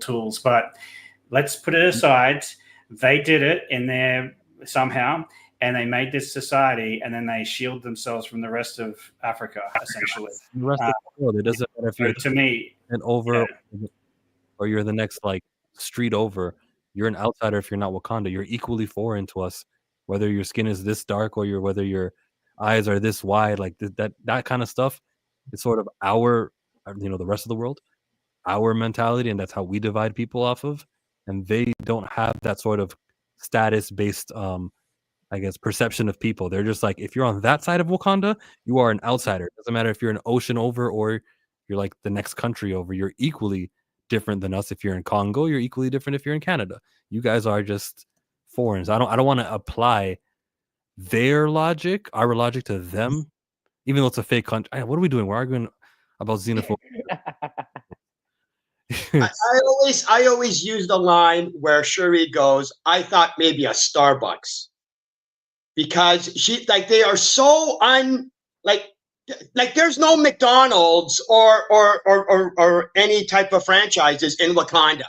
tools. But let's put it aside. They did it in there somehow, and they made this society, and then they shield themselves from the rest of Africa, essentially. The rest of the world, it doesn't matter if you're to me over or you're the next like street over. You're an outsider if you're not Wakanda. You're equally foreign to us, whether your skin is this dark or whether your eyes are this wide. Like that kind of stuff is sort of our, the rest of the world, our mentality, and that's how we divide people off of. And they don't have that sort of status-based, I guess, perception of people. They're just like, if you're on that side of Wakanda, you are an outsider. It doesn't matter if you're an ocean over or you're like the next country over. You're equally different than us. If you're in Congo, you're equally different if you're in Canada. You guys are just foreigners. I don't want to apply their logic, our logic, to them, even though it's a fake country. What are we doing? We're arguing about xenophobia. I always use the line where Shuri goes, I thought maybe a Starbucks. Because they are so like there's no McDonald's or any type of franchises in Wakanda.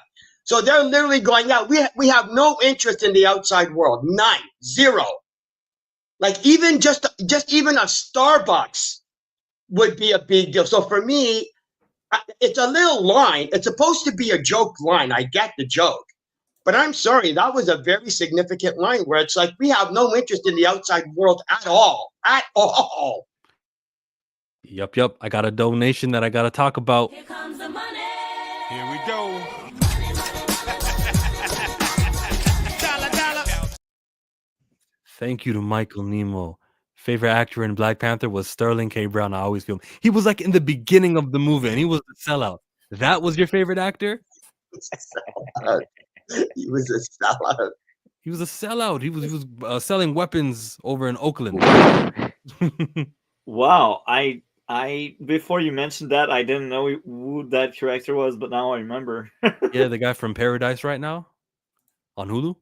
So they're literally going out. We have no interest in the outside world. None. Zero. Like even just even a Starbucks would be a big deal. So for me, it's a little line. It's supposed to be a joke line. I get the joke. But I'm sorry, that was a very significant line where it's like, we have no interest in the outside world at all. At all. Yup. I got a donation that I got to talk about. Here comes the money. Here we go. Dollar. Thank you to Michael Nemo. Favorite actor in Black Panther was Sterling K. Brown. I always feel he was like in the beginning of the movie, and he was the sellout. That was your favorite actor? He was a sellout. He was a sellout. He was selling weapons over in Oakland. Wow, I before you mentioned that, I didn't know who that character was, but now I remember. Yeah, the guy from Paradise right now on Hulu.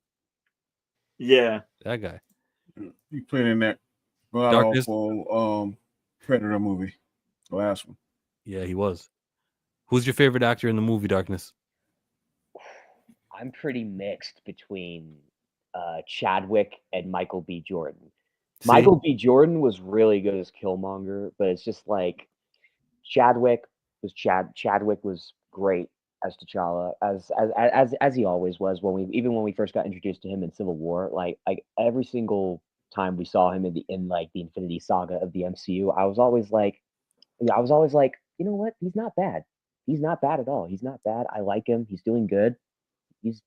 Yeah, that guy. He played in that awful Predator movie, the last one. Yeah, he was. Who's your favorite actor in the movie Darkness? I'm pretty mixed between Chadwick and Michael B. Jordan. See? Michael B. Jordan was really good as Killmonger, but it's just like Chadwick was great as T'Challa, as he always was when we first got introduced to him in Civil War. Like every single time we saw him in the Infinity Saga of the MCU, I was always like, you know what? He's not bad. He's not bad at all. He's not bad. I like him. He's doing good. He's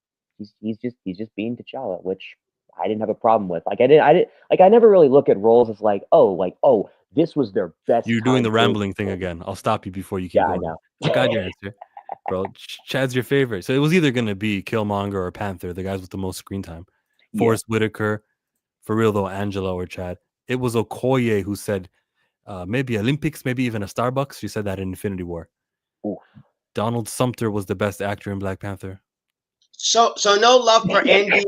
just being T'Challa, which I didn't have a problem with. I never really look at roles as this was their best. You're doing the rambling thing again. I'll stop you before you keep going. I know. I got your answer, bro. Chad's your favorite. So it was either gonna be Killmonger or Panther, the guys with the most screen time. Forrest Whitaker, for real though, Angela or Chad. It was Okoye who said maybe Olympics, maybe even a Starbucks. She said that in Infinity War. Ooh. Donald Sumter was the best actor in Black Panther. So no love for Andy.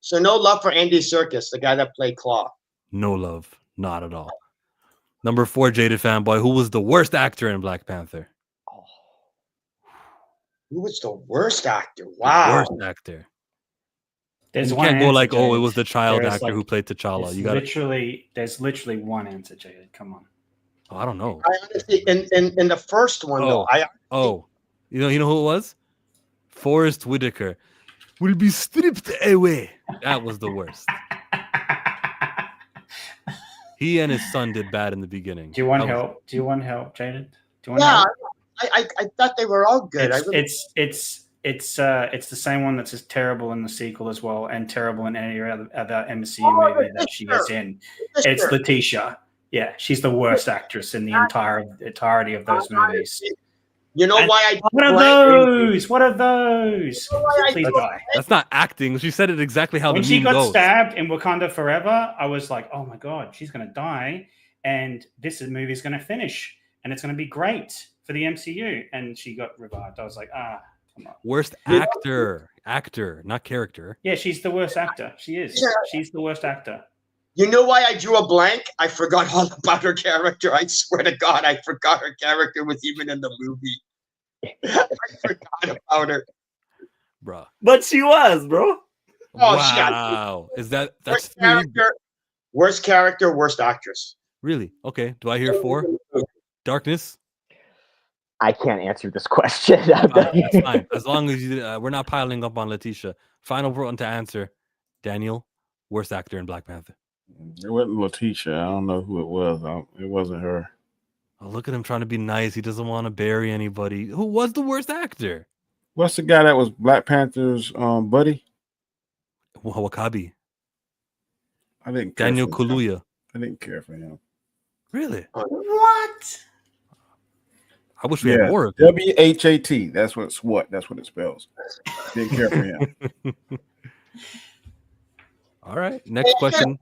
So no love for Andy Serkis, the guy that played Claw. No love, not at all. Number 4, Jaded Fanboy. Who was the worst actor in Black Panther? Oh. Who was the worst actor? Wow. The worst actor. There's you one can't go like, Jaded. it was the child actor who played T'Challa. You got there's literally one answer, Jaded. Come on. Oh, I don't know. I honestly, in the first one though, you know who it was? Forrest Whitaker will be stripped away. That was the worst. He and his son did bad in the beginning. Do you want help? Do you want help, Jaded? Do you want help? I thought they were all good. It's the same one that's just terrible in the sequel as well, and terrible in any other MCU movie that she is in. It's Letitia. Yeah, she's the worst actress in the entirety of those movies. You know why What are those? What are those? Please die. That's not acting. She said it exactly how when the she meme got goes. stabbed in Wakanda Forever, I was like, oh my God, she's going to die. And this movie is going to finish. And it's going to be great for the MCU. And she got revived. I was like, come on. Worst actor. Actor, not character. Yeah, she's the worst actor. She is. Yeah. She's the worst actor. You know why I drew a blank? I forgot all about her character. I swear to God, I forgot her character was even in the movie. I forgot about her. Bruh. But she was, bro. Oh, wow. Is that's worst three? character, worst actress. Really? Okay. Do I hear 4? Darkness? I can't answer this question. That's fine. As long as you, we're not piling up on Letitia. Final one to answer. Daniel, worst actor in Black Panther. It wasn't Letitia. I don't know who it was. It wasn't her. Oh, look at him trying to be nice. He doesn't want to bury anybody. Who was the worst actor? What's the guy that was Black Panther's buddy? Wakabi. I didn't care Daniel for him. Kaluuya. I didn't care for him. Really? What? I wish we had more of him. WHAT. That's what it spells. Didn't care for him. All right. Next question.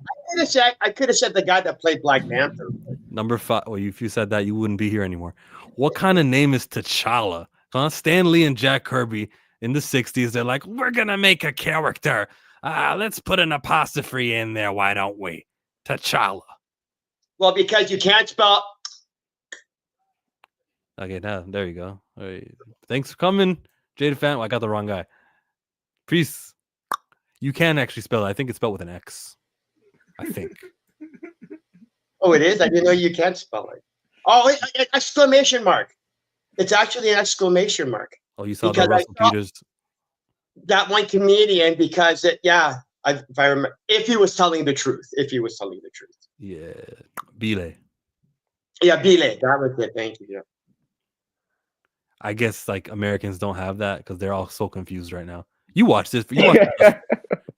I could have said the guy that played Black Panther. Number 5. Well, if you said that, you wouldn't be here anymore. What kind of name is T'Challa? Stan Lee and Jack Kirby in the 60s, they're like, we're going to make a character. Let's put an apostrophe in there. Why don't we? T'Challa. Well, because you can't spell. Okay, now there you go. All right. Thanks for coming, Jada Fan. I got the wrong guy. Peace. You can actually spell it. I think it's spelled with an X. I think. Oh, it is? I didn't know you can't spell it. Oh, exclamation mark. It's actually an exclamation mark. Oh, you saw Because the Russell Peters. That one comedian, because if I remember, if he was telling the truth. Yeah. Bile. Yeah, Bile. That was it. Thank you. Yeah. I guess like Americans don't have that because they're all so confused right now. You watched this. You watched it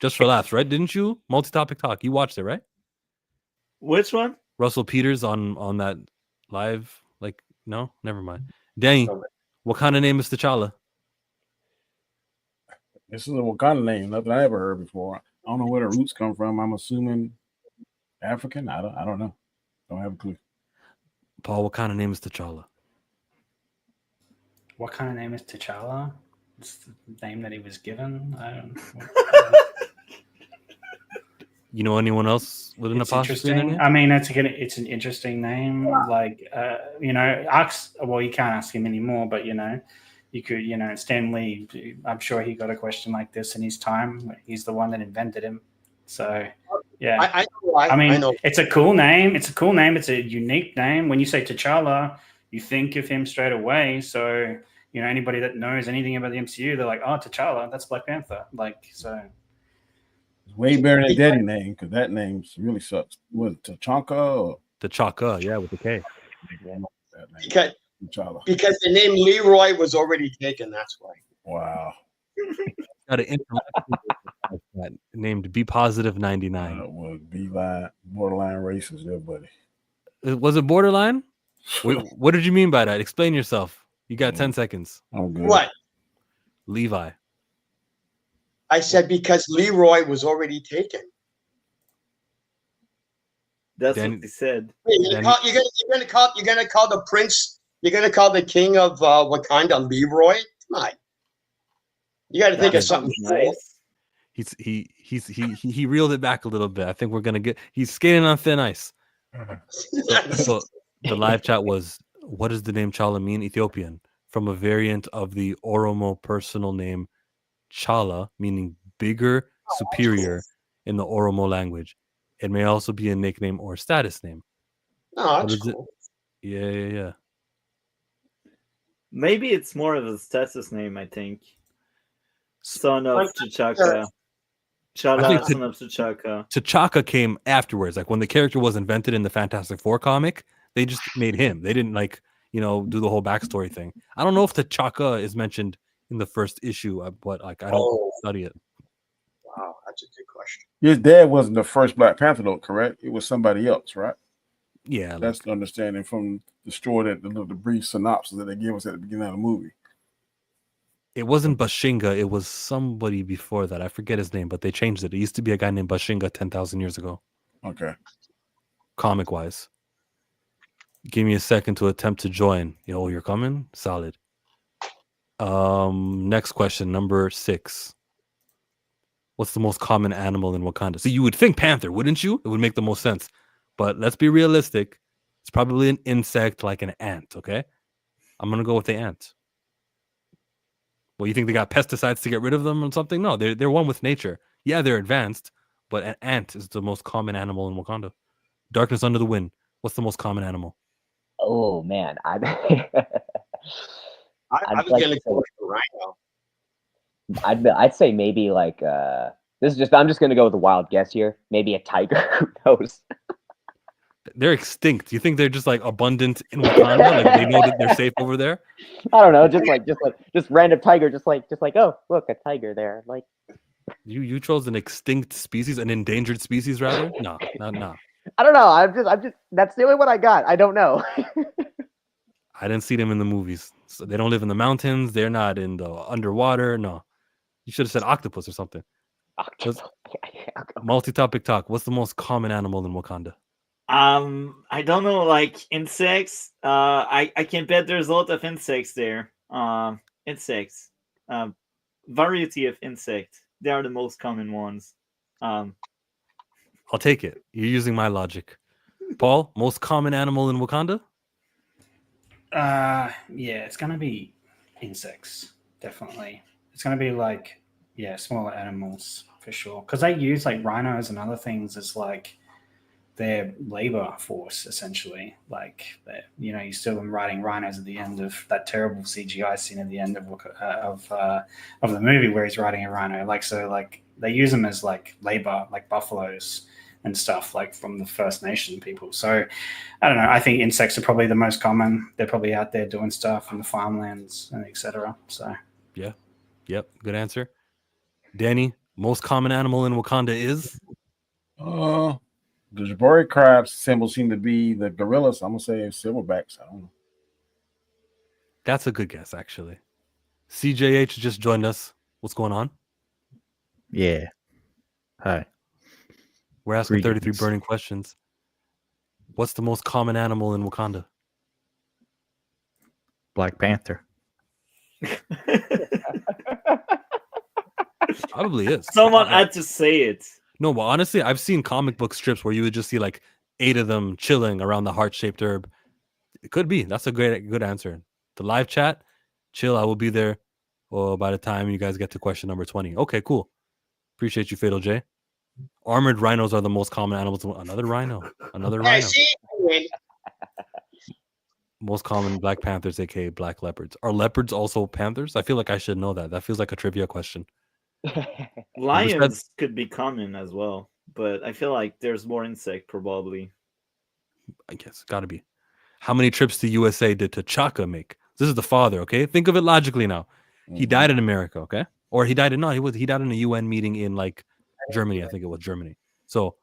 just for laughs, right? Didn't you? Multi-topic talk. You watched it, right? Which one? Russell Peters on that live. Like, no, never mind. Danny, what kind of name is T'Challa? This is a Wakanda name. Nothing I ever heard before. I don't know where the roots come from. I'm assuming African. I don't know. Don't have a clue. Paul, what kind of name is T'Challa? What kind of name is T'Challa? It's the name that he was given. I don't know. You know anyone else with an apostrophe in their name? I mean, it's an interesting name. Like, well, you can't ask him anymore, but you could, Stan Lee. I'm sure he got a question like this in his time. He's the one that invented him. So, yeah. I know. It's a cool name. It's a unique name. When you say T'Challa, you think of him straight away. So, anybody that knows anything about the MCU, they're like, oh, T'Challa, that's Black Panther. Like, so. It's way better than Daddy name because that name really sucks. Was it T'Chaka or T'Chaka? Yeah, with the K. Because the name Leroy was already taken. That's why. Wow. Got an that named Be Positive 99. Was borderline racist there, buddy. Was it borderline? What did you mean by that? Explain yourself. You got 10 seconds. I'm good. What? Levi. I said because Leroy was already taken. That's what he said. You're gonna call the prince. You're gonna call the king of Wakanda Leroy. Come on. You got to think of something nice. He reeled it back a little bit. I think we're gonna he's skating on thin ice. So the live chat was, what does the name Chala mean? Ethiopian, from a variant of the Oromo personal name Chala, meaning bigger, superior in the Oromo language. It may also be a nickname or status name. Oh, that's cool. Yeah. Maybe it's more of a status name, I think. Son of T'Chaka. Chala, son of T'Chaka. T'Chaka came afterwards. Like when the character was invented in the Fantastic Four comic, they just made him. They didn't do the whole backstory thing. I don't know if T'Chaka is mentioned in the first issue, but I don't study it. Wow, that's a good question. His dad wasn't the first Black Panther, though, correct? It was somebody else, right? Yeah, that's the understanding from the story the brief synopsis that they gave us at the beginning of the movie. It wasn't Bashinga. It was somebody before that. I forget his name, but they changed it. It used to be a guy named Bashinga 10,000 years ago. Okay. Comic-wise. Give me a second to attempt to join. You're coming? Solid. Next question, number 6. What's the most common animal in Wakanda? So you would think panther, wouldn't you? It would make the most sense. But let's be realistic. It's probably an insect like an ant, okay? I'm going to go with the ant. Well, you think they got pesticides to get rid of them or something? No, they're one with nature. Yeah, they're advanced, but an ant is the most common animal in Wakanda. Darkness Under the Wind. What's the most common animal? Oh man, I I'd was like gonna to go say with the rhino. I'd say maybe like this is just I'm just gonna go with a wild guess here. Maybe a tiger. Who knows? They're extinct. You think they're just like abundant in Wakanda? Like they know that they're safe over there? I don't know. Just random tiger. Just like oh look a tiger there. Like You chose an extinct species, an endangered species rather? No. I don't know. I'm just that's the only one I got. I don't know. I didn't see them in the movies. So they don't live in the mountains. They're not in the underwater. No. You should have said octopus or something. Multi-topic talk. What's the most common animal in Wakanda? I don't know, like insects. I can bet there's a lot of insects there. Insects. Variety of insects. They are the most common ones. I'll take it. You're using my logic. Paul, most common animal in Wakanda? Yeah, it's gonna be insects, definitely. It's gonna be like, yeah, smaller animals for sure. Because they use like rhinos and other things as like their labor force, essentially. Like, you see them riding rhinos at the end of that terrible CGI scene at the end of the movie where he's riding a rhino. Like, so like they use them as like labor, like buffaloes and stuff, like from the First Nation people. So I don't know. I think insects are probably the most common. They're probably out there doing stuff in the farmlands and etc. So yeah, yep, good answer. Danny, most common animal in Wakanda is? The Jabari crab's symbol seem to be the gorillas. I'm gonna say silverbacks. I don't know. That's a good guess, actually. CJH just joined us. What's going on? Yeah. Hi. We're asking 33 Greetings. burning questions. What's the most common animal in Wakanda? Black Panther. Probably is. Someone had to say it. No, but honestly, I've seen comic book strips where you would just see like 8 of them chilling around the heart-shaped herb. It could be. That's a good answer. The live chat, chill. I will be there by the time you guys get to question number 20. Okay, cool. Appreciate you, Fatal J. Armored rhinos are the most common animals. Another rhino. Yeah, see, most common Black Panthers, aka black leopards. Are leopards also panthers? I feel like I should know that. That feels like a trivia question. Lions could be common as well, but I feel like there's more insect probably. I guess gotta be. How many trips to USA did T'Chaka make? This is the father, okay? Think of it logically now. He died in America, okay? Or he died in he died in a UN meeting in like Germany. I think it was Germany. So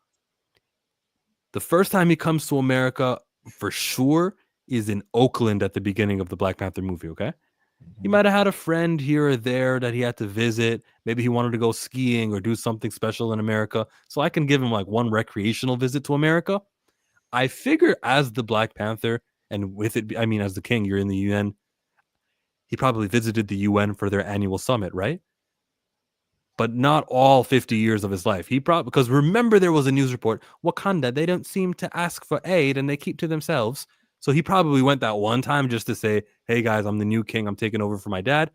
the first time he comes to America for sure is in Oakland at the beginning of the Black Panther movie, okay? He might have had a friend here or there that he had to visit. Maybe he wanted to go skiing or do something special in America. So I can give him like one recreational visit to America. I figure as the Black Panther, and with it, I mean, as the king, you're in the UN. He probably visited the UN for their annual summit, right? But not all 50 years of his life. He probably, because remember there was a news report, Wakanda, they don't seem to ask for aid and they keep to themselves. So he probably went that one time just to say, hey guys, I'm the new king. I'm taking over for my dad.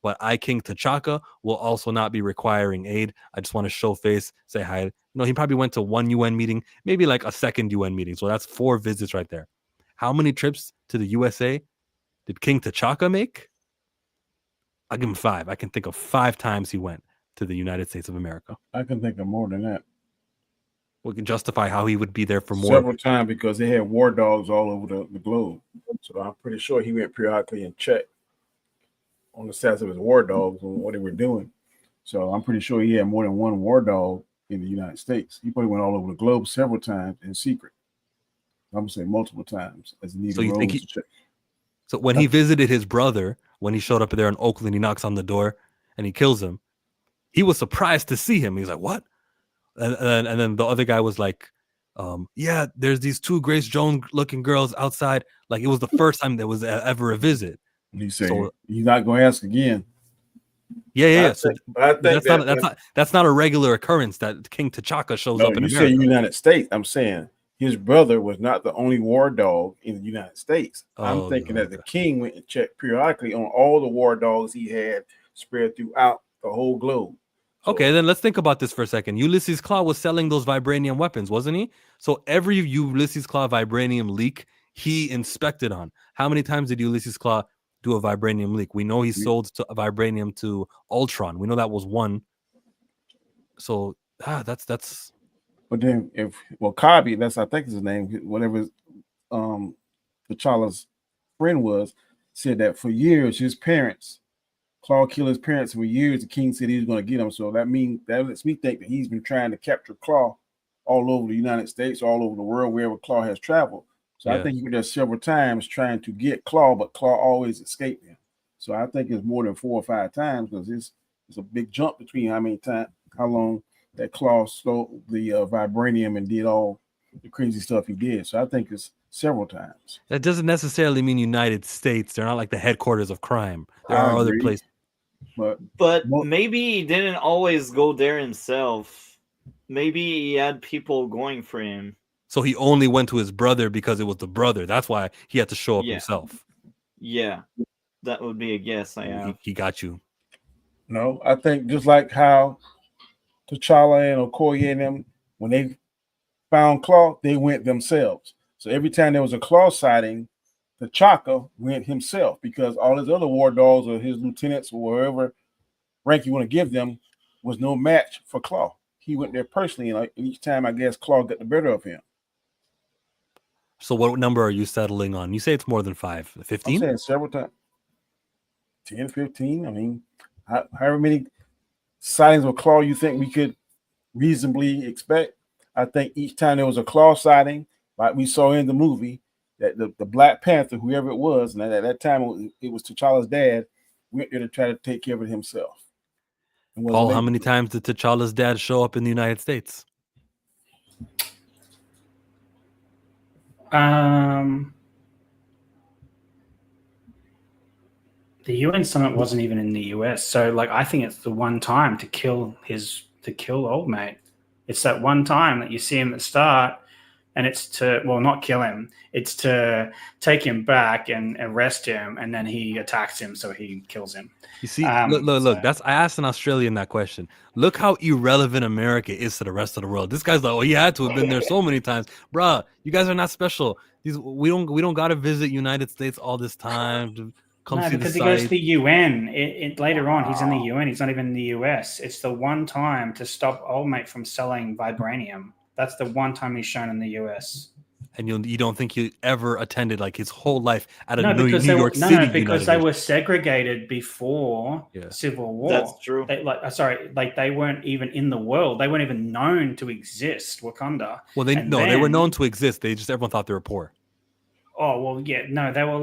But I, King T'Chaka, will also not be requiring aid. I just want to show face, say hi. No, he probably went to one UN meeting, maybe like a second UN meeting. So that's 4 visits right there. How many trips to the USA did King T'Chaka make? I'll give him 5. I can think of 5 times he went to the United States of America. I can think of more than that. We can justify how he would be there for more. Several times because they had war dogs all over the globe. So I'm pretty sure he went periodically and checked on the status of his war dogs and what they were doing. So I'm pretty sure he had more than one war dog in the United States. He probably went all over the globe several times in secret. I'm gonna say multiple times as he needed. So you think so when he visited his brother, when he showed up there in Oakland, he knocks on the door and he kills him. He was surprised to see him. He's like, "What?" And then the other guy was like, "Yeah, there's these 2 Grace Jones looking girls outside." Like it was the first time there was ever a visit. And he said, "He's not going to ask again." Yeah. So I think that's not a regular occurrence that King T'Chaka shows up in America. You say United States. I'm saying his brother was not the only war dog in the United States. I'm thinking that the king went and checked periodically on all the war dogs he had, spread throughout the whole globe. So, Okay, then let's think about this for a second. Ulysses Claw was selling those vibranium weapons, wasn't he? So every Ulysses Claw vibranium leak he inspected on. How many times did Ulysses Claw do a vibranium leak? We know he sold vibranium to Ultron. We know that was one. So that's. But then Kabi, I think is his name, whatever T'Challa's friend was, said that for years his parents, Claw killed his parents for years. The king said he was going to get him. So that lets me think that he's been trying to capture Claw all over the United States, all over the world, wherever Claw has traveled. So I think he was there several times trying to get Claw, but Claw always escaped him. So I think it's more than 4 or 5 times, because it's a big jump between how long that Claw stole the vibranium and did all the crazy stuff he did. So I think it's several times. That doesn't necessarily mean United States. They're not like the headquarters of crime. There are other places. But maybe he didn't always go there himself. Maybe he had people going for him. So he only went to his brother because it was the brother. That's why he had to show up himself. Yeah, that would be a guess. He got you. No, I think just like how T'Challa and Okoye and them, when they found Claw, they went themselves. So every time there was a Claw sighting, T'Chaka went himself, because all his other war dogs or his lieutenants or wherever rank you want to give them was no match for Claw. He went there personally, and each time I guess Claw got the better of him. So what number are you settling on? You say it's more than 5, 15? I'm saying several times. 10, 15. I mean, however many sightings of Claw you think we could reasonably expect. I think each time there was a Claw sighting, like we saw in the movie, that the Black Panther, whoever it was, and at that time it was T'Challa's dad, went there to try to take care of it himself. Paul, how many times did T'Challa's dad show up in the United States? The UN summit wasn't even in the US, so I think it's the one time to kill old mate. It's that one time that you see him at the start, and it's to not kill him. It's to take him back and arrest him, and then he attacks him, so he kills him. You see, look. I asked an Australian that question. Look how irrelevant America is to the rest of the world. This guy's like, he had to have been there so many times, bruh. You guys are not special. We don't got to visit United States all this time to come see because the he goes to the UN. Later on, he's in the UN. He's not even in the US. It's the one time to stop old mate from selling vibranium. That's the one time he's shown in the US. And you don't think he ever attended his whole life at a New York City? No, because they were segregated before Civil War. That's true. They weren't even in the world. They weren't even known to exist, Wakanda. Well, they were known to exist. Everyone thought they were poor. Oh, well, yeah, no, they were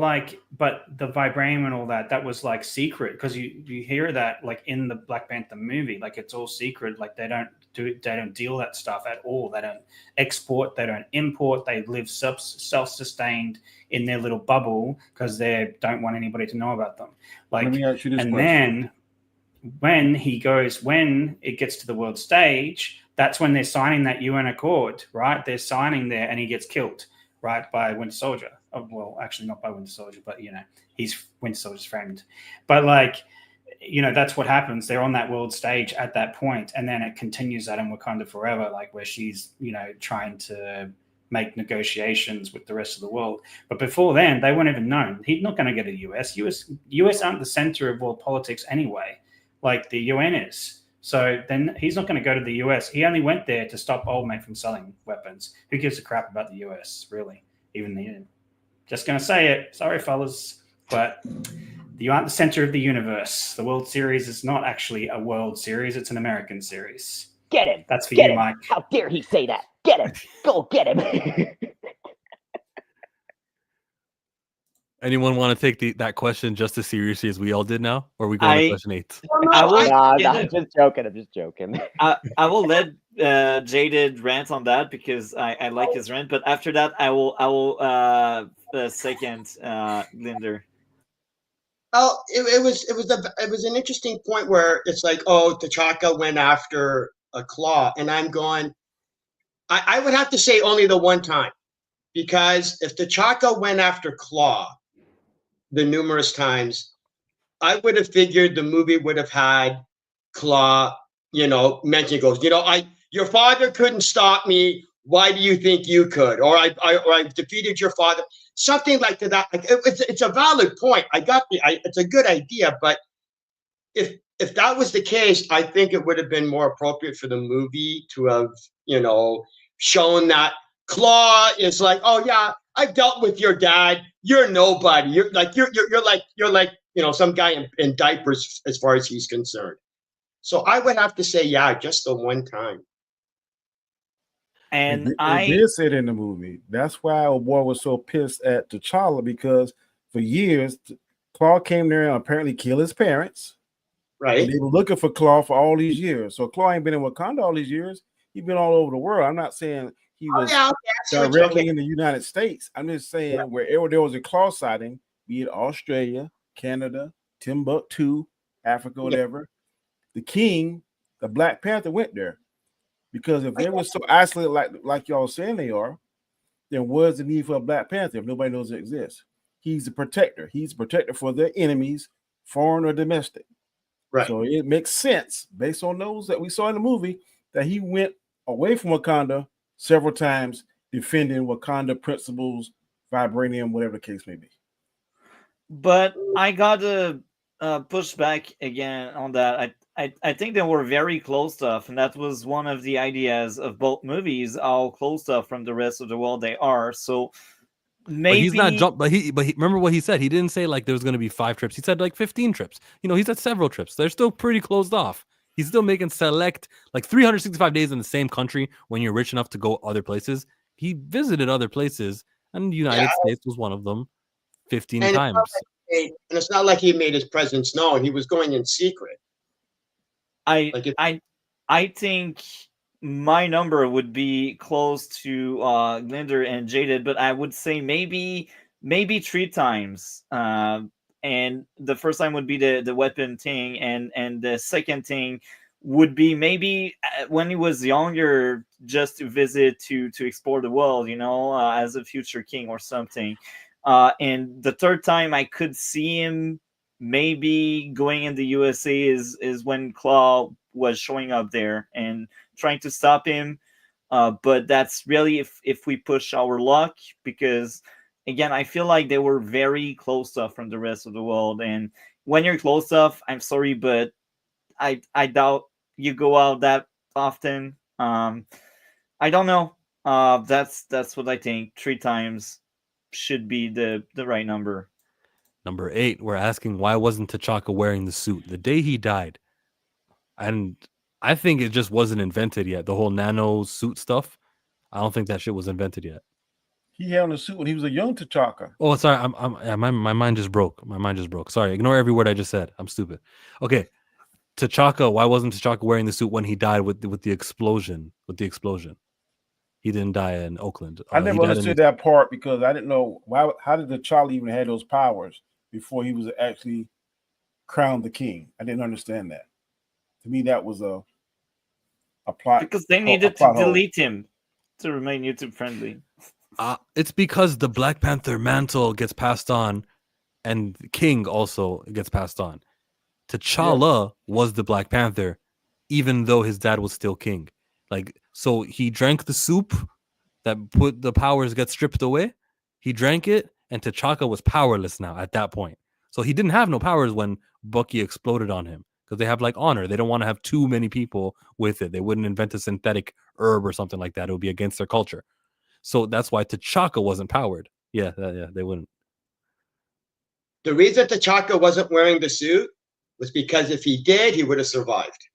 but the vibranium and all that was secret, because you hear that in the Black Panther movie, it's all secret. They don't deal that stuff at all. They don't export, they don't import. They live self-sustained in their little bubble because they don't want anybody to know about them. Let me ask you this question. Then when it gets to the world stage, that's when they're signing that UN accord, right? They're signing there, and he gets killed, right, by Winter Soldier. Oh, well, actually not by Winter Soldier, but he's Winter Soldier's friend. But that's what happens. They're on that world stage at that point, and then it continues that in Wakanda Forever, where she's trying to make negotiations with the rest of the world. But before then, they weren't even known. He's not going to go to the US aren't the center of world politics anyway, like the UN is. So then he's not going to go to the US. He only went there to stop old mate from selling weapons. Who gives a crap about the US, really? Just going to say it. Sorry, fellas. But you aren't the center of the universe. The World Series is not actually a World Series. It's an American series. Get him. That's for you, Mike. How dare he say that? Get him. Go get him. Anyone want to take that question just as seriously as we all did now? Or are we going to question 8? I'm just joking. I will let Jaded rant on that because I like his rant. But after that, I will second Linder. Oh, it was an interesting point where it's T'Chaka went after a Claw, and I'm going. I would have to say only the one time, because if T'Chaka went after Claw the numerous times, I would have figured the movie would have had Claw, mention goes, your father couldn't stop me. Why do you think you could? Or I defeated your father. Something like that. Like it's a valid point. It's a good idea, but if that was the case, I think it would have been more appropriate for the movie to have, shown that Claw is like, oh yeah, I've dealt with your dad. You're nobody. You're like some guy in diapers as far as he's concerned. So I would have to say, yeah, just the one time. And It did say it in the movie. That's why old boy was so pissed at T'Challa, because for years Claw came there and apparently killed his parents. Right. And they were looking for Claw for all these years. So Claw ain't been in Wakanda all these years. He's been all over the world. I'm not saying he was directly in the United States. I'm just saying wherever there was a Claw sighting, be it Australia, Canada, Timbuktu, Africa, whatever, the king, the Black Panther went there. Because if they were so isolated like y'all saying they are, then what's the need for a Black Panther if nobody knows it exists? He's a protector. He's a protector for their enemies, foreign or domestic. Right. So it makes sense based on those that we saw in the movie that he went away from Wakanda several times defending Wakanda principles, vibranium, whatever the case may be. But I gotta push back again on that. I think they were very close stuff, and that was one of the ideas of both movies, how close stuff from the rest of the world they are. So maybe but he's not jump. But he remember what he said. He didn't say like there was going to be 5 trips. He said like 15 trips. He said several trips. They're still pretty closed off. He's still making select like 365 days in the same country when you're rich enough to go other places. He visited other places, and the United States was one of them 15 times. And it's not like he made his presence known. He was going in secret. I think my number would be close to Glinder and Jaded, but I would say maybe 3 times. And the first time would be the weapon thing, and the second thing would be maybe when he was younger, just to visit to explore the world, as a future king or something. And the third time I could see him maybe going in the USA is when Claw was showing up there and trying to stop him. But that's really if we push our luck, because again, I feel like they were very close stuff from the rest of the world. And when you're close stuff, I'm sorry, but I doubt you go out that often. I don't know. That's what I think. 3 times should be the right number. Number 8, we're asking why wasn't T'Chaka wearing the suit the day he died? And I think it just wasn't invented yet. The whole nano suit stuff. I don't think that shit was invented yet. He had on a suit when he was a young T'Chaka. Oh, sorry. My mind just broke. My mind just broke. Sorry. Ignore every word I just said. I'm stupid. Okay. T'Chaka. Why wasn't T'Chaka wearing the suit when he died with the explosion? With the explosion, he didn't die in Oakland. I never understood that part because I didn't know why. How did T'Challa even have those powers before he was actually crowned the king? I didn't understand that. To me, that was a plot. Because they needed to delete him to remain YouTube friendly. It's because the Black Panther mantle gets passed on, and King also gets passed on. T'Challa was the Black Panther, even though his dad was still king. So he drank the soup that put the powers get stripped away. He drank it, and T'Chaka was powerless now at that point. So he didn't have no powers when Bucky exploded on him, because they have honor. They don't want to have too many people with it. They wouldn't invent a synthetic herb or something like that. It would be against their culture. So that's why T'Chaka wasn't powered. Yeah, they wouldn't. The reason T'Chaka wasn't wearing the suit was because if he did, he would have survived.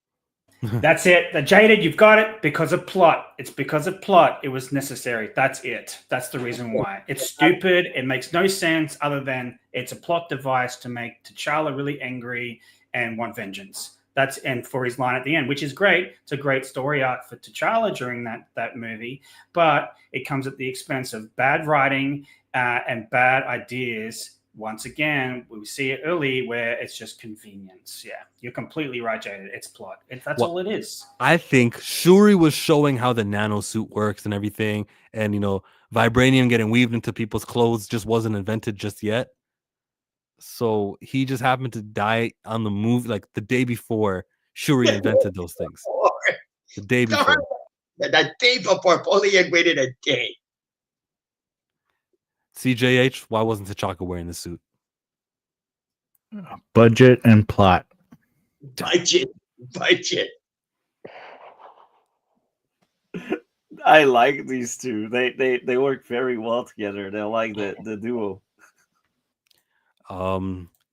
That's it. Jaded, you've got it. Because of plot. It's because of plot. It was necessary. That's it. That's the reason why. It's stupid. It makes no sense other than it's a plot device to make T'Challa really angry and want vengeance. And for his line at the end, which is great. It's a great story arc for T'Challa during that movie, but it comes at the expense of bad writing and bad ideas. Once again, we see it early where it's just convenience. Yeah, you're completely right, Jaded. It's plot. That's all it is. I think Shuri was showing how the nano suit works and everything, and vibranium getting weaved into people's clothes just wasn't invented just yet. So he just happened to die on the move, like the day before Shuri invented those things. The day before. That day before, only had waited a day. CJH, why wasn't T'Chaka wearing the suit? Budget and plot. Budget. I like these two. They work very well together. They're like the duo.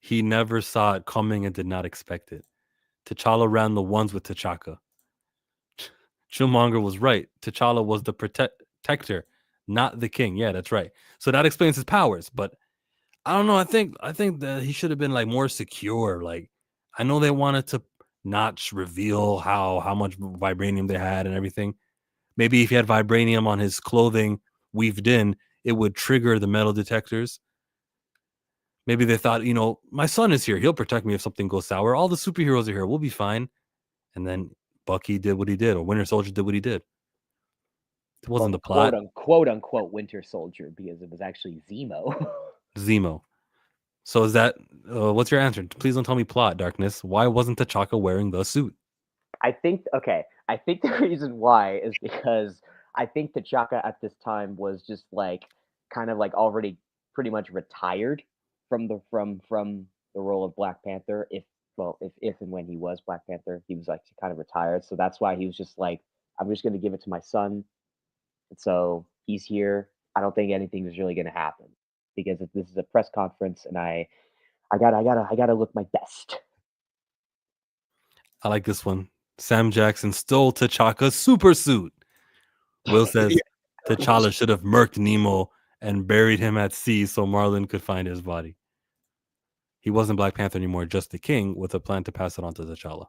He never saw it coming and did not expect it. T'Challa ran the ones with T'Chaka. Killmonger was right. T'Challa was the protector, not the king. Yeah, that's right. So that explains his powers. But I don't know. I think that he should have been like more secure. Like, I know they wanted to not reveal how much vibranium they had and everything. Maybe if he had vibranium on his clothing weaved in, it would trigger the metal detectors. Maybe they thought, my son is here. He'll protect me if something goes sour. All the superheroes are here. We'll be fine. And then Bucky did what he did, or Winter Soldier did what he did. It wasn't the plot. Quote unquote Winter Soldier, because it was actually Zemo. Zemo. So is that, what's your answer? Please don't tell me plot, Darkness. Why wasn't T'Chaka wearing the suit? I think the reason why is because I think T'Chaka at this time was just like kind of like already pretty much retired from the role of Black Panther. If and when he was Black Panther, he was like kind of retired. So that's why he was just like, I'm just going to give it to my son. And so he's here. I don't think anything is really going to happen because if this is a press conference and I gotta look my best. I like this one. Sam Jackson stole T'Chaka's super suit. Will says T'Challa should have murked Nemo and buried him at sea so Marlon could find his body. He wasn't Black Panther anymore, just the king, with a plan to pass it on to T'Challa.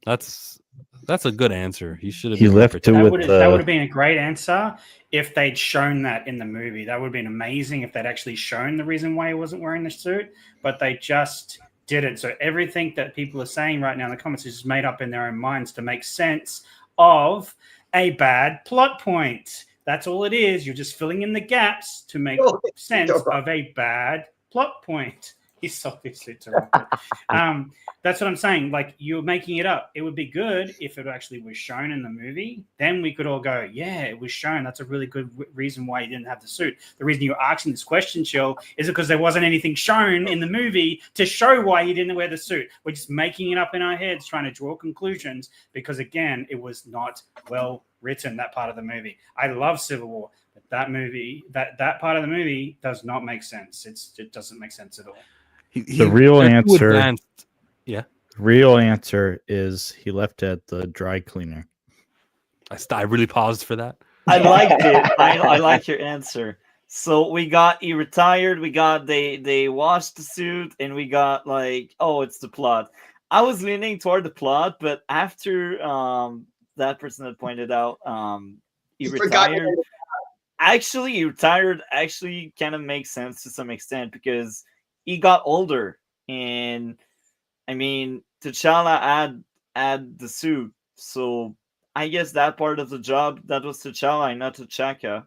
That's a good answer. He should have. He left it with. That would have been a great answer if they'd shown that in the movie. That would have been amazing if they'd actually shown the reason why he wasn't wearing the suit. But they just didn't. So everything that people are saying right now in the comments is just made up in their own minds to make sense of a bad plot point. That's all it is. You're just filling in the gaps to make sense of a bad plot point. He's so terrific. That's what I'm saying. Like, you're making it up. It would be good if it actually was shown in the movie. Then we could all go, yeah, it was shown. That's a really good reason why he didn't have the suit. The reason you're asking this question, Chill, is because there wasn't anything shown in the movie to show why he didn't wear the suit. We're just making it up in our heads, trying to draw conclusions because, again, it was not well written, that part of the movie. I love Civil War. But that movie, that part of the movie does not make sense. It doesn't make sense at all. The real answer, yeah. Real answer is he left at the dry cleaner. I really paused for that. I liked it. I like your answer. So he retired. We got they washed the suit, and we got like, oh, it's the plot. I was leaning toward the plot, but after that person had pointed out, he retired. Actually, he retired. Actually, kind of makes sense to some extent because he got older, and I mean, T'Challa had the suit, so I guess that part of the job that was T'Challa and not T'Chaka.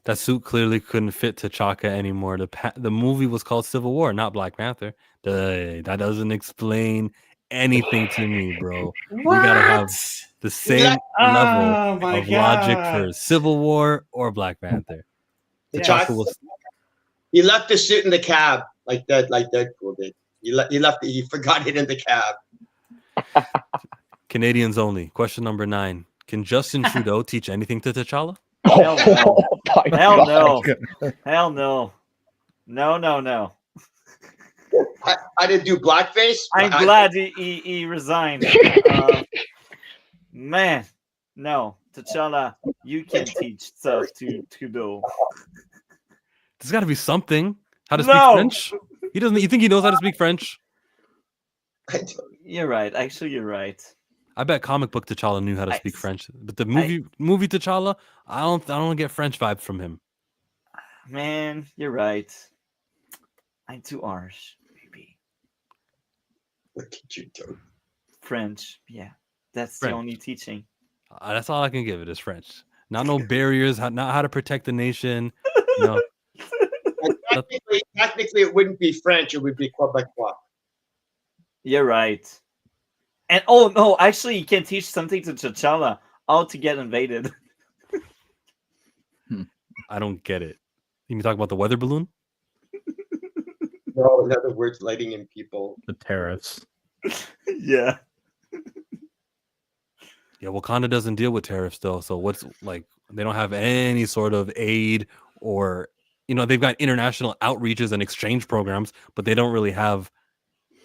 That suit clearly couldn't fit T'Chaka anymore. The movie was called Civil War, not Black Panther. That doesn't explain anything to me, bro. What? We gotta have the same level of logic for Civil War or Black Panther. T'Chaka was. He left the suit in the cab, like Deadpool did. He forgot it in the cab. Canadians only. Question number 9. Can Justin Trudeau teach anything to T'Challa? Hell no. Hell no. Hell no. No. I didn't do blackface. I'm glad he resigned. Man, no. T'Challa, you can teach stuff to Trudeau. There's got to be something. How to speak French? He doesn't. You think he knows how to speak French? You're right. Actually, you're right. I bet comic book T'Challa knew how to speak French, but the movie T'Challa, I don't get French vibes from him. Man, you're right. I'm too harsh, maybe. What did you do? French, yeah. That's French. The only teaching. That's all I can give it is French. Not no barriers, not how to protect the nation. No. technically it wouldn't be French; it would be Quebecois. You're right. And oh no, actually, you can teach something to T'Challa how to get invaded. I don't get it. You mean talk about the weather balloon? No, in other words, letting in people. The tariffs. Yeah. Yeah, Wakanda doesn't deal with tariffs though. So what's like they don't have any sort of aid or they've got international outreaches and exchange programs, but they don't really have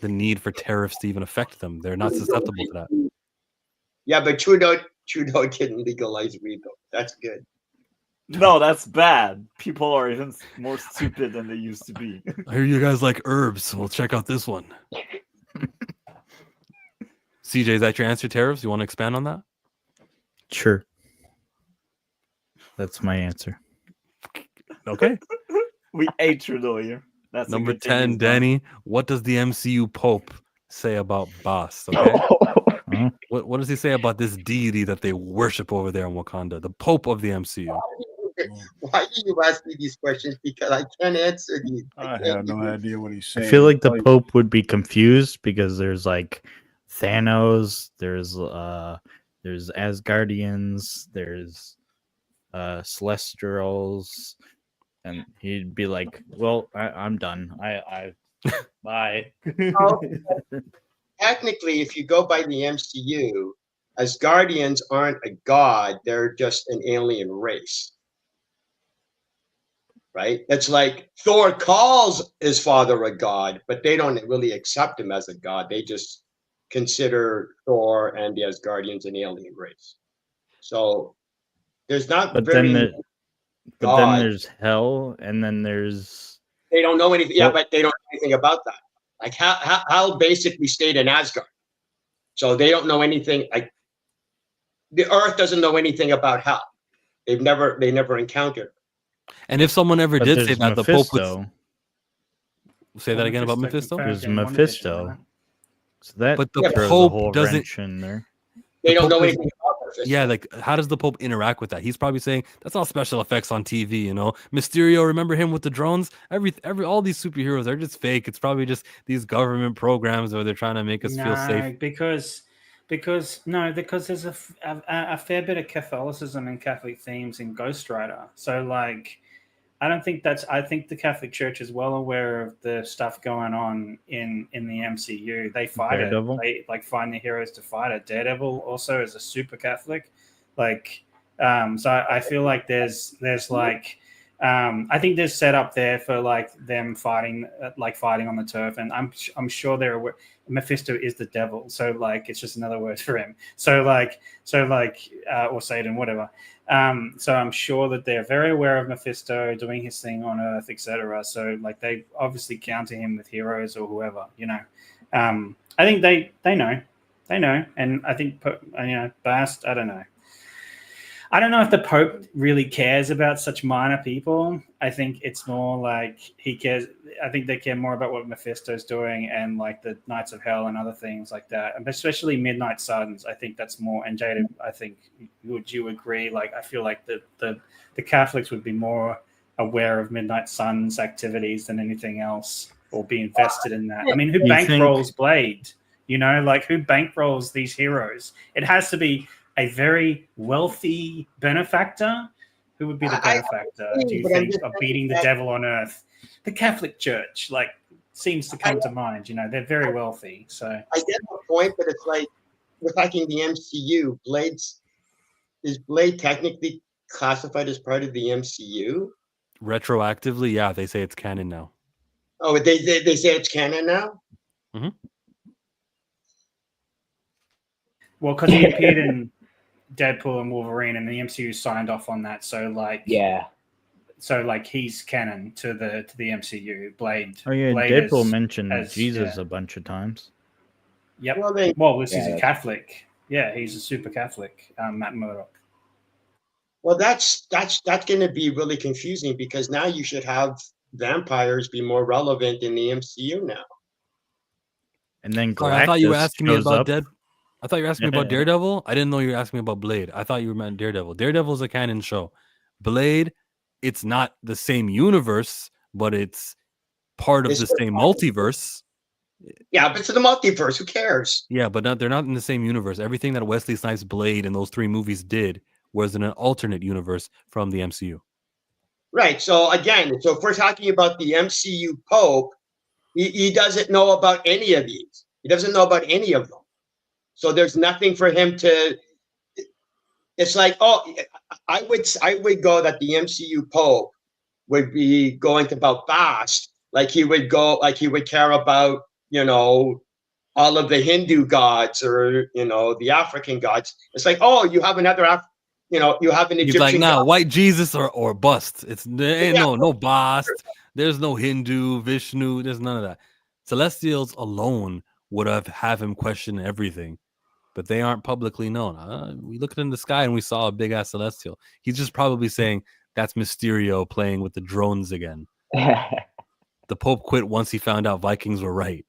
the need for tariffs to even affect them. They're not susceptible to that. Yeah, but Trudeau didn't legalize weed though. That's good. No, that's bad. People are even more stupid than they used to be. I hear you guys like herbs, so we'll check out this one. CJ, is that your answer, tariffs? You want to expand on that? Sure. That's my answer. Okay. We ate Trudeau here. That's Number 10, Danny. What does the MCU Pope say about Boss? Okay. What does he say about this deity that they worship over there in Wakanda? The Pope of the MCU. Why do you ask me these questions? Because I can't answer these. I have no idea what he's I saying. feel like the Pope would be confused because there's like Thanos, there's Asgardians, there's Celestials, and he'd be like, "Well, I'm done. I bye." Technically, if you go by the MCU, Asgardians aren't a god; they're just an alien race. Right? It's like Thor calls his father a god, but they don't really accept him as a god. They just consider Thor and the Asgardians an alien race. So there's not But very. then there's hell, and then there's. They don't know anything. Yeah, Well- but they don't know anything about that. Like Hal basically stayed in Asgard, so they don't know anything. Like the Earth doesn't know anything about Hal. They never encountered. And if someone ever But did there's say that, the Pope Mephisto. would say that again about Mephisto. There's confirmed in one Mephisto. edition, So that But the Yeah, throws Pope a whole doesn't- wrench in there. They The don't Pope know doesn't- anything about Mephisto. Yeah, like how does the Pope interact with that? He's probably saying that's all special effects on TV, Mysterio, remember him with the drones? Every all these superheroes are just fake. It's probably just these government programs where they're trying to make us feel safe. because there's a fair bit of Catholicism and Catholic themes in Ghost Rider. So like, I think the Catholic Church is well aware of the stuff going on in the MCU. They fight Daredevil? it. They find the heroes to fight it. Daredevil also is a super Catholic. Like, so I feel like there's like, I think there's set up there for like them fighting on the turf, and I'm sure they're aware. Mephisto is the devil, so like it's just another word for him. So like or Satan, whatever. So I'm sure that they're very aware of Mephisto doing his thing on Earth, etc. So like they obviously counter him with heroes or whoever, I think they know, and I think Bast. I don't know if the Pope really cares about such minor people. I think it's more like he cares. I think they care more about what Mephisto's doing and like the Knights of Hell and other things like that, and especially Midnight Suns. I think that's more. And Jada, I think would you agree? Like I feel like the Catholics would be more aware of Midnight Suns activities than anything else, or be invested in that. I mean, who bankrolls Blade? Like who bankrolls these heroes? It has to be a very wealthy benefactor. Who would be the benefactor, do you think, of beating the devil on Earth? The Catholic Church, like, seems to come to mind. They're very wealthy. So I get the point, but it's like we're talking the MCU. Is Blade technically classified as part of the MCU? Retroactively, yeah, they say it's canon now. Oh, they say it's canon now? Mm-hmm. Well, because he appeared in Deadpool and Wolverine, and the MCU signed off on that. So like, Yeah. So like, he's canon to the MCU. Blade. Oh yeah, Blade Deadpool mentioned Jesus yeah. a bunch of times. Yep. Well, he's a Catholic. Yeah, he's a super Catholic. Matt Murdock. Well, that's going to be really confusing because now you should have vampires be more relevant in the MCU now. And then Galactus I thought you were asking me shows about up. I thought you were asking me about Daredevil. I didn't know you were asking me about Blade. I thought you meant Daredevil. Daredevil is a canon show. Blade, it's not the same universe, but it's part of It's the still same part of it. multiverse. Yeah, but it's the multiverse. Who cares? Yeah, but they're not in the same universe. Everything that Wesley Snipes' Blade in those 3 movies did was in an alternate universe from the MCU. Right. So again, so if we're talking about the MCU Pope, he doesn't know about any of these. He doesn't know about any of them. So there's nothing for him to. It's like, oh, I would go that the MCU Pope would be going about fast, like he would care about, all of the Hindu gods or the African gods. It's like, oh, you have another you have an He's like, Egyptian nah, god. white Jesus or bust. There ain't Yeah. no bust. There's no Hindu, Vishnu. There's none of that. Celestials alone would have him question everything, but they aren't publicly known. We looked in the sky and we saw a big ass celestial. He's just probably saying that's Mysterio playing with the drones again. The Pope quit once he found out Vikings were right.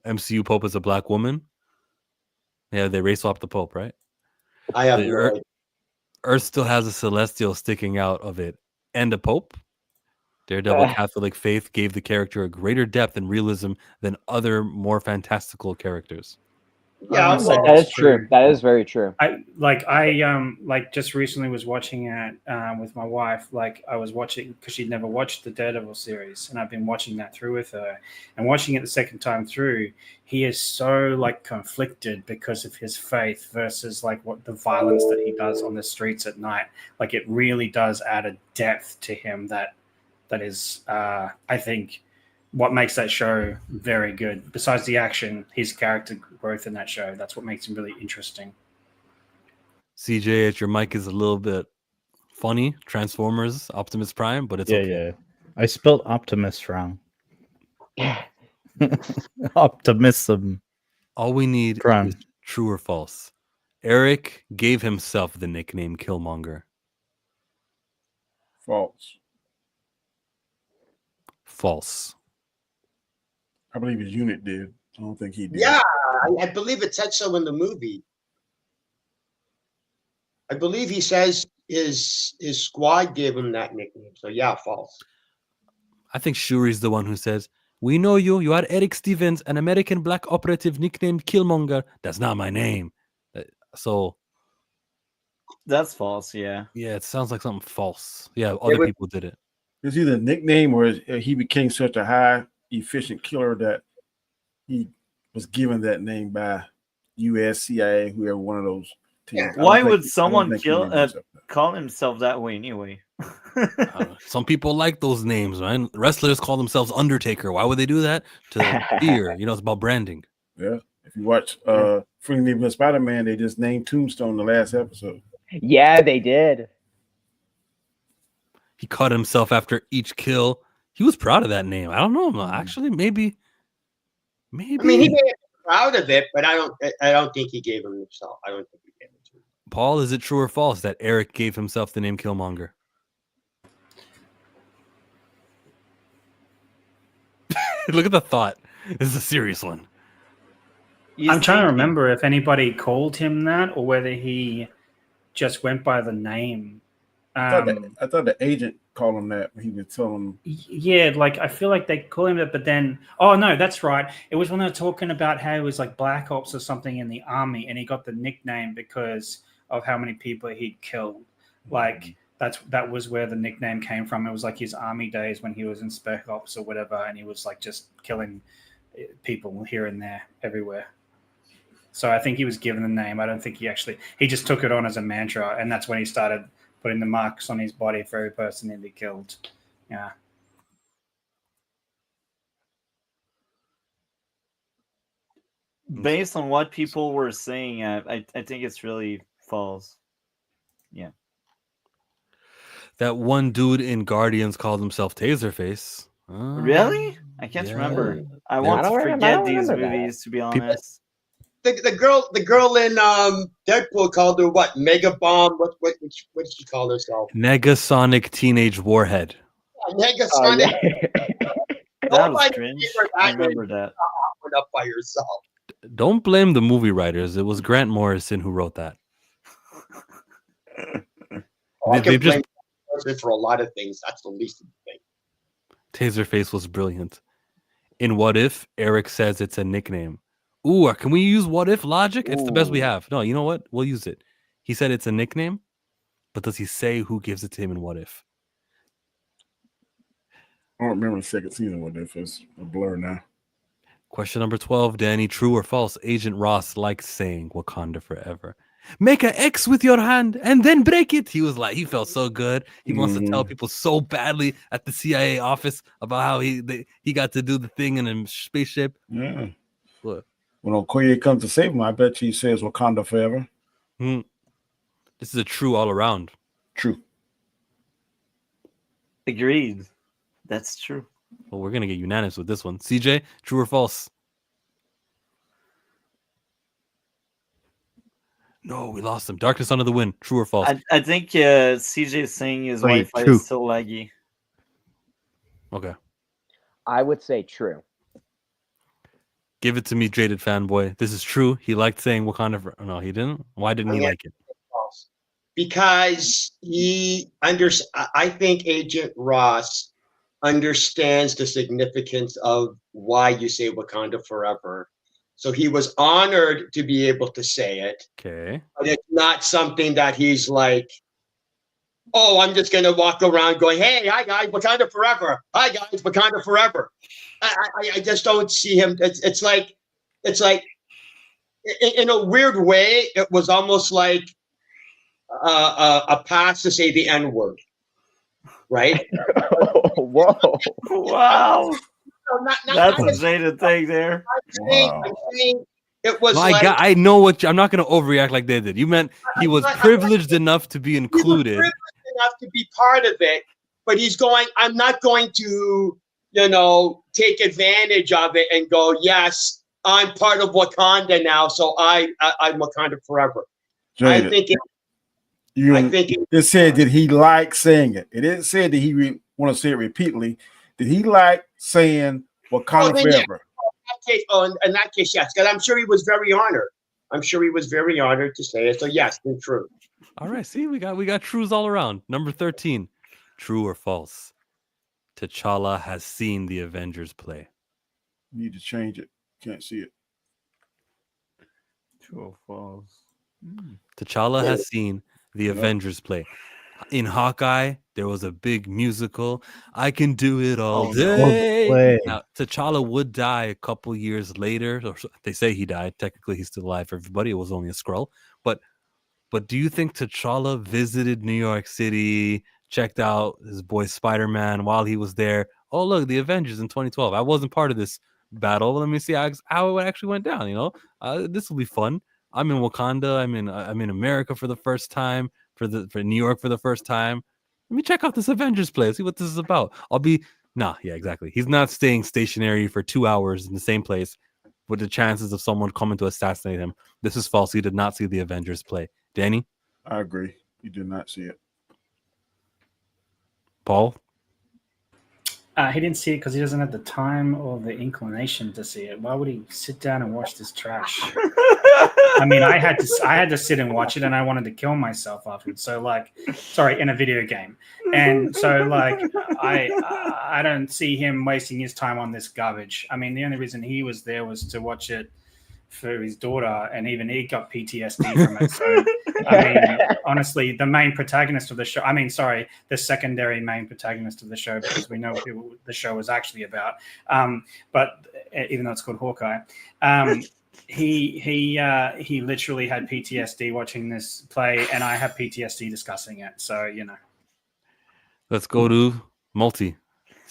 MCU Pope is a black woman. Yeah, they race swapped the Pope, right? I have The no Earth, idea. Earth still has a celestial sticking out of it and a Pope. Daredevil Catholic faith gave the character a greater depth and realism than other more fantastical characters. Yeah, must say well, That that's is true. That is very true. I just recently was watching it with my wife. Like I was watching because she'd never watched the Daredevil series, and I've been watching that through with her. And watching it the second time through, he is so like conflicted because of his faith versus like what the violence that he does on the streets at night. Like it really does add a depth to him that is, I think, what makes that show very good. Besides the action, his character growth in that show, that's what makes him really interesting. CJ, your mic is a little bit funny. Transformers, Optimus Prime, but it's okay. Yeah. I spelled Optimus wrong. Optimism. All we need Prime. is true or false. Eric gave himself the nickname Killmonger. False. False. I believe his unit did. I don't think he did. yeah, I believe it said so in the movie. I believe he says his squad gave him that nickname. So yeah, false. I think Shuri's the one who says, "We know you. You are Eric Stevens, an American black operative nicknamed Killmonger. That's not my name." So That's false. Yeah. yeah, it sounds like something false. Yeah, other people did it. It's either a nickname or he became such a high efficient killer that he was given that name by U.S. CIA, whoever one of those teams. Why would someone call himself that way anyway? Some people like those names, man. Wrestlers call themselves Undertaker. Why would they do that? To fear. It's about branding. Yeah. If you watch Friendly Neighborhood Spider-Man, they just named Tombstone the last episode. Yeah, they did. He cut himself after each kill. He was proud of that name. I don't know. Actually, maybe. I mean, he may be proud of it, but I don't think he gave him himself. I don't think he gave it to him. Paul, is it true or false that Eric gave himself the name Killmonger? Look at the thought. This is a serious one. I'm trying to remember if anybody called him that or whether he just went by the name. I thought the agent called him that when he was telling him. Yeah, like I feel like they call him that, but then no, that's right. It was when they were talking about how he was like Black Ops or something in the army, and he got the nickname because of how many people he'd killed. Like that was where the nickname came from. It was like his army days when he was in Spec Ops or whatever, and he was like just killing people here and there, everywhere. So I think he was given the name. I don't think he just took it on as a mantra, and that's when he started putting the marks on his body for every person that he killed. Yeah. Based on what people were saying, I think it's really false. Yeah. That one dude in Guardians called himself Taserface. Really? I can't remember. I want to forget these movies, to be honest. The girl in Deadpool called her what? Mega Bomb. What did she call herself? Negasonic Teenage Warhead. Negasonic. That was cringe. I remember that. Went up by yourself. Don't blame the movie writers. It was Grant Morrison who wrote that. I can blame for a lot of things. That's the least of the thing. Taserface was brilliant. In What If, Eric says it's a nickname. Ooh, can we use What If logic? It's the best we Ooh. have. No, you know what? We'll use it. He said it's a nickname, but does he say who gives it to him in What If? I don't remember the second season with this. It's a blur now. Question number 12, Danny. True or false? Agent Ross likes saying Wakanda forever. Make an X with your hand and then break it. He was like, he felt so good. He wants to tell people so badly at the CIA office about how he got to do the thing in a spaceship. Yeah. What? When Okoye comes to save him, I bet he says Wakanda forever. This is a true all around. True. Agreed. That's true. Well, we're gonna get unanimous with this one. CJ, true or false? No, we lost him. Darkness Under the Wind. True or false? I think CJ is saying his Wait, Wi-Fi true. is still laggy. Okay. I would say true. Give it to me, jaded fanboy. This is true. He liked saying Wakanda for... No, he didn't. Why didn't he like it? False. Because I think Agent Ross understands the significance of why you say Wakanda forever. So he was honored to be able to say it. Okay. But it's not something that he's like, oh, I'm just going to walk around going, hey, hi guys, Wakanda forever. Hi guys, Wakanda forever. I just don't see him. It's like in a weird way, it was almost like a pass to say the N-word, right? Whoa. Wow. That's I'm a jaded thing there. saying it was My like, God, I know what I'm not going to overreact like they did. You meant he was privileged enough to be he was included. privileged enough to be part of it, but he's going, I'm not going to, take advantage of it and go, yes, I'm part of Wakanda now, so I'm Wakanda forever. Jaded. I think it said, did he like saying it? It didn't say that he want to say it repeatedly. Did he like saying Wakanda forever? In that case, yes, because I'm sure he was very honored. I'm sure he was very honored to say it. So yes, it's true. All right, see, we got trues all around. Number 13, true or false? T'Challa has seen the Avengers play. Need to change it. Can't see it. True or false? T'Challa has seen the Avengers play. In Hawkeye, there was a big musical. I can do it all day. Now, T'Challa would die a couple years later. Or they say he died. Technically, he's still alive for everybody. It was only a Skrull. But do you think T'Challa visited New York City, checked out his boy Spider-Man while he was there? Oh, look, the Avengers in 2012. I wasn't part of this battle. Let me see how it actually went down. This will be fun. I'm in Wakanda. I'm in America for the first time. For New York for the first time. Let me check out this Avengers play. See what this is about. Exactly. He's not staying stationary for 2 hours in the same place with the chances of someone coming to assassinate him. This is false. He did not see the Avengers play. Danny? I agree. You did not see it. Paul? He didn't see it because he doesn't have the time or the inclination to see it. Why would he sit down and watch this trash? I mean, I had to sit and watch it, and I wanted to kill myself afterwards. So, in a video game, and so I don't see him wasting his time on this garbage. I mean, the only reason he was there was to watch it for his daughter, and even he got PTSD from it. So, I mean, honestly, the main protagonist of the show, the secondary main protagonist of the show, because we know who the show was actually about. But even though it's called Hawkeye, he literally had PTSD watching this play, and I have PTSD discussing it. So, Let's go to Multi.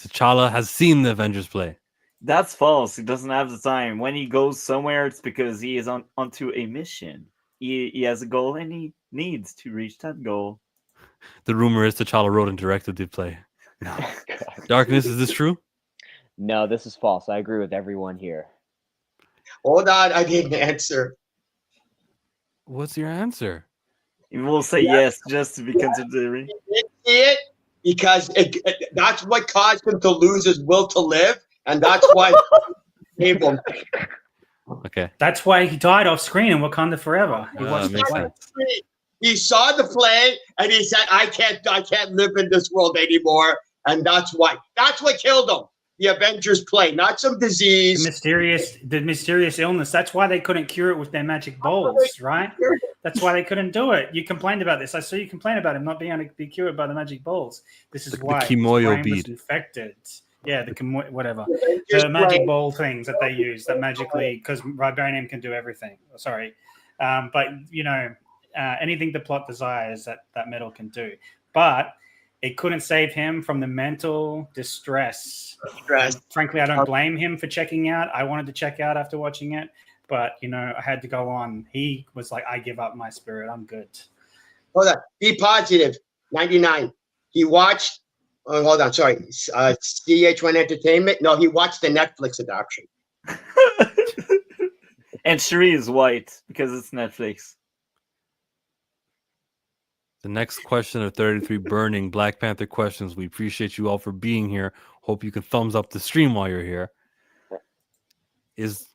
T'Challa has seen the Avengers play. That's false. He doesn't have the time. When he goes somewhere, it's because he is onto a mission. He has a goal, and he needs to reach that goal. The rumor is T'Challa wrote and directed the play. No. Darkness, is this true? No, this is false. I agree with everyone here. Hold on, I didn't answer. What's your answer? He will say yes just to be considering. He didn't see it because that's what caused him to lose his will to live. And that's why Okay. That's why he died off screen in Wakanda Forever. He saw the play and he said, I can't live in this world anymore. and that's what killed him. The Avengers play, not some disease. The mysterious illness. That's why they couldn't cure it with their magic balls, right? That's why they couldn't do it. You complained about this. I saw you complain about him not being able to be cured by the magic balls. This is why the Kimoyo his brain was bead. infected. Yeah, whatever. The magic ball things that they use that magically, because vibranium can do everything. Sorry, but anything the plot desires that metal can do, but it couldn't save him from the mental distress. Frankly, I don't blame him for checking out. I wanted to check out after watching it, but I had to go on. He was like, "I give up my spirit. I'm good." Hold on. Be positive. 99. He watched. Oh, hold on. Sorry. CH1 Entertainment. No, he watched the Netflix adaptation. And Shuri is white because it's Netflix. The next question of 33 burning Black Panther questions. We appreciate you all for being here. Hope you can thumbs up the stream while you're here. Is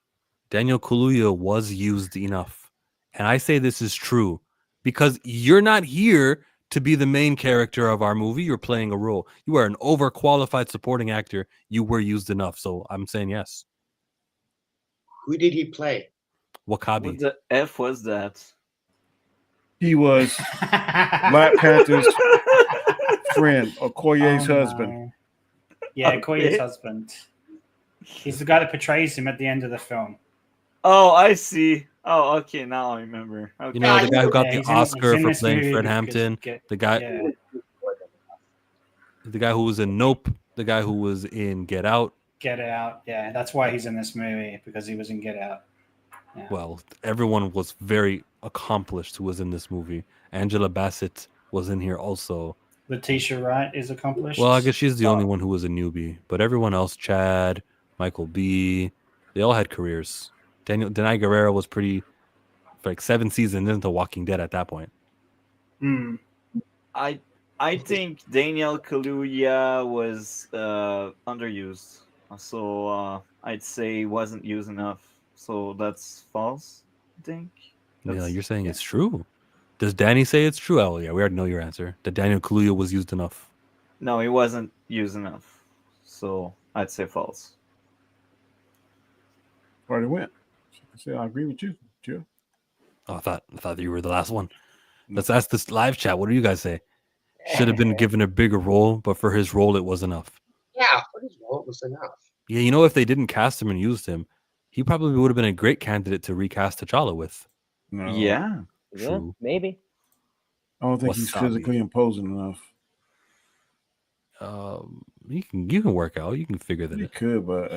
Daniel Kaluuya was used enough? And I say this is true because you're not here to be the main character of our movie. You're playing a role. You are an overqualified supporting actor. You were used enough. So I'm saying yes. Who did he play? Wakabi. What the F was that? He was Black Panther's friend, Okoye's husband. No. Yeah, Okoye's husband. He's the guy that portrays him at the end of the film. Oh, I see. Oh, okay. Now I remember. Okay. You know, the guy who got he's the Oscar in for this playing movie Fred because Hampton. The guy who was in Nope. The guy who was in Get Out. Get Out. Yeah, that's why he's in this movie, because he was in Get Out. Yeah. Well, everyone was very accomplished who was in this movie. Angela Bassett was in here also. Letitia Wright is accomplished. Well, I guess she's the only one who was a newbie. But everyone else, Chad, Michael B., they all had careers. Denai Guerrero was pretty, for like 7 seasons into Walking Dead at that point. I think Daniel Kaluuya was underused. So I'd say wasn't used enough. So that's false, I think. Yeah, you're saying it's true. Does Danny say it's true? Oh, yeah, we already know your answer. That Daniel Kaluuya was used enough. No, he wasn't used enough. So I'd say false. Already went. I agree with you, Joe. Oh, I thought you were the last one. Let's ask this live chat. What do you guys say? Should have been given a bigger role, but for his role, it was enough. Yeah, for his role, it was enough. Yeah, if they didn't cast him and used him, he probably would have been a great candidate to recast T'Challa with. No. Yeah. True. Maybe. I don't think he's physically imposing enough. You can work out. You can figure that. He could, but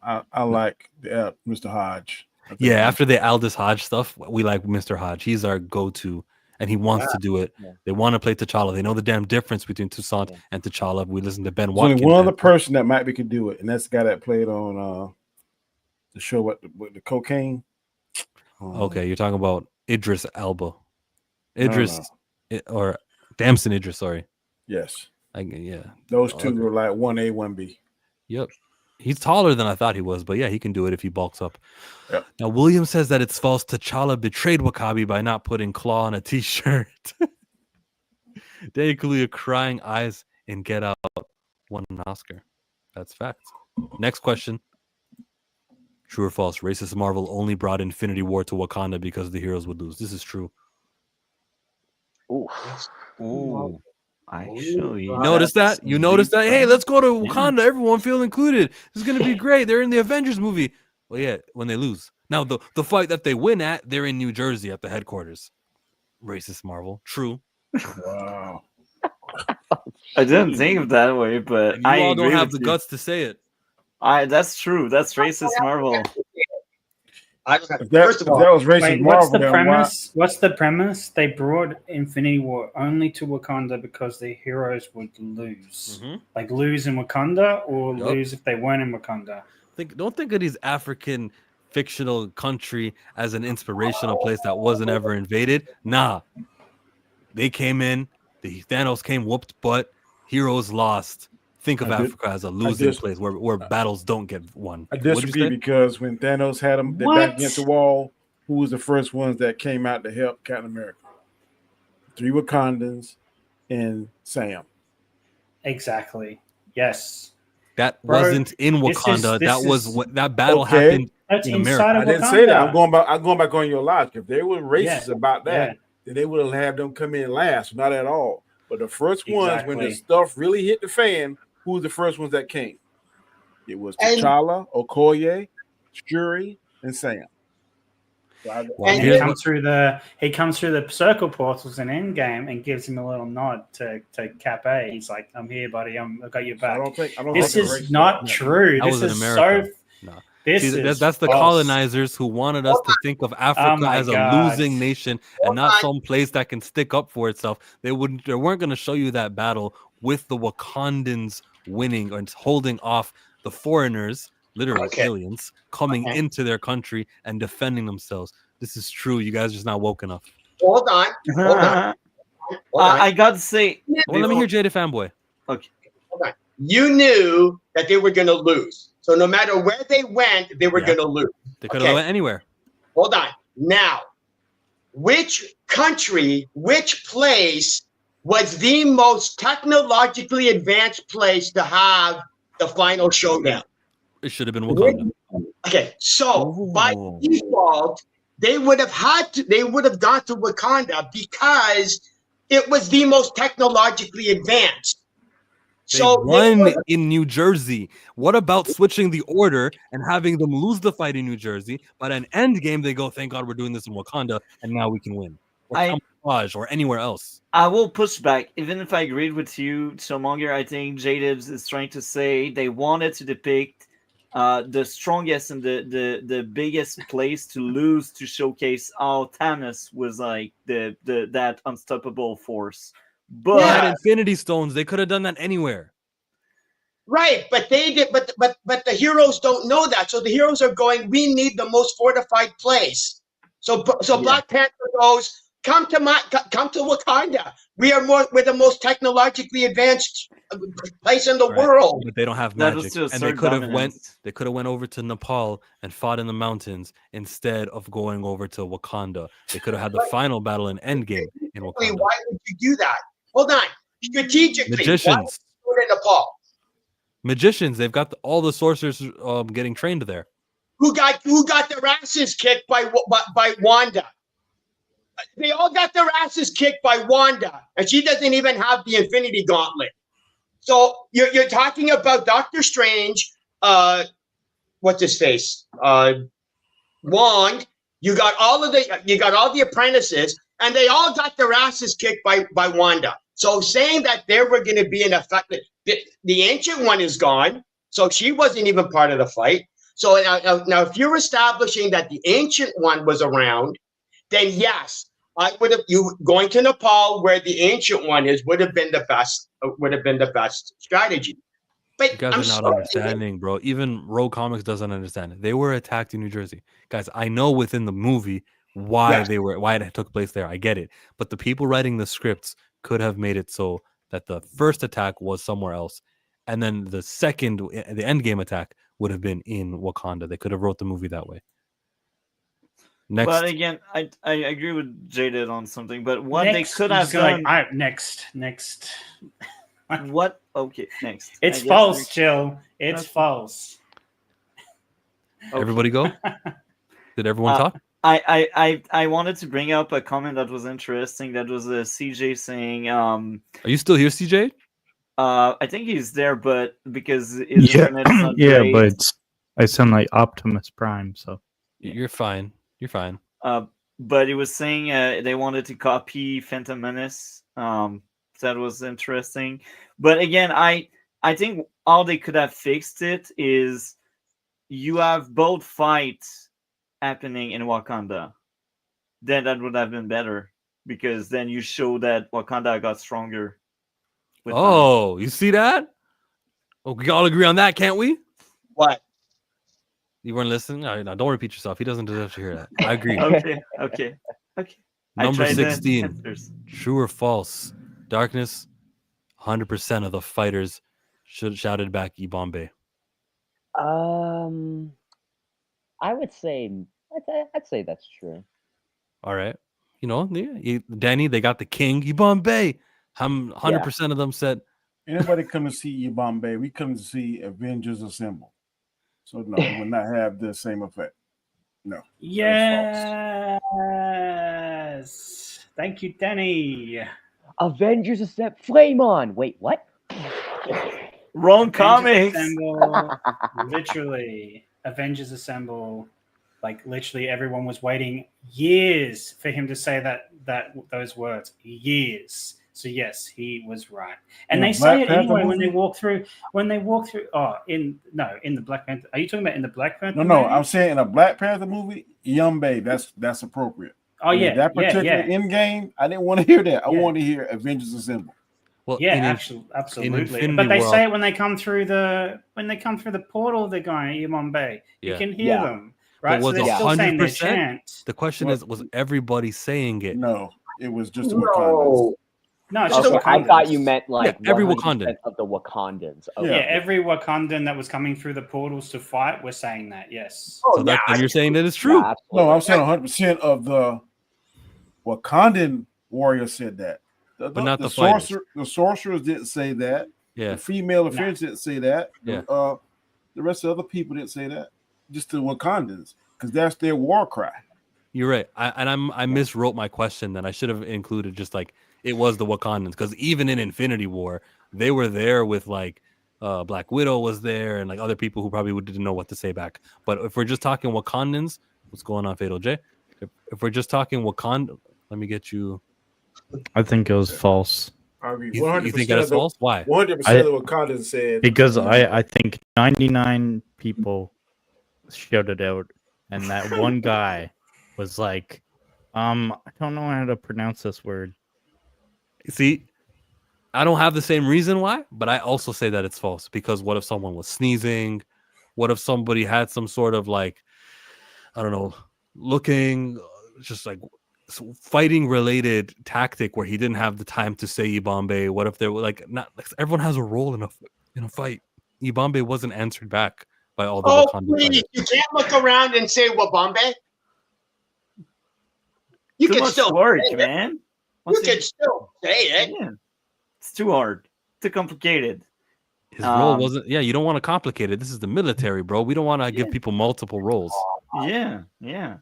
I like Mr. Hodge. Yeah, after the Aldous Hodge stuff, we like Mr. Hodge. He's our go-to, and he wants to do it. Yeah. They want to play T'Challa. They know the damn difference between Toussaint and T'Challa. We listen to Ben Watkins. There's only one other person that might be could do it, and that's the guy that played on the show with the cocaine. Okay, you're talking about Idris Elba. Or Damson Idris, sorry. Yes. Yeah. Those two were like 1A, 1B. Yep. He's taller than I thought he was, but yeah, he can do it if he bulks up. Yep. Now, William says that it's false. T'Challa betrayed Wakabi by not putting Claw on a t-shirt. Daniel Kaluuya crying eyes and Get Out won an Oscar. That's fact. Next question. True or false? Racist Marvel only brought Infinity War to Wakanda because the heroes would lose. This is true. Ooh. Actually, notice that? You notice that? Hey, let's go to Wakanda. Everyone feel included. This is going to be great. They're in the Avengers movie. Well, yeah, when they lose. Now, the fight that they win at, they're in New Jersey at the headquarters. Racist Marvel. True. Wow. I didn't think of that way, but I all don't have the guts to say it. That's true. That's racist Marvel. First of all, that was racist Marvel. What's the premise? What's the premise? They brought Infinity War only to Wakanda because the heroes would lose. Like lose in Wakanda or lose if they weren't in Wakanda. Don't think of these African fictional country as an inspirational place that wasn't ever invaded. Nah. They came in, the Thanos came, whooped butt, heroes lost. Think of Africa as a losing place where battles don't get won. I disagree because when Thanos had them back against the wall, who was the first ones that came out to help Captain America? 3 Wakandans and Sam. Exactly. Yes. That Bro, wasn't in this is- Wakanda. this that was is- what that battle Okay. happened That's in inside America. of I didn't say that. Wakanda. I'm going back on your logic. If they were racist Yeah, about that, yeah. then they would have had them come in last. Not at all. But the first ones, when the Exactly. stuff really hit the fan, who was the first ones that came? It was And- T'Challa, Okoye, Shuri, and Sam. So Well, And He here's comes through the circle portals in Endgame and gives him a little nod to Cap A. He's like, "I'm here, buddy. I've got your so I back." don't think This they're is racist not about true. That This was in is America. so. No. This See, is that's the false. colonizers who wanted us to think of Africa my as a God. losing nation Hold and not on. some place that can stick up for itself. They weren't going to show you that battle with the Wakandans winning and holding off the foreigners, literally Okay. aliens, coming Okay. into their country and defending themselves. This is true. You guys are just not woke enough. Hold on. Hold on. Hold on. I got to say, Well, let me hear Jada Fanboy. okay. You knew that they were going to lose. So no matter where they went, they were Yeah. going to lose. They could have Okay. went anywhere. Hold on. Now, which country, which place was the most technologically advanced place to have the final showdown? It should have been Wakanda. Okay, so by Ooh. default, they would have gone to Wakanda because it was the most technologically advanced. They So won in New Jersey. What about switching the order and having them lose the fight in New Jersey? But at an end game, they go, "Thank God we're doing this in Wakanda, and now we can win." Or I- Camouflage or anywhere else. I will push back. Even if I agreed with you, Killmonger, I think Jadibs is trying to say they wanted to depict the strongest and the biggest place to lose to showcase how Thanos was like the that unstoppable force. But They had Yeah. Infinity Stones. They could have done that anywhere. right, but they did, but the heroes don't know that. So the heroes are going, we need the most fortified place. So Yeah. Black Panther goes, come to Wakanda. We're the most technologically advanced place in the Right. world. But they don't have that was magic, to and they assert could have went. dominance. They could have went over to Nepal and fought in the mountains instead of going over to Wakanda. They could have had the final battle in Endgame in Wakanda. Why would you do that? Hold on. Strategically, why would Magicians, you do it in Nepal? magicians. They've got all the sorcerers getting trained there. Who got their asses kicked by Wanda? They all got their asses kicked by Wanda, and she doesn't even have the Infinity Gauntlet. So you're talking about Doctor Strange, what's his face, Wong. You got all the apprentices, and they all got their asses kicked by Wanda. So saying that there were going to be an effect, the Ancient One is gone, so she wasn't even part of the fight. So now if you're establishing that the Ancient One was around, then yes, I would have you going to Nepal where the Ancient One is would have been the best strategy. But You guys I'm are not sorry, understanding, bro. Even Rogue Comics doesn't understand it. They were attacked in New Jersey, guys. I know within the movie why Yes. why it took place there. I get it, but the people writing the scripts could have made it so that the first attack was somewhere else, and then the endgame attack would have been in Wakanda. They could have wrote the movie that way. Next, But again, I agree with Jaded on something. But what Next, they could I'm have just gonna, done. like, all right, next. What? Okay, next. It's I guess false, we- Jill. It's Okay. false. okay. everybody go. Did everyone Uh, talk? I wanted to bring up a comment that was interesting. That was a CJ saying, Are you still here, CJ? I think he's there, but because his Yeah, internet's not yeah, great, but I sound like Optimus Prime, so You're fine. You're fine. but he was saying they wanted to copy Phantom Menace. That was interesting. But again, I think all they could have fixed it is you have both fights happening in Wakanda. Then that would have been better because then you show that Wakanda got stronger. with time. Oh, you see that? Oh, we all agree on that, can't we? what? You weren't listening? All right, now don't repeat yourself. He doesn't deserve to hear that. I agree. Okay. I Number tried the 16. answers. True or false? Darkness, 100% of the fighters shouted back Ibambe. I would say I'd say that's true. All right. You know, Danny, they got the king, Ibambe. 100% of them said Anybody come to see Bombay, we come to see Avengers Assemble. So no, it will not have the same effect. No. Yes. Thank you, Danny. Avengers Assemble. Flame on. Wait, what? Wrong Avengers comics. Assemble. Literally, Avengers Assemble. Like literally, everyone was waiting years for him to say those words. Years. So yes, he was right, and In they a say Black it Panther anyway when movie? they walk through. Oh, in the Black Panther. Are you talking about in the Black Panther? No, movie? I'm saying in a Black Panther movie, Yumbe, that's appropriate. Oh But in yeah, that particular end game, I didn't want to hear that. I Yeah. wanted to hear Avengers Assemble. Well, Yeah, in absolutely. Infinity But they War, say it when they come through the portal. They're going Yimon Bay. You Yeah. can hear Yeah. them, right? So was they're still saying their 100%? chant. The question is, was everybody saying it? No, it was just the Wakandans. No, it's just Okay, the I thought you Wakandans. meant like Yeah, every 100% Wakandan. of the Wakandans. Yeah. Yeah, every Wakandan that was coming through the portals to fight were saying that. Yes. Oh, So that, then you're saying that it's true. Yeah, absolutely. No, I'm saying 100% of the Wakandan warriors said that. But not the fighters. The sorcerers didn't say that. Yeah. The female offenders didn't say that. Yeah. The rest of the other people didn't say that. Just the Wakandans, because that's their war cry. You're right. I miswrote my question. Then I should have included just like it was the Wakandans, because even in Infinity War, they were there with like Black Widow was there and like other people who probably didn't know what to say back. But if we're just talking Wakandans, what's going on, Fatal J? If we're just talking Wakanda, let me get you. I think it was false. I agree. You think that is false? Why? 100% of the Wakandans said Because I think 99 people shouted out, and that one guy was like, I don't know how to pronounce this word. See, I don't have the same reason why, but I also say that it's false, because what if someone was sneezing? What if somebody had some sort of like, I don't know, looking just like fighting related tactic where he didn't have the time to say Ibambe? What if there were like not like, everyone has a role in a fight? Ibambe wasn't answered back by all the Wakanda please. fighters. You can't look around and say Wabambe. You Too can much still work, say it. man. You can still say it. Yeah. It's too hard. Too complicated. His role wasn't. Yeah, you don't want to complicate it. This is the military, bro. We don't want to give Yeah. people multiple roles. Yeah, yeah.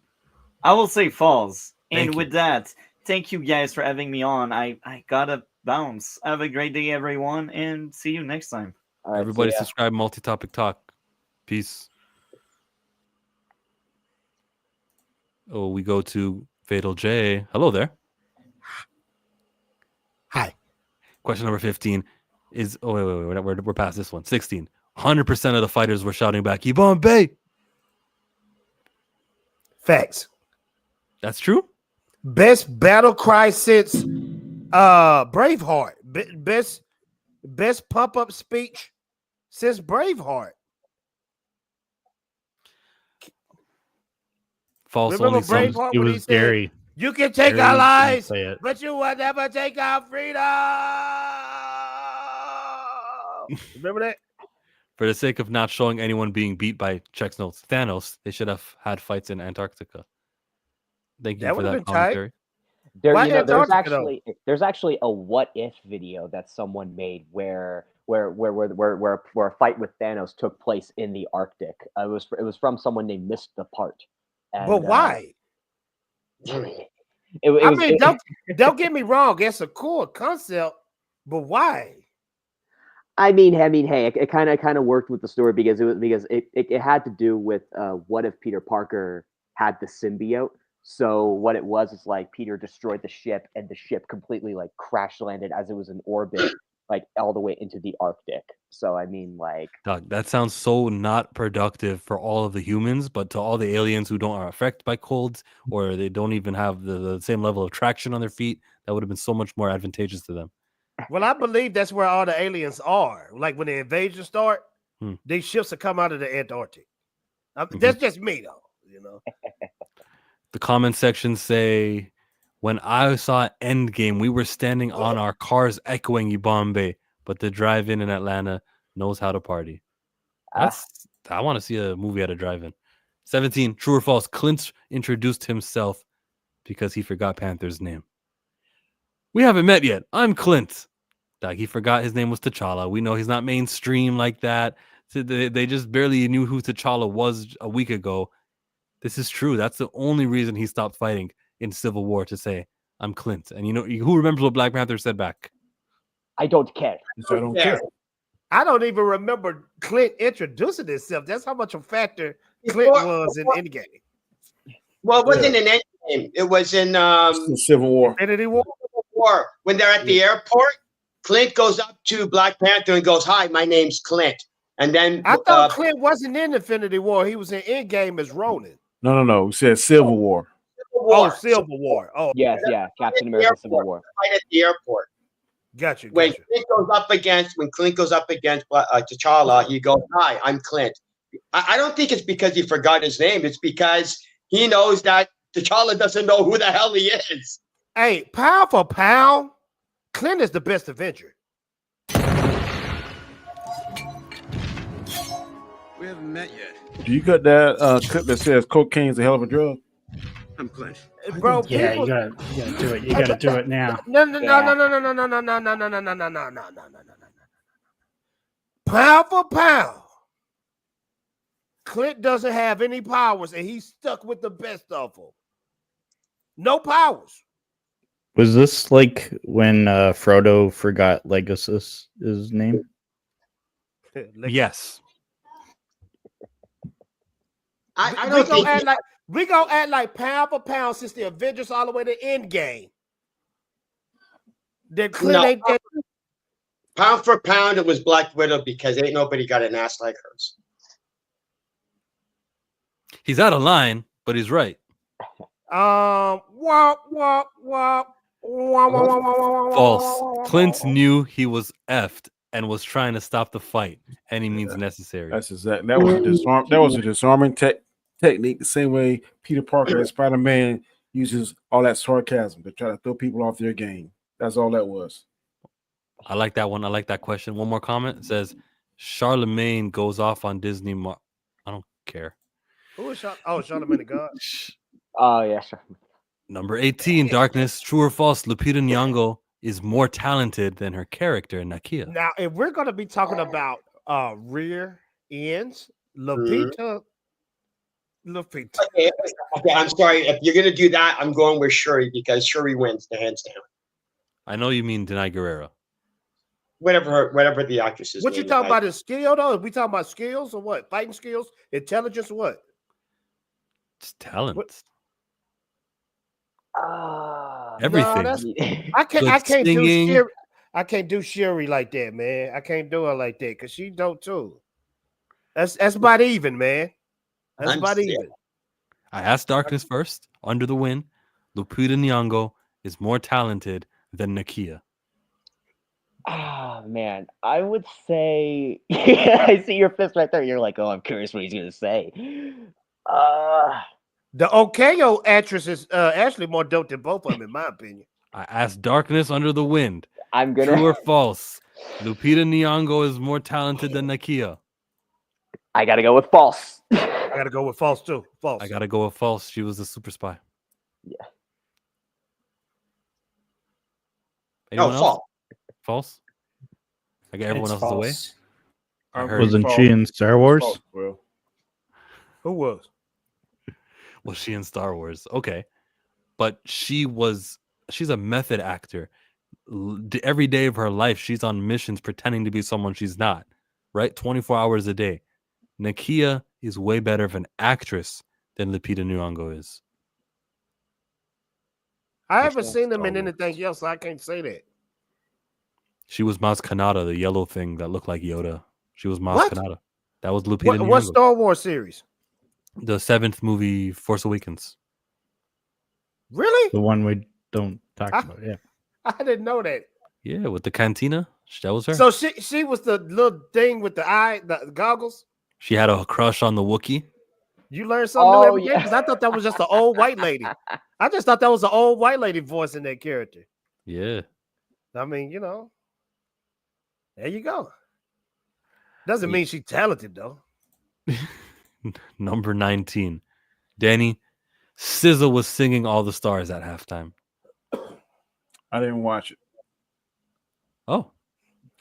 I will say false. Thank And you. with that, thank you guys for having me on. I gotta bounce. Have a great day, everyone, and see you next time. All right, Everybody see ya. subscribe, multi-topic talk. Peace. Oh, we go to Fatal J. Hello there. Hi. Question number 15 is, oh, wait, we're past this one. 16. 100% of the fighters were shouting back, Ibambe. Facts. That's true? Best battle cry since Braveheart. Best pump-up speech since Braveheart. False. Remember Only some. Braveheart It when he was said, Gary. "You can take Gary our didn't lives, say it. but you will never take our freedom." Remember that? For the sake of not showing anyone being beat by checks notes Thanos, they should have had fights in Antarctica. Thank you That for would've that been tight. commentary. There, Why there's Antarctica, though? there's actually a what if video that someone made where a fight with Thanos took place in the Arctic. It was from someone named Missed the Part. And, But why? Don't get me wrong. It's a cool concept, but why? I mean, hey, it kind of worked with the story because it had to do with what if Peter Parker had the symbiote. So what it was is like Peter destroyed the ship, and the ship completely like crash landed as it was in orbit, like all the way into the Arctic. So I mean, like, Doug, that sounds so not productive for all of the humans, but to all the aliens who don't are affected by colds, or they don't even have the same level of traction on their feet, that would have been so much more advantageous to them. Well, I believe that's where all the aliens are. Like when the invasion start, these ships will come out of the Antarctic. That's just me, though. You know. The comment section say, when I saw Endgame, we were standing on our cars echoing Ibambe, but the drive-in in Atlanta knows how to party. I want to see a movie at a drive-in. 17, true or false, Clint introduced himself because he forgot Panther's name. We haven't met yet. I'm Clint. Like he forgot his name was T'Challa. We know he's not mainstream like that. So they just barely knew who T'Challa was a week ago. This is true. That's the only reason he stopped fighting in Civil War, to say, I'm Clint. And you know, who remembers what Black Panther said back? I don't care. So I don't care. I don't even remember Clint introducing himself. That's how much a factor Clint was in Endgame. Well, it wasn't an Endgame. It was in Civil War. Infinity War. When they're at the airport, Clint goes up to Black Panther and goes, "Hi, my name's Clint." And then I thought Clint wasn't in Infinity War. He was in Endgame as Ronin. No. We said Civil War. Oh, Civil War. Oh, Yes, yeah. Captain America Civil War. Right at the airport. Gotcha. When Clint goes up against T'Challa, he goes, "Hi, I'm Clint." I don't think it's because he forgot his name. It's because he knows that T'Challa doesn't know who the hell he is. Hey, pound for pound, Clint is the best Avenger. We haven't met yet. Do you got that clip that says cocaine's a hell of a drug? I'm Clint. Bro, Yeah, people, you gotta do it. You gotta do it now. no. Pound for pound, Clint doesn't have any powers, and he's stuck with the best of them. No powers. Was this like when Frodo forgot Legolas' his name? Yes. I don't think we gonna act like pound for pound since the Avengers all the way to Endgame. Then Clint ain't dead. pound for pound, it was Black Widow because ain't nobody got an ass like hers. He's out of line, but he's right. False. Clint knew he was effed and was trying to stop the fight any means necessary. That's exactly. That was a disarming technique. The same way Peter Parker and Spider-Man uses all that sarcasm to try to throw people off their game. That's all that was. I like that one. I like that question. One more comment. It says Charlemagne goes off on Disney. I don't care. Who is Charlemagne the God? Oh, yeah, sure. Number 18, Darkness. True or false? Lupita Nyong'o is more talented than her character, Nakia. Now, if we're going to be talking about rear ends, Lupita. Okay, I'm sorry. If you're going to do that, I'm going with Shuri because Shuri wins the hands down. I know you mean Denai Guerrero. Whatever the actress is. What you talking about is skill, though? Are we talking about skills or what? Fighting skills? Intelligence or what? It's talent. What? Everything. No, I can't do Shuri. I can't do Shuri like that, man. I can't do her like that because she don't too. That's about even, man. That's about even. I asked Darkness first. Under the Wind, Lupita Nyong'o is more talented than Nakia. Ah, man, I would say I see your fist right there. You're like, oh, I'm curious what he's gonna say. The Okayo actress is actually more dope than both of them, in my opinion. I asked Darkness Under the Wind. I'm gonna. True or false? Lupita Nyong'o is more talented than Nakia. I gotta go with false. I gotta go with false too. False. I gotta go with false. She was a super spy. Yeah. Anyone else? False. I got everyone else's away. I heard Wasn't she in Star Wars? Well, Who was? Was she in Star Wars? Okay. But she's a method actor. Every day of her life, she's on missions pretending to be someone she's not, right? 24 hours a day. Nakia is way better of an actress than Lupita Nyong'o is. I haven't seen them in anything else, so I can't say that. She was Maz Kanata, the yellow thing that looked like Yoda. She was Maz Kanata. That was Lupita Nyong'o. What Star Wars series? The 7th movie, Force Awakens. Really? The one we don't talk about, yeah. I didn't know that. Yeah, with the cantina. That was her. So she was the little thing with the goggles? She had a crush on the Wookiee. You learned something new every day? Because I thought that was just an old white lady. I just thought that was an old white lady voice in that character. Yeah. I mean, there you go. Doesn't mean she's talented, though. Number 19. Danny, SZA was singing All the Stars at halftime. I didn't watch it. Oh.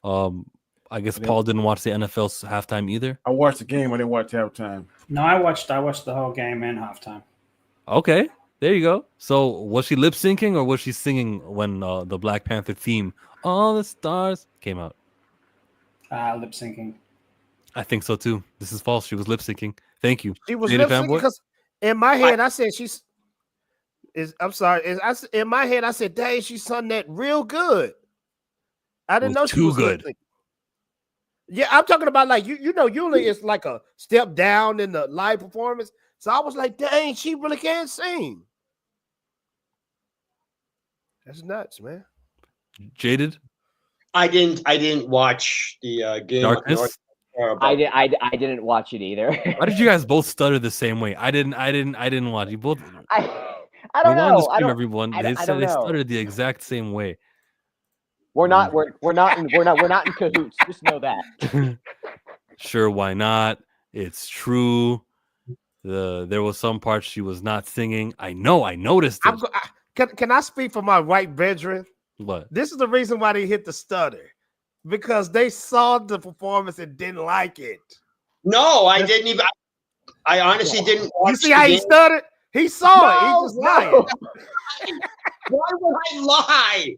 I guess Paul didn't watch the NFL's halftime either. I watched the game. I didn't watch halftime. No, I watched the whole game and halftime. Okay, there you go. So was she lip syncing or was she singing when the Black Panther theme "All the Stars" came out? Lip syncing. I think so too. This is false. She was lip syncing. Thank you. She was lip syncing because in my head I said she's. I'm sorry. In my head I said, "Dang, she sung that real good." I didn't know she was good. Yeah, I'm talking about like you know, usually it's like a step down in the live performance. So I was like, dang, she really can't sing. That's nuts, man. Jaded? I didn't watch the game. Darkness? I didn't watch it either. Why did you guys both stutter the same way? I didn't watch. You both. I don't know. Everyone. They said they stuttered the exact same way. We're not in cahoots. Just know that. Sure, why not? It's true. There was some parts she was not singing. I know. I noticed it. Can I speak for my white brethren? What? This is the reason why they hit the stutter, because they saw the performance and didn't like it. No, I didn't even. I honestly didn't. You see how he stuttered? He saw it. He just lying. Why would I lie?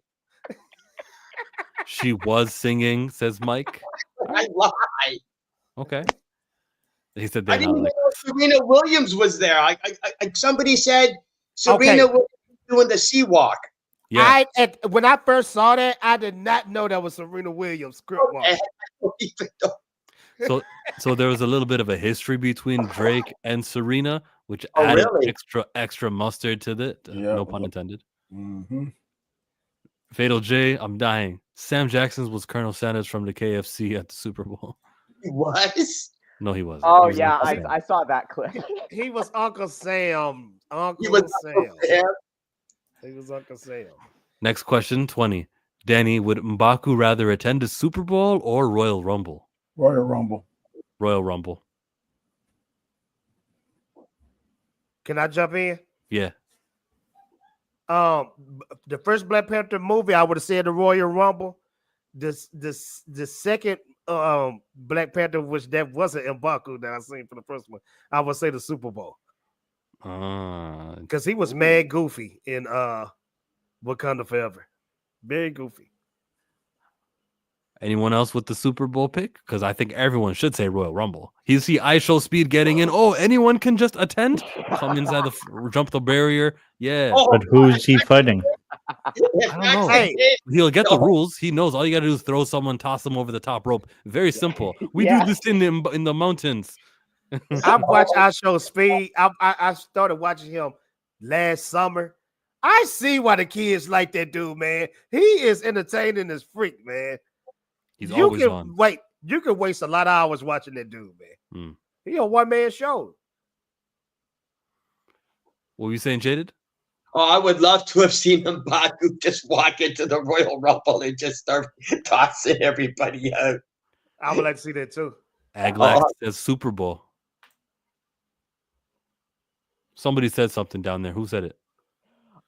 She was singing, says Mike. I lie. Okay. He said I didn't even know Serena Williams was there. Somebody said Serena was doing the sea walk. Yeah. When I first saw that, I did not know that was Serena Williams script walk. So there was a little bit of a history between Drake and Serena, which added extra mustard to the no pun intended. Mm-hmm. Fatal J, I'm dying. Sam Jackson was Colonel Sanders from the KFC at the Super Bowl. He was? No, he wasn't. Oh, he was yeah, I saw that clip. He was Uncle Sam. He was Uncle Sam. Next question, 20. Danny, would M'Baku rather attend a Super Bowl or Royal Rumble? Royal Rumble. Royal Rumble. Can I jump in? Yeah. The first Black Panther movie, I would have said the Royal Rumble. The second Black Panther, which that wasn't M'Baku that I seen for the first one, I would say the Super Bowl. Because he was mad goofy in Wakanda Forever. Very goofy. Anyone else with the Super Bowl pick? Because I think everyone should say Royal Rumble. You see iShow Speed getting in. Oh, anyone can just attend? Come inside jump the barrier. Yeah. But who's he fighting? I don't know. Hey, he'll get the rules. He knows. All you got to do is throw someone, toss them over the top rope. Very simple. We do this in the mountains. I've watched iShow Speed. I started watching him last summer. I see why the kids like that dude, man. He is entertaining as freak, man. He's always on. You can waste a lot of hours watching that dude, man. He a one-man show. What were you saying, Jaded? Oh, I would love to have seen M'Baku just walk into the Royal Rumble and just start tossing everybody out. I would like to see that too. Aglax says Super Bowl. Somebody said something down there. Who said it?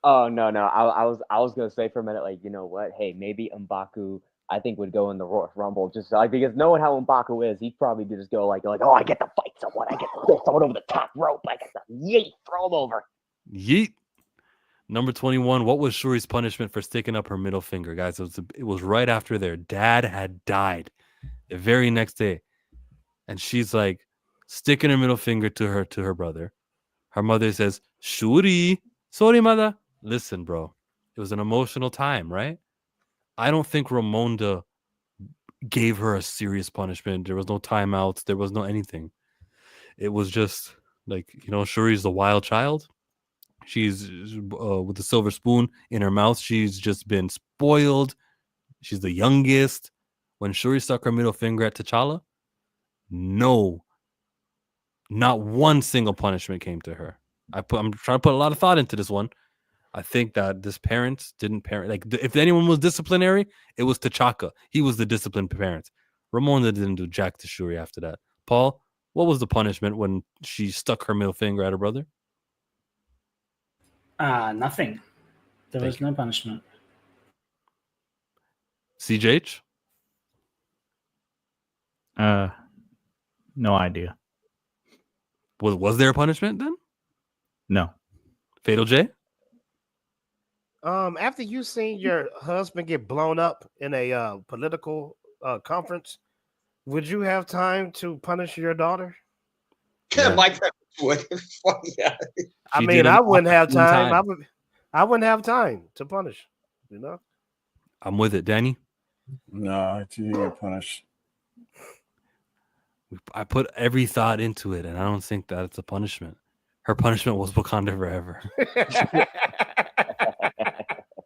Oh no. I was gonna say for a minute, like, you know what? Hey, maybe M'Baku I think would go in the Royal Rumble, just like, because knowing how M'Baku is, he'd probably just go like, oh, I get to fight someone, I get to throw someone over the top rope, I get to yeet, throw him over. Yeet. Number 21. What was Shuri's punishment for sticking up her middle finger, guys? It was right after their dad had died, the very next day, and she's like sticking her middle finger to her brother. Her mother says, "Shuri, sorry, mother." Listen, bro, it was an emotional time, right? I don't think Ramonda gave her a serious punishment. There was no timeouts. There was no anything. It was just like, Shuri's the wild child. She's with the silver spoon in her mouth. She's just been spoiled. She's the youngest. When Shuri stuck her middle finger at T'Challa, no, not one single punishment came to her. I'm trying to put a lot of thought into this one. I think that this parent didn't parent. Like, if anyone was disciplinary, it was T'Chaka. He was the disciplined parent. Ramonda didn't do jack to Shuri after that. Paul, what was the punishment when she stuck her middle finger at her brother? Nothing. There was no punishment. CJH? No idea. Was there a punishment then? No. Fatal J? After you seen your husband get blown up in a political conference, would you have time to punish your daughter? Yeah. My parents would. Yeah. I mean, I wouldn't have time. I wouldn't have time to punish. You know. I'm with it, Danny. No, you get punished. I put every thought into it, and I don't think that it's a punishment. Her punishment was Wakanda forever.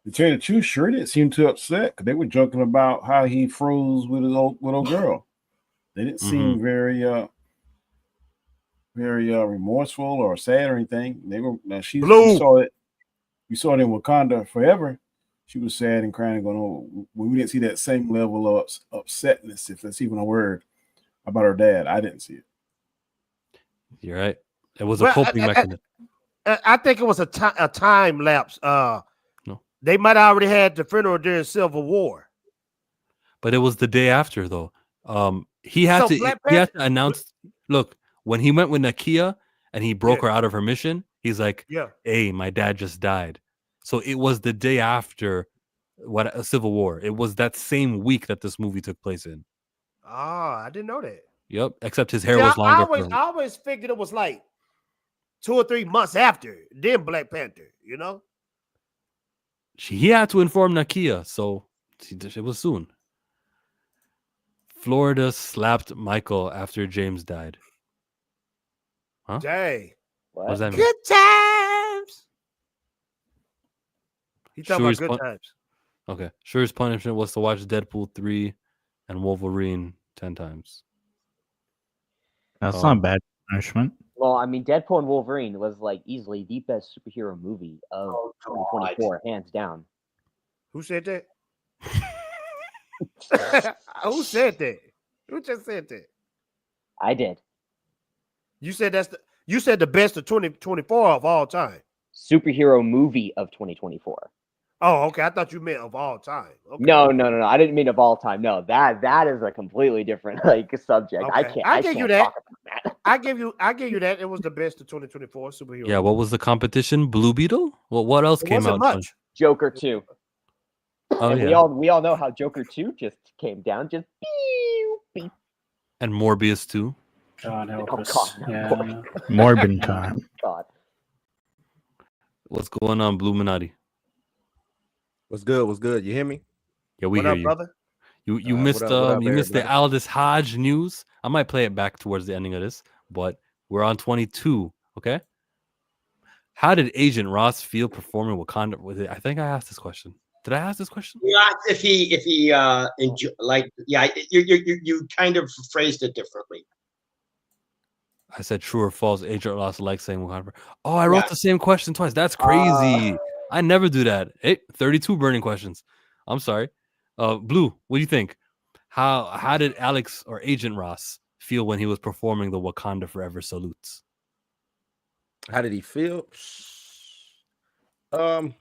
To tell you the truth, sure didn't seem too upset because they were joking about how he froze with his old little girl. They didn't seem very remorseful or sad or anything. They were you saw it in Wakanda Forever. She was sad and crying and going, oh, we didn't see that same level of upsetness, if that's even a word, about her dad. I didn't see it. You're right. It was a coping mechanism. I think it was a time lapse. No. They might have already had the funeral during Civil War. But it was the day after, though. He had to announce, look, when he went with Nakia and he broke her out of her mission, he's like, hey, my dad just died. So it was the day after a Civil War. It was that same week that this movie took place in. Ah, I didn't know that. Yep, except his hair was longer. I always figured it was like 2 or 3 months after, then Black Panther, you know? He had to inform Nakia, so it was soon. Florida slapped Michael after James died. Huh? Dang. What does that mean? Good times. He talking about good times. Okay. Shuri's punishment was to watch Deadpool 3 and Wolverine 10 times. That's not bad punishment. Well, I mean, Deadpool and Wolverine was like easily the best superhero movie of 2024, hands down. Who said that? Who said that? Who just said that? I did. You said the best of 2024 of all time. Superhero movie of 2024. Oh, okay. I thought you meant of all time. Okay. No. I didn't mean of all time. No, that is a completely different subject. Okay. I give you that. I give you that. It was the best of 2024 superhero. Yeah. What was the competition? Blue Beetle. Well, what else came out? Much. Joker 2. Oh, and yeah. we all know how Joker 2 just came down. Just beep. And Morbius 2. God help us. God, yeah. Morbin time. God. What's going on, Bluminati? What's good? You hear me? Yeah, we hear you, brother. You missed the Aldous Hodge news. I might play it back towards the ending of this, but we're on 22. Okay. How did Agent Ross feel performing Wakanda with it? I think I asked this question. Did I ask this question? Yeah, if he enjoy, you kind of phrased it differently. I said true or false. Agent Ross likes saying Wakanda. Oh, I wrote the same question twice. That's crazy. I never do that. 32 burning questions. I'm sorry. Blue, what do you think? How did Alex or Agent Ross feel when he was performing the Wakanda Forever salutes? How did he feel? I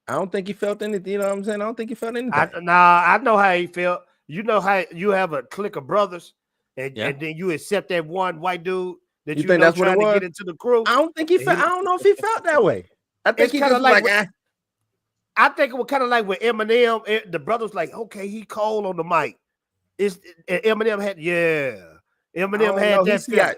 don't think he felt anything. You know what I'm saying? I don't think he felt anything. I know how he felt. You know how you have a clique of brothers, and then you accept that one white dude that you think that's trying to get into the crew. I don't think he felt. I don't know if he felt that way. I think he kind of like. I think it was kind of like with Eminem. The brothers like, okay, he cold on the mic. Eminem had Eminem had that feeling.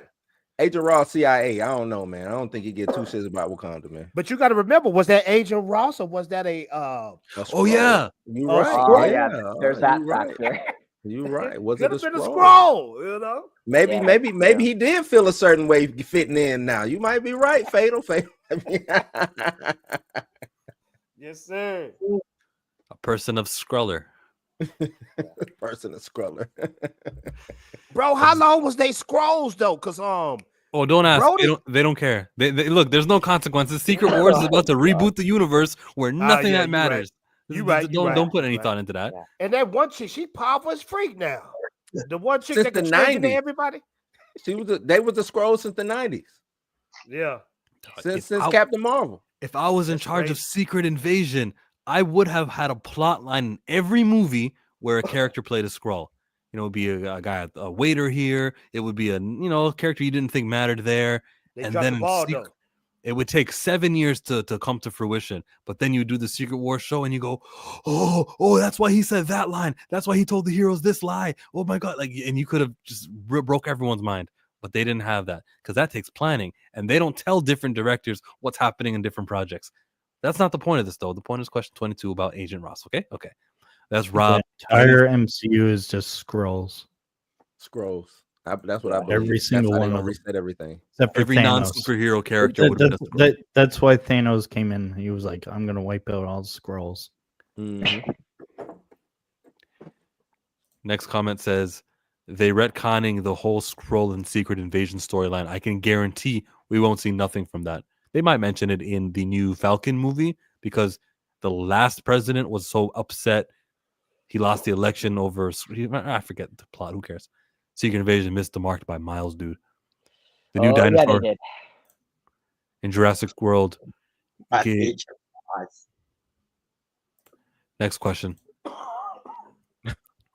Agent Ross, CIA. I don't know, man. I don't think he get too serious about Wakanda, man. But you got to remember, was that Agent Ross or was that a? Oh yeah, you right. Oh yeah, there's that factor. You right. Was it a scroll? You know, maybe he did feel a certain way fitting in. Now you might be right. Fatal. Yes, sir. A person of Skruller. Person of Skruller. Bro, how long was they scrolls though? Cause oh, don't ask. They don't care. They look. There's no consequences. Secret Wars is about to reboot the universe where nothing that matters. Right. You right. Don't put any thought into that. Yeah. And that one chick, she powerful as freak now. The one chick since that can the change 90s. Everybody. They was the Skrulls since the 90s. Yeah. Since Captain Marvel. If I was in charge of Secret Invasion, I would have had a plot line in every movie where a character played a Skrull. You know, it would be a guy, a waiter here. It would be a character you didn't think mattered there. They And dropped then the ball though. it would take 7 years to come to fruition. But then you do the Secret War show and you go, oh, that's why he said that line. That's why he told the heroes this lie. Oh my God. And you could have just broke everyone's mind. But they didn't have that because that takes planning. And they don't tell different directors what's happening in different projects. That's not the point of this, though. The point is question 22 about Agent Ross. Okay. That's Rob. The entire MCU is just scrolls. Scrolls. That's what I believe. Every single one of reset everything. Except for Every Thanos. non-superhero character would have been a Skrull. That's why Thanos came in. He was like, I'm going to wipe out all the scrolls. Mm-hmm. Next comment says, they retconning the whole Skrull and Secret Invasion storyline. I can guarantee we won't see nothing from that. They might mention it in the new Falcon movie because the last president was so upset he lost the election over. I forget the plot. Who cares? Secret Invasion missed the mark by miles, dude. The new dinosaur in Jurassic World. Okay. Next question.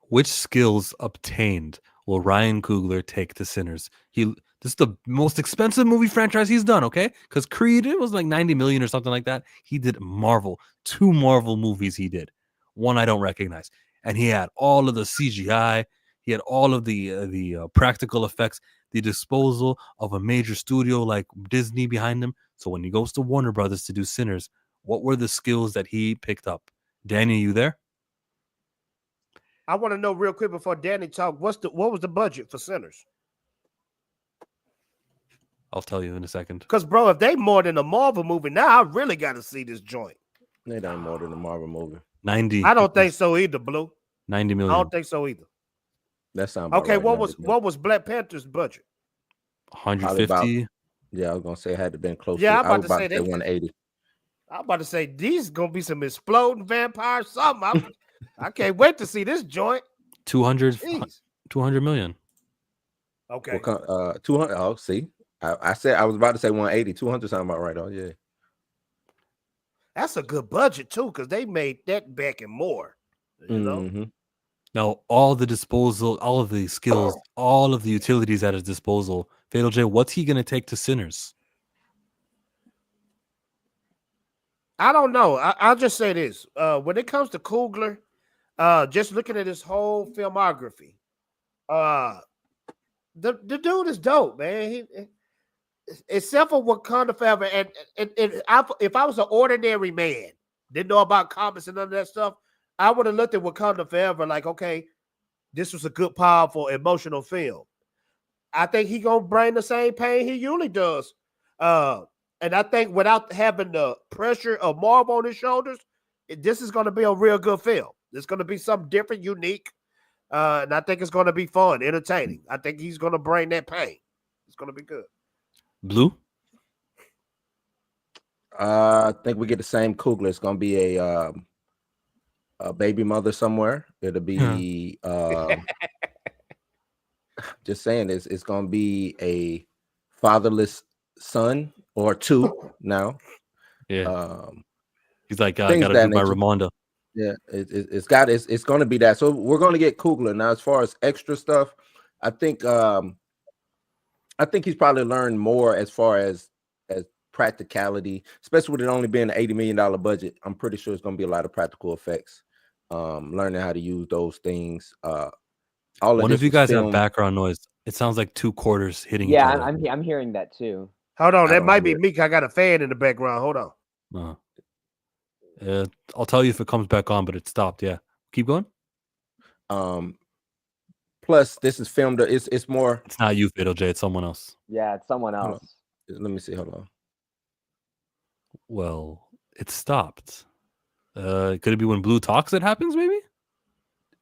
Which skills obtained will Ryan Coogler take to Sinners? This is the most expensive movie franchise he's done, okay? Because Creed, it was like 90 million or something like that. He did Marvel. 2 Marvel movies he did. One I don't recognize. And he had all of the CGI. He had all of the practical effects, the disposal of a major studio like Disney behind him. So when he goes to Warner Brothers to do Sinners, what were the skills that he picked up? Danny, you there? I want to know real quick before Danny talk. What was the budget for Sinners? I'll tell you in a second. Because, bro, if they more than a Marvel movie, now I really got to see this joint. They done more than a Marvel movie. 90. I don't think so either, Blue. 90 million. I don't think so either. That sounds okay. Right, what was Black Panther's budget? 150. Yeah, I was gonna say it had to been close. Yeah, I was about to say 180. I'm about to say these gonna be some exploding vampires. Something. I can't wait to see this joint. 200 million. Okay. 200. Oh, see, I said I was about to say 180. 200 sound about right. Oh yeah. That's a good budget too, because they made that back and more. You know. Now, all the disposal, all of the skills, all of the utilities at his disposal. Fatal J, what's he going to take to Sinners? I don't know. I'll just say this. When it comes to Coogler, just looking at his whole filmography, the dude is dope, man. Except for Wakanda Forever, and if I was an ordinary man, didn't know about comics and none of that stuff, I would have looked at Wakanda Forever like, okay, this was a good, powerful, emotional film. I think he gonna bring the same pain he usually does, and I think without having the pressure of Marvel on his shoulders, this is gonna be a real good film. It's gonna be something different, unique, and I think it's gonna be fun, entertaining. I think he's gonna bring that pain. It's gonna be good. Blue? I think we get the same Coogler. It's gonna be a baby mother somewhere. It'll be just saying it's gonna be a fatherless son or 2 now. Yeah. He's like, I gotta do my Ramonda. Yeah, it's going to be that. So we're going to get Coogler now. As far as extra stuff, I think he's probably learned more as far as practicality, especially with it only being an $80 million budget. I'm pretty sure it's going to be a lot of practical effects. Learning how to use those things. One of you guys have background noise. It sounds like 2 quarters hitting each other. I'm hearing that too. Hold on, that might be me. I got a fan in the background. Hold on. I'll tell you if it comes back on, but it stopped. Yeah, keep going. Plus, this is filmed. It's more. It's not you, Fatal J. It's someone else. Yeah, it's someone else. Let me see. Hold on. Well, it stopped. Could it be when Blue talks? It happens, maybe.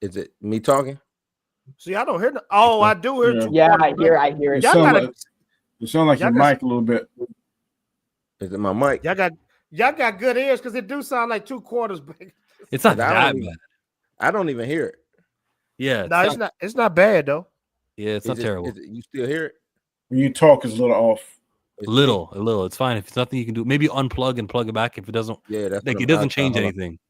Is it me talking? See, I don't hear. Oh, I do hear. Yeah, I hear it. You sound like your mic a little bit. Is it my mic? Y'all got good ears because it do sound like 2 quarters big. It's not that bad. I don't even hear it. Yeah, no, it's not. It's not bad though. Yeah, it's not terrible. You still hear it? When you talk, it's a little off. A little. It's fine. If it's nothing you can do, maybe unplug and plug it back. If it doesn't, that's like it doesn't change anything.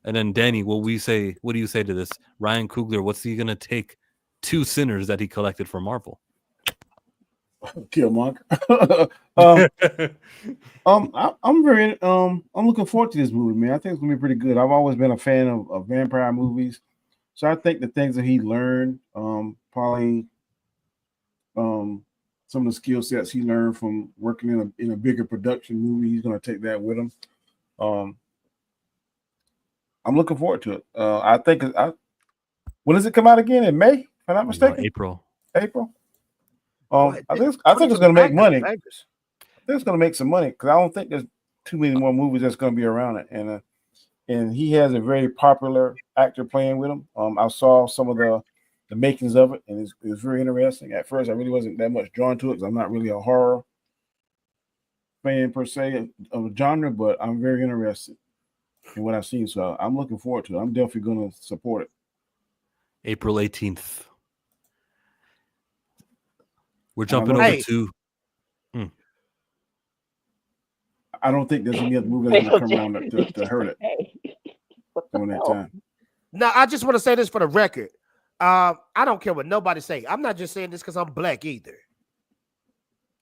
And then Danny, what do you say to this? Ryan Coogler, what's he gonna take 2 sinners that he collected from Marvel? Killmonger. I'm looking forward to this movie, man. I think it's gonna be pretty good. I've always been a fan of vampire movies, so I think the things that he learned, probably, some of the skill sets he learned from working in a bigger production movie, he's gonna take that with him. I'm looking forward to it. I think when does it come out again? In May, if I'm not mistaken. April. I think it's going to make money. I think it's going to make some money because I don't think there's too many more movies that's going to be around it. And he has a very popular actor playing with him. I saw some of the makings of it, and it was very interesting. At first, I really wasn't that much drawn to it because I'm not really a horror fan per se of a genre, but I'm very interested in what I've seen. So I'm looking forward to it. I'm definitely going to support it. April 18th. We're jumping over to. I don't think there's any other movie that's going to come around to hurt it during that time. Now, I just want to say this for the record. I don't care what nobody say. I'm not just saying this because I'm black either.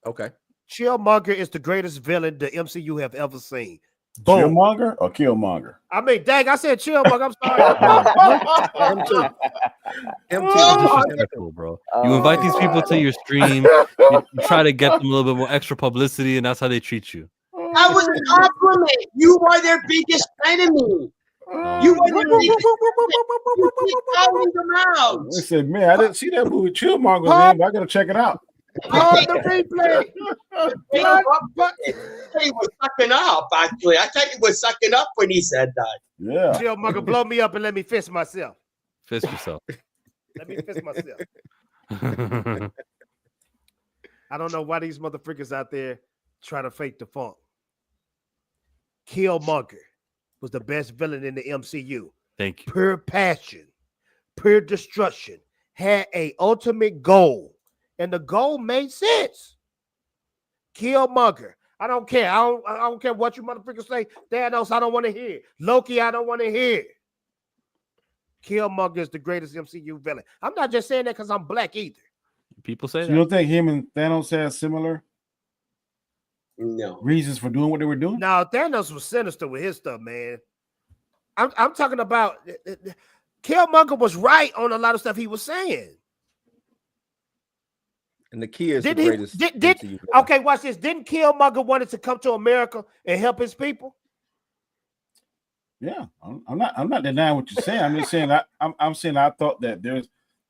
Okay. Killmonger is the greatest villain the MCU have ever seen. Boom. Killmonger or Killmonger? I mean, dang, I said Killmonger. I'm sorry. Cool, bro. You invite these people to your stream, you try to get them a little bit more extra publicity, and that's how they treat you. That was a compliment. You are their biggest enemy. You are their biggest enemy. You keep calling them out. I said, man, I didn't see that movie Killmonger was in, but I got to check it out. On the replay. He was sucking up, actually. I think he was sucking up when he said that. Yeah. Killmonger, blow me up and let me fist myself. Fist yourself. Let me fist myself. I don't know why these motherfuckers out there try to fake the funk. Killmonger was the best villain in the MCU. Thank you. Pure passion, pure destruction, had a ultimate goal. And the goal made sense. Killmonger. I don't care. I don't care what you motherfuckers say. Thanos, I don't want to hear. Loki, I don't want to hear. Killmonger is the greatest MCU villain. I'm not just saying that because I'm black either. People say So that. you don't think him and Thanos had similar No reasons for doing what they were doing? No, Thanos was sinister with his stuff, man. I'm talking about Killmonger was right on a lot of stuff he was saying. And the key is the greatest. Okay, watch this. Didn't Killmonger wanted to come to America and help his people? Yeah, I'm not denying what you're saying. I'm just saying I'm saying I thought that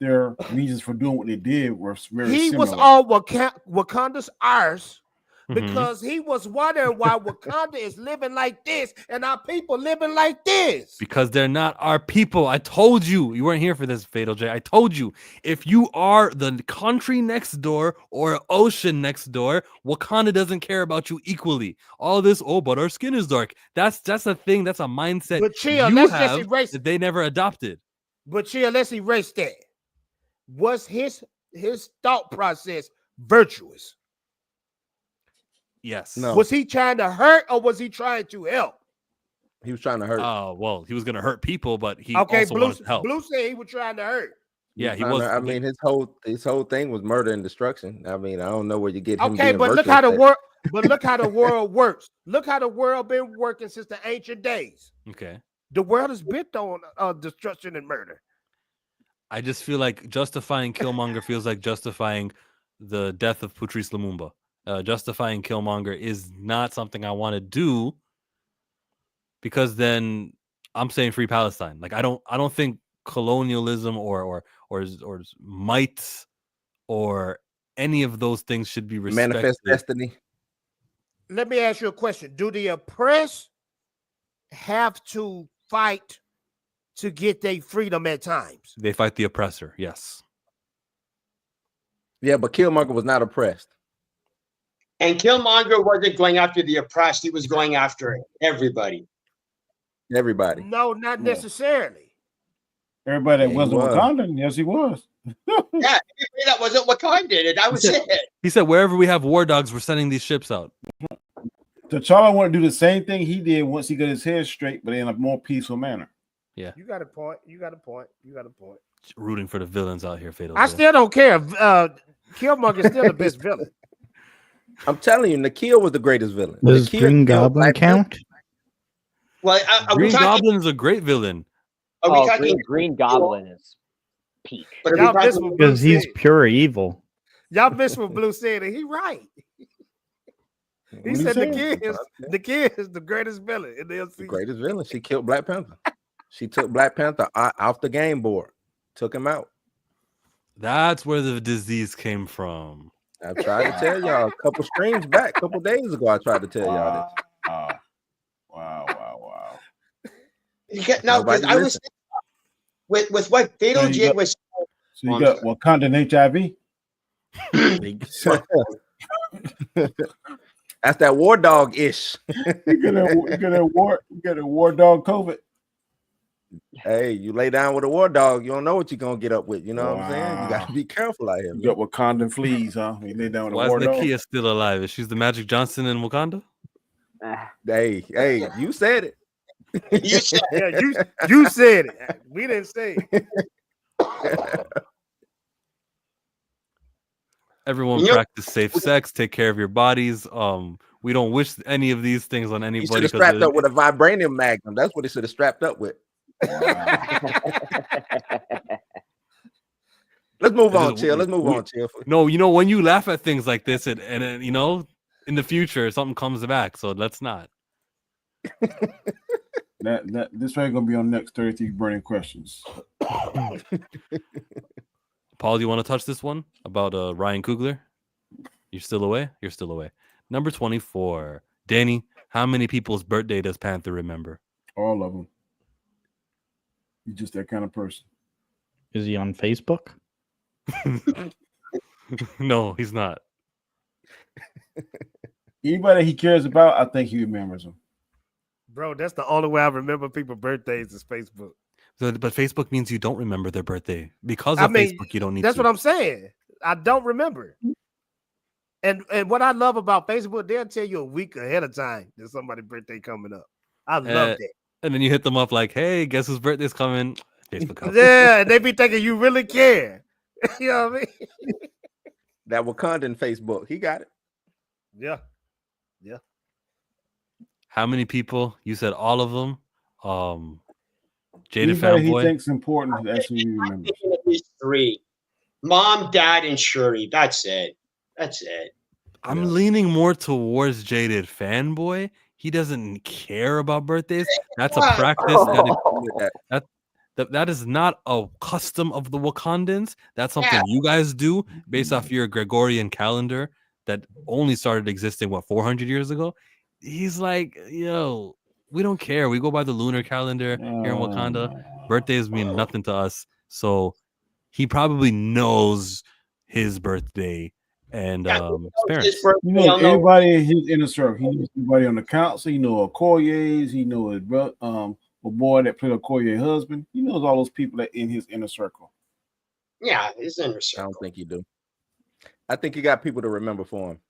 their reasons for doing what they did were very He similar. was all Wakanda's arse because he was wondering why Wakanda is living like this and our people living like this. Because they're not our people. I told you. You weren't here for this, Fatal J. I told you. If you are the country next door or ocean next door, Wakanda doesn't care about you equally. All this, but our skin is dark. That's a thing. That's a mindset But chill, you let's have just erase that they never adopted. But chill, let's erase that. Was his thought process virtuous? Yes. No. Was he trying to hurt or was he trying to help? He was trying to hurt. Oh, well, he was going to hurt people, but he also wanted to help. Blue said he was trying to hurt. Yeah, he was. I mean, his whole thing was murder and destruction. I mean, I don't know where you get him. Okay, but look how the world. But look how the world works. Look how the world been working since the ancient days. Okay. The world is built on destruction and murder. I just feel like justifying Killmonger feels like justifying the death of Patrice Lumumba. Justifying Killmonger is not something I want to do because then I'm saying free Palestine. Like I don't think colonialism or might or any of those things should be respected. Manifest destiny. Let me ask you a question. Do the oppressed have to fight to get their freedom at times? They fight the oppressor, yes. Yeah, but Killmonger was not oppressed. And Killmonger wasn't going after the oppressed. He was going after everybody. Everybody. No, not necessarily. Everybody that wasn't Wakandan, yes, he was. Yeah, that wasn't Wakanda. That was it. He said, wherever we have war dogs, we're sending these ships out. T'Challa wanted to do the same thing he did once he got his head straight, but in a more peaceful manner. Yeah, You got a point. You got a point. You got a point. rooting for the villains out here, Fatal. I still don't care. Killmonger is still the best villain. I'm telling you, Nikhil was the greatest villain. Does Nikhil Green killed Goblin Black Panther. count? Well, are we Green talking? Goblin's a great villain. Are we Oh, talking? Green Goblin is peak. But are we Y'all miss talking? what Blue Because he's said. pure evil. Y'all miss what Blue said, and he right. He What said say? the kid is the greatest villain in the The MCU. greatest villain. She killed Black Panther. She took Black Panther off the game board. Took him out. That's where the disease came from. I've tried to tell y'all a couple streams back, a couple days ago. I tried to tell y'all this. Wow. No, because Nobody I was with what Fatal So you did got- was. So you got Wakanda HIV. That's that war dog ish. You got a war dog COVID. Hey, you lay down with a war dog, you don't know what you're gonna get up with. You know what I'm saying? You Wow. gotta be careful out here. You got Wakandan fleas, huh? You lay down with Why a is war dog. Nakia still alive? Is she the Magic Johnson in Wakanda? Hey, you said it. You said Yeah, you said it. We didn't say it. Everyone You know- practice safe sex, take care of your bodies. We don't wish any of these things on He anybody. should have strapped up with a vibranium magnum. That's what he should have strapped up with. Let's move on, chill. Let's move on, chill. No, you know, when you laugh at things like this, and you know, in the future something comes back. So let's not. That this way gonna be on next 33 burning questions. Paul, do you want to touch this one about Ryan Coogler? You're still away? You're still away. Number 24. Danny, how many people's birthday does Panther remember? All of them. He's just that kind of person. Is he on Facebook? No, he's not. Anybody he cares about, I think he remembers them. Bro, that's the only way I remember people's birthdays is Facebook. But Facebook means you don't remember their birthday. Because I of mean, Facebook, you don't need That's to. what I'm saying. I don't remember. And what I love about Facebook, they'll tell you a week ahead of time there's somebody's birthday coming up. I love that. And then you hit them up like, hey, guess whose birthday's coming? Facebook. help. Yeah, and they be thinking you really care. You know what I mean? That Wakandan Facebook, he got it. Yeah. How many people? You said all of them. Jada Anybody he fanboy. thinks important, that's who he remembers. at least 3. Mom, Dad, and Shuri. That's it. I'm leaning more towards Jaded fanboy. He doesn't care about birthdays. That's a Wow. practice. That is not a custom of the Wakandans. That's something you guys do based off your Gregorian calendar that only started existing 400 years ago. He's like, yo, we don't care. We go by the lunar calendar here in Wakanda. Birthdays mean nothing to us. So he probably knows his birthday and his parents. You know, everybody in his inner circle. He knows everybody on the council. He knows Okoye's. He knows his brother, a boy that played Okoye's husband. He knows all those people that in his inner circle. Yeah, his inner I circle. don't think you do. I think you got people to remember for him.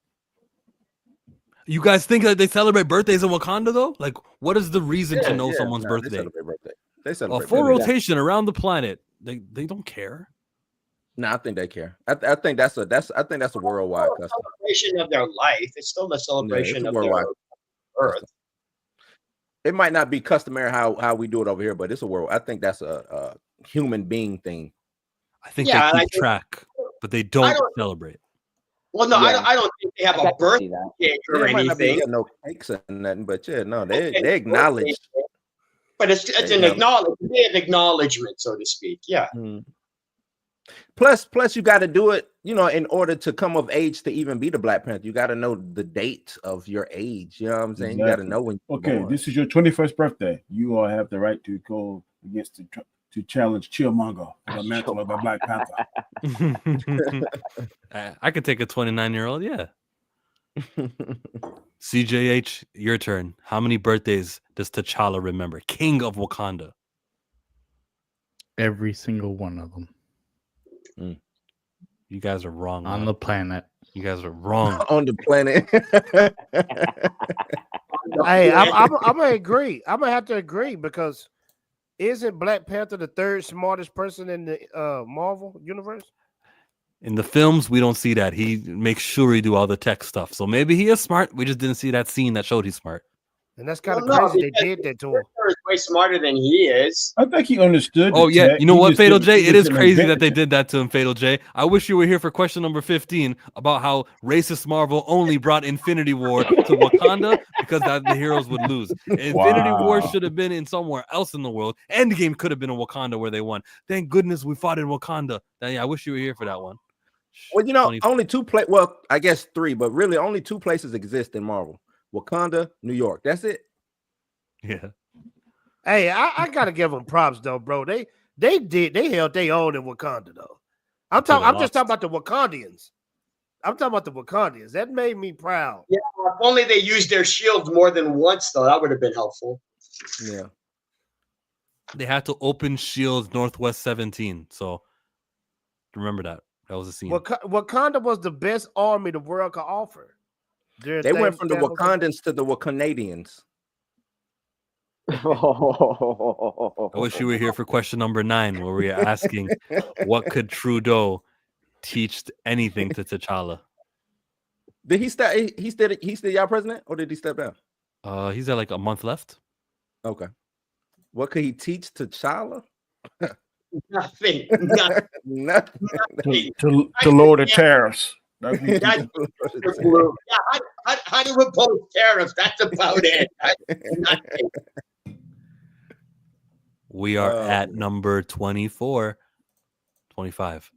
You guys think that they celebrate birthdays in Wakanda though? Like, what is the reason to know someone's They birthday? celebrate birthday. They A celebrate full birthday. rotation around the planet. They don't care. No, I think they care. I think that's a worldwide custom. Celebration of their life. It's still the celebration it's of worldwide. their birth. It might not be customary how we do it over here, but it's a world. I think that's a human being thing. I think Yeah, they I keep think- track, but they don't celebrate. Well, no, Yeah. I don't think they have I a can birthday see that. cake or There might not be anything. no cakes or nothing, but they acknowledge. But it's an acknowledgement, so to speak. Yeah. Plus, you got to do it, in order to come of age to even be the Black Panther. You got to know the date of your age. You know what I'm saying? You got to know when. Okay, this is your 21st birthday. You all have the right to go against to challenge Killmonger for the mantle of the Black Panther. I could take a 29-year-old, yeah. CJH, your turn. How many birthdays does T'Challa remember? King of Wakanda. Every single one of them You guys are wrong. on man. the planet. You guys are wrong. on the planet. Hey, I'm gonna agree. I'm gonna have to agree because Isn't Black Panther the third smartest person in the Marvel universe? In the films, we don't see that. He makes sure he do all the tech stuff. So maybe he is smart. We just didn't see that scene that showed he's smart. And that's kind of Well, no, crazy they because did that to him. Panther is way smarter than he is. I think he understood. Oh the yeah, tech. you know He what, just Fatal didn't- J? he It just is didn't crazy invent that they the did that to him, Fatal J. I wish you were here for question number 15 about how racist Marvel only brought Infinity War to Wakanda because that the heroes would lose. Infinity War Wow. should have been in somewhere else in the world. Endgame could have been in Wakanda where they won. Thank goodness we fought in Wakanda. Yeah, I wish you were here for that one. Well, you know, 20 only well, I guess 3, but really only 2 places exist in Marvel: Wakanda, New York. That's it. Yeah. Hey, I gotta give them props though, bro. They held their own in Wakanda though. I'm just talking about the Wakandians. I'm talking about the Wakandians. That made me proud. Yeah, if only they used their shields more than once, though. That would have been helpful. Yeah. They had to open Shields Northwest 17. So remember that. That was a scene. Wakanda was the best army the world could offer. They went from the Wakandans to the Wakanadians. I wish you were here for question number 9, where we are asking, what could Trudeau teach anything to T'Challa? Did he step? He's still y'all president, or did he step down? He's at like a month left. Okay. What could he teach T'Challa? Nothing. Nothing. To lower the tariffs. That's blue. Yeah, how to impose tariffs. That's about it. Nothing. We are at number 24. 25.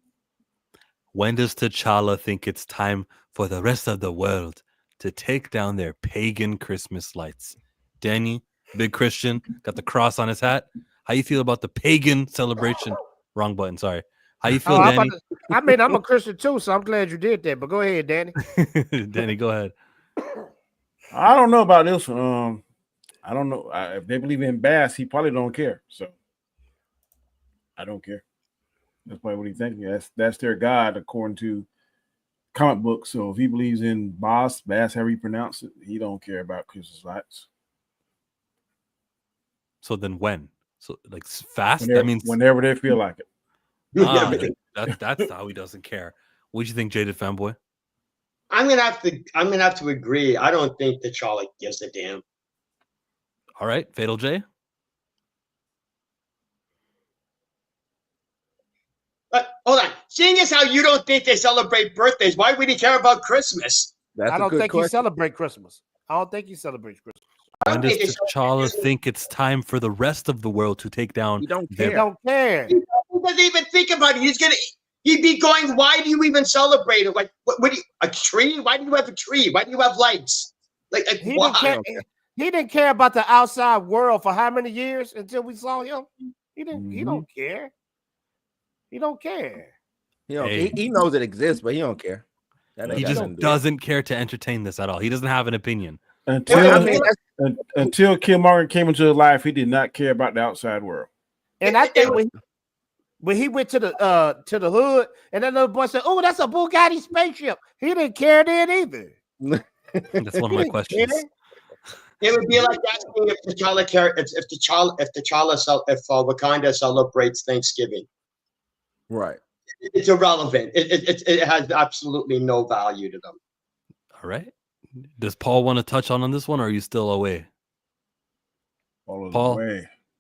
When does T'Challa think it's time for the rest of the world to take down their pagan Christmas lights? Danny, big Christian, got the cross on his hat. How you feel about the pagan celebration? Wrong button, sorry. How you feel, Danny? I'm a Christian too, so I'm glad you did that. But go ahead, Danny. Danny, go ahead. I don't know about this one. I don't know. If they believe in Bass, he probably don't care. So I don't care. That's probably what he's thinking. That's their God according to comic books. So if he believes in Bass, however you pronounce it, he don't care about Christmas lights. So then when? So like fast? Whenever, that means whenever they feel like it. That's how he doesn't care. What do you think, Jaded Fanboy? I'm gonna have to agree. I don't think T'Challa gives a damn. All right, Fatal J. Hold on. Seeing as how you don't think they celebrate birthdays, why would he care about Christmas? I don't think he celebrates Christmas. I don't think he celebrates Christmas. When does T'Challa think it's time for the rest of the world to take down? He don't He don't care. He doesn't even think about it. He'd be going, why do you even celebrate it? Like, what do you, a tree? Why do you have a tree? Why do you have lights? Like why? He didn't care about the outside world for how many years until we saw him? He didn't. He don't care. He don't care. He knows it exists, but he don't care. He just doesn't care to entertain this at all. He doesn't have an opinion. Until Killmonger came into his life, he did not care about the outside world. And I think when he went to the hood, and that little boy said, "Oh, that's a Bugatti spaceship," he didn't care then either. That's one of my questions. It would be like asking if Wakanda celebrates Thanksgiving. Right. It's irrelevant. It has absolutely no value to them. All right. Does Paul want to touch on this one, or are you still away? Paul,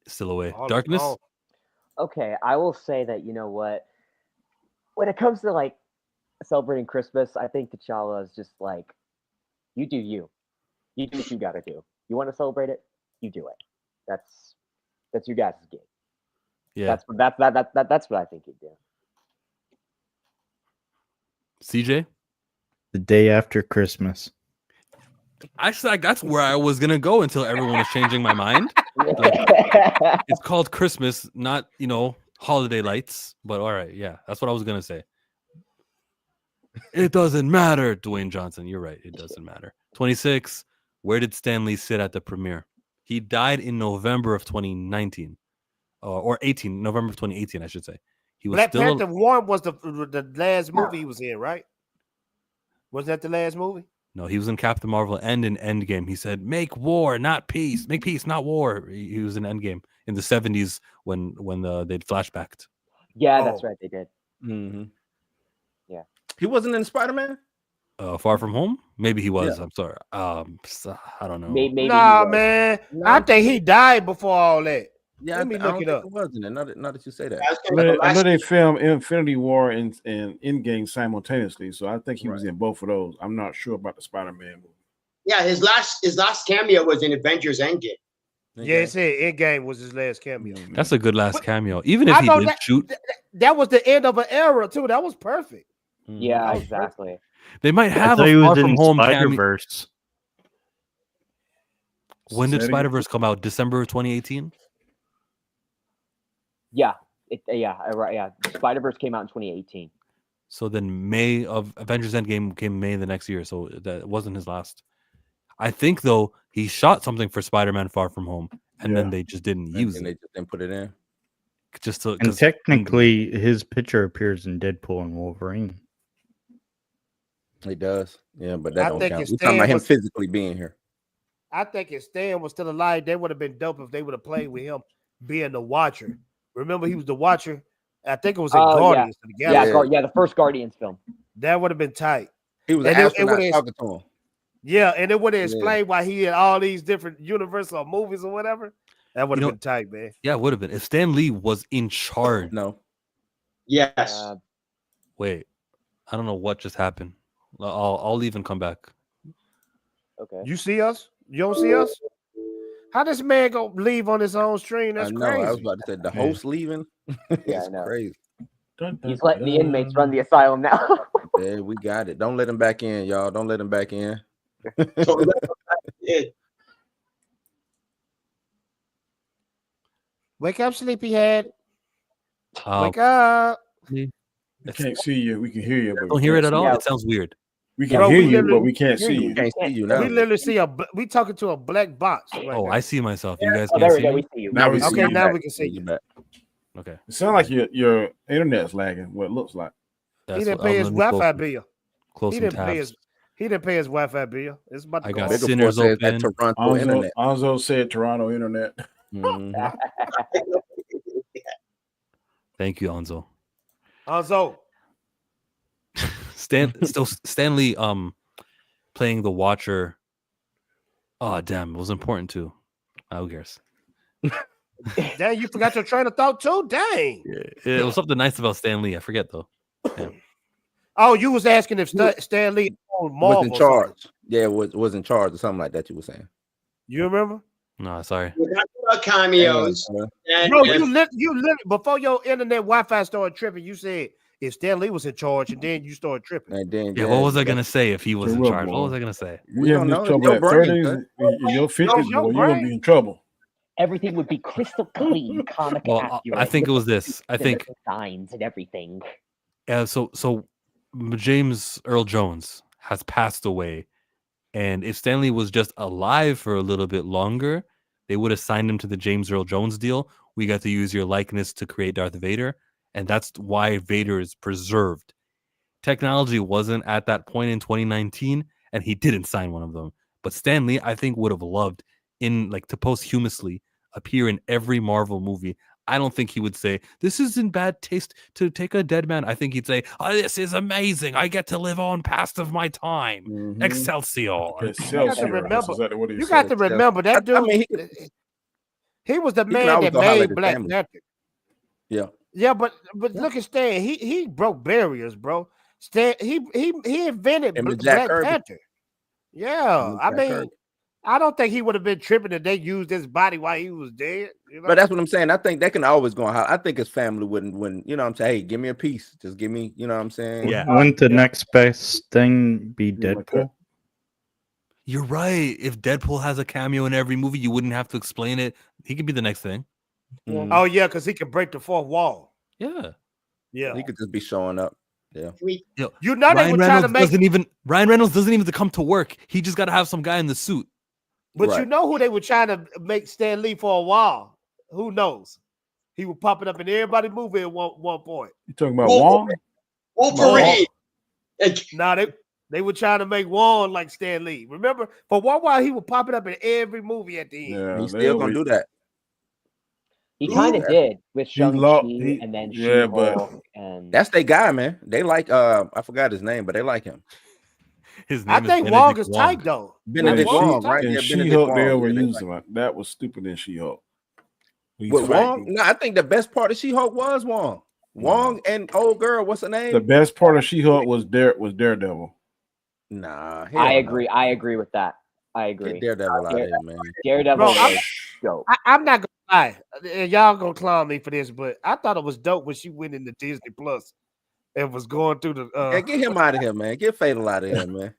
still away. Darkness. Okay, I will say that, you know what, when it comes to like celebrating Christmas, I think T'Challa is just like, you do you do what you got to do. You want to celebrate it, you do it. That's your guys' gig. Yeah, that's what I think he'd do. CJ, the day after Christmas. Actually, that's where I was gonna go until everyone was changing my mind. Like, it's called Christmas, not holiday lights. But all right, yeah, that's what I was gonna say. It doesn't matter, Dwayne Johnson. You're right. It doesn't matter. 26. Where did Stan Lee sit at the premiere? He died in November of 2019, or 18. November of 2018, I should say. He was Black still. Panther 1 was the last movie he was in, right? Was that the last movie? No, he was in Captain Marvel and in Endgame. He said, "Make war, not peace. Make peace, not war." He was in Endgame in the 70s when they'd flashbacked. Yeah, that's right. They did. Mm-hmm. Yeah. He wasn't in Spider-Man? Far From Home? Maybe he was. Yeah. I'm sorry. I don't know. Maybe Nah, he was. man. No, I think he died before all that. Yeah, Let me I look don't it think up. it was in it. Not that you say that. I know they filmed Infinity War and Endgame simultaneously, so I think he was in both of those. I'm not sure about the Spider-Man movie. Yeah, his last cameo was in Avengers Endgame. Yeah, it said Endgame was his last cameo. That's a good last cameo. Even if I he know did shoot, that was the end of an era too. That was perfect. Yeah, That was exactly. they might I have thought he a Far was From in Home Spider cameo. Verse. When did Say it again. Spider-Verse come out? December of 2018? Yeah, right. Yeah, Spider-Verse came out in 2018. So then May of Avengers Endgame came May the next year. So that wasn't his last. I think though he shot something for Spider-Man Far From Home, and then they just didn't use And it. they just didn't put it in. Just to, And 'cause- technically, his picture appears in Deadpool and Wolverine. He does. Yeah, but that I don't think count. if We're talking about Stan him was- physically being here. I think if Stan was still alive, they would have been dope if they would have played with him being the Watcher. Remember, he was the Watcher. I think it was in Guardians of the Galaxy. Yeah, the first Guardians film. That would have been tight. He was And an it astronaut would've- talking to him. Yeah, and it would have Yeah. explained why he had all these different Universal movies or whatever. That would have been tight, man. Yeah, it would have been if Stan Lee was in charge. No. Yes. Wait, I don't know what just happened. I'll leave and come back. Okay. You see us? You don't see us? How this man go leave on his own stream? That's I know. crazy. I was about to say the host leaving. Yeah, It's I know. crazy. He's letting the inmates run the asylum now. Yeah, we got it. Don't let him back in, y'all. Don't let him back in. Wake up, sleepyhead. Um, Wake up. We can't see you. We can hear you, but Don't we hear can't it at see all. you. It sounds weird. We can Bro, hear we you, but literally we can't hear see you. you. Can't see you now. We literally see we talking to a black box. Right Oh, now. I see myself. You guys Oh, can't there we see go. me? We see you. Now we see Okay, you. now back. we can see you. back. Okay. It sounds like your internet's lagging. What it looks like. That's He didn't what- pay his let me close Wi-Fi some- bill. Close He some didn't pay tabs. his. He didn't pay his Wi-Fi bill. It's about to I go got off. Bigger Sinners Force says that open. Toronto internet. Anzo said Toronto internet. Mhm. Thank you, Anzo. Anzo. Stan Lee playing the Watcher. Oh damn, it was important too. Who cares? Dang, you forgot your train of thought too? Dang. It was something nice about Stan Lee. I forget though. Damn. Oh, you was asking if Stan Lee owned Was Marvel in or something. charge. Yeah, was in charge or something like that. You were saying. You remember? No, sorry. We're talking about cameos. And, Bro, and- you before your internet Wi-Fi started tripping, you said if Stan Lee was in charge, and then you started tripping. And then Yeah, what was I gonna say if he was in charge? What was I gonna say? You having this trouble at 30s, in your 50s, your boy, you're gonna be in trouble. Everything would be crystal clean, comic Well, accurate. I think it was with this. I think signs and everything. so James Earl Jones has passed away, and if Stanley was just alive for a little bit longer, they would have signed him to the James Earl Jones deal. We got to use your likeness to create Darth Vader, and that's why Vader is preserved. Technology wasn't at that point in 2019, and he didn't sign one of them. But Stan Lee, I think, would have loved to posthumously appear in every Marvel movie. I don't think he would say, this is in bad taste to take a dead man. I think he'd say, oh, this is amazing. I get to live on past of my time. Mhm. Excelsior. You got to Excelsior. remember. That's exactly what he You said. got to remember that dude. I mean, he was the can man always that go holler at made his Black family. Panther. Yeah. Yeah, but look at Stan. He broke barriers, bro. Stan he invented Him and Jack Black Kirby. Panther. Yeah, Him and I Jack mean, Kirby. I don't think he would have been tripping if they used his body while he was dead. You know? But that's what I'm saying. I think they can always go on. I think his family wouldn't, you know what I'm saying? Hey, give me a piece. Just give me, you know what I'm saying? Yeah. Wouldn't the next best thing be Deadpool? You're right. If Deadpool has a cameo in every movie, you wouldn't have to explain it. He could be the next thing. Mhm. Oh yeah, because he can break the fourth wall. Yeah. Yeah, He could just be showing up. Yeah. Yo, you know they Ryan were trying to Reynolds make, Ryan Reynolds doesn't even have to come to work. He just got to have some guy in the suit. but you Right. know who they were trying to make Stan Lee for a while. Who knows? He was popping up in everybody's movie at one point. You talking about Wong? Wolverine. Now They were trying to make Wong like Stan Lee. Remember, for one while he was popping up in every movie at the end. Yeah, He's still gonna do that. He kind of did with Shang-Chi and then yeah, but She-Hulk and that's their guy, man. They like I forgot his name, but they like him. His I name think is Wong Benedict is Wong. tight though. Benedict Wong, right? And Yeah, She-Hulk, they Wong. Yeah, overused him. That was stupid in She-Hulk. With Wong? No, I think the best part of She-Hulk was Wong. Wong and old girl, what's her name? The best part of She-Hulk was Daredevil. Nah, I agree. I agree with that. I agree. Get Daredevil out of here, man. Daredevil Bro, was dope. I'm not gonna lie, and y'all gonna clown me for this, but I thought it was dope when she went into Disney Plus and was going through the. Yeah, get him out of here, man. Get Fatal out of here, man.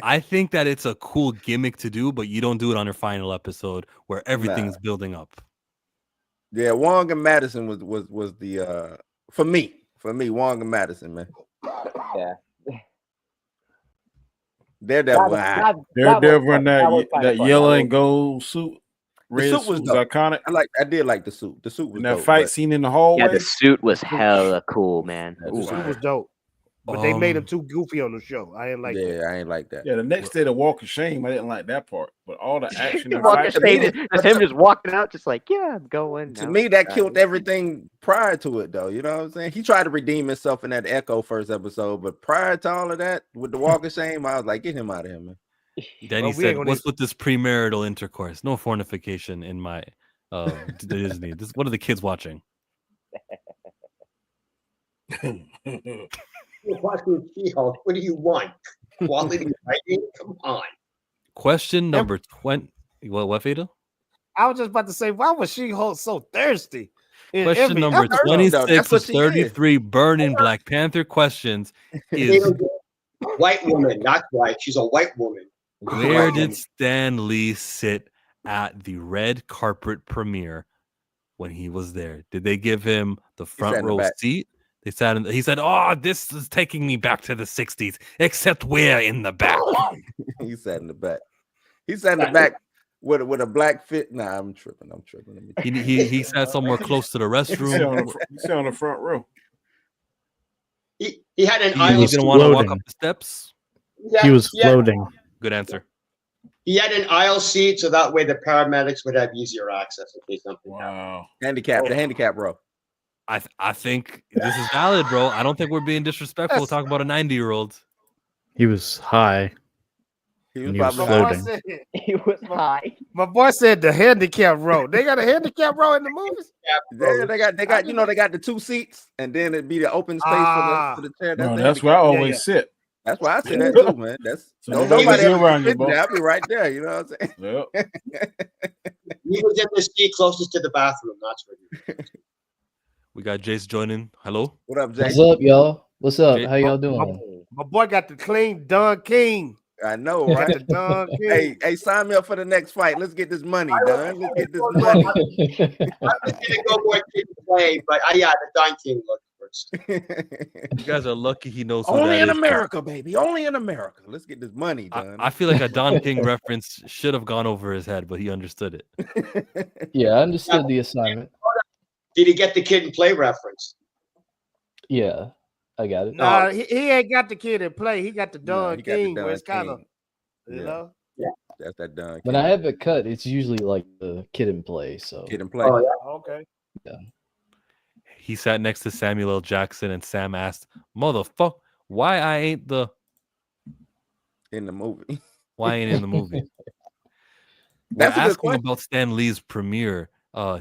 I think that it's a cool gimmick to do, but you don't do it on your final episode where everything's building up. Yeah, Wong and Madison was the for me, Wong and Madison, man. Yeah. Daredevil, Daredevil in that yellow and gold suit. The Red suit was dope. iconic. I did like the suit. The suit was and that dope, fight scene in the hallway. Yeah, the suit was hella cool, man. The suit was dope, but they made him too goofy on the show. I didn't like that. Yeah, I ain't like that. Yeah, the next day, the Walk of Shame, I didn't like that part. But all the action and Walk fight, of Shame, just him just walking out, just like, yeah, I'm going. To me, that killed everything prior to it, though. You know what I'm saying? He tried to redeem himself in that Echo first episode, but prior to all of that, with the Walk of Shame, I was like, get him out of here, man. Danny said, "What's with this premarital intercourse? No fornication in my Disney. What are the kids watching?" You're watching She-Hulk. What do you want? Quality writing? Come on. Question number 20. What, Fatal? I was just about to say, why was She-Hulk so thirsty? Question number 26 of 33 burning Black Panther questions is: white woman, not white. She's a white woman. where did Stan Lee sit at the red carpet premiere when he was there? Did they give him the front row seat? They sat in. He said, "Oh, this is taking me back to the '60s." Except we're in the back. He sat in the back. He sat in the back with a black fit. Nah, I'm tripping. He sat somewhere close to the restroom. He sat on the front row. He had an aisle. He didn't want to walk up the steps. He was floating. Good answer. He had an aisle seat, so that way the paramedics would have easier access in case something happened. The handicap row. I think this is valid, bro. I don't think we're being disrespectful talking about a 90-year-old. He was high. He was floating. He was high. My boy said the handicap row. They got a handicap row in the movies. Yeah, they got they got the two seats, and then it'd be the open space for the chair. That's where I always sit. That's why I sit there too, man. That's nobody around you, I'll be right there. You know what I'm saying? Yep. He was in the seat closest to the bathroom. That's where We got Jace joining. Hello. What up, Jace? What's up, y'all? What's up? Jay- How y'all doing? My boy got the clean Don King. I know, Got right? the Don King. Hey, sign me up for the next fight. Let's get this money done. Let's get this money. I'm just gonna go more kid play, but yeah, the Don King look first. You guys are lucky he knows who Only that in is. America, baby. Only in America. Let's get this money done. I feel like a Don King reference should have gone over his head, but he understood it. Yeah, I understood the assignment. Did he get the kid and play reference? Yeah, I got it. Nah, he ain't got the kid in play. He got the Don he got the King, Don where it's kind of, King. you know. Yeah, that's that Don King. When I have it cut, it's usually like the kid in play. So Kid and play. Oh yeah. Okay. yeah. He sat next to Samuel L. Jackson, and Sam asked, "Motherfucker, why I ain't in the movie? Why ain't in the movie?" That's We're a good asking question. about Stan Lee's premiere,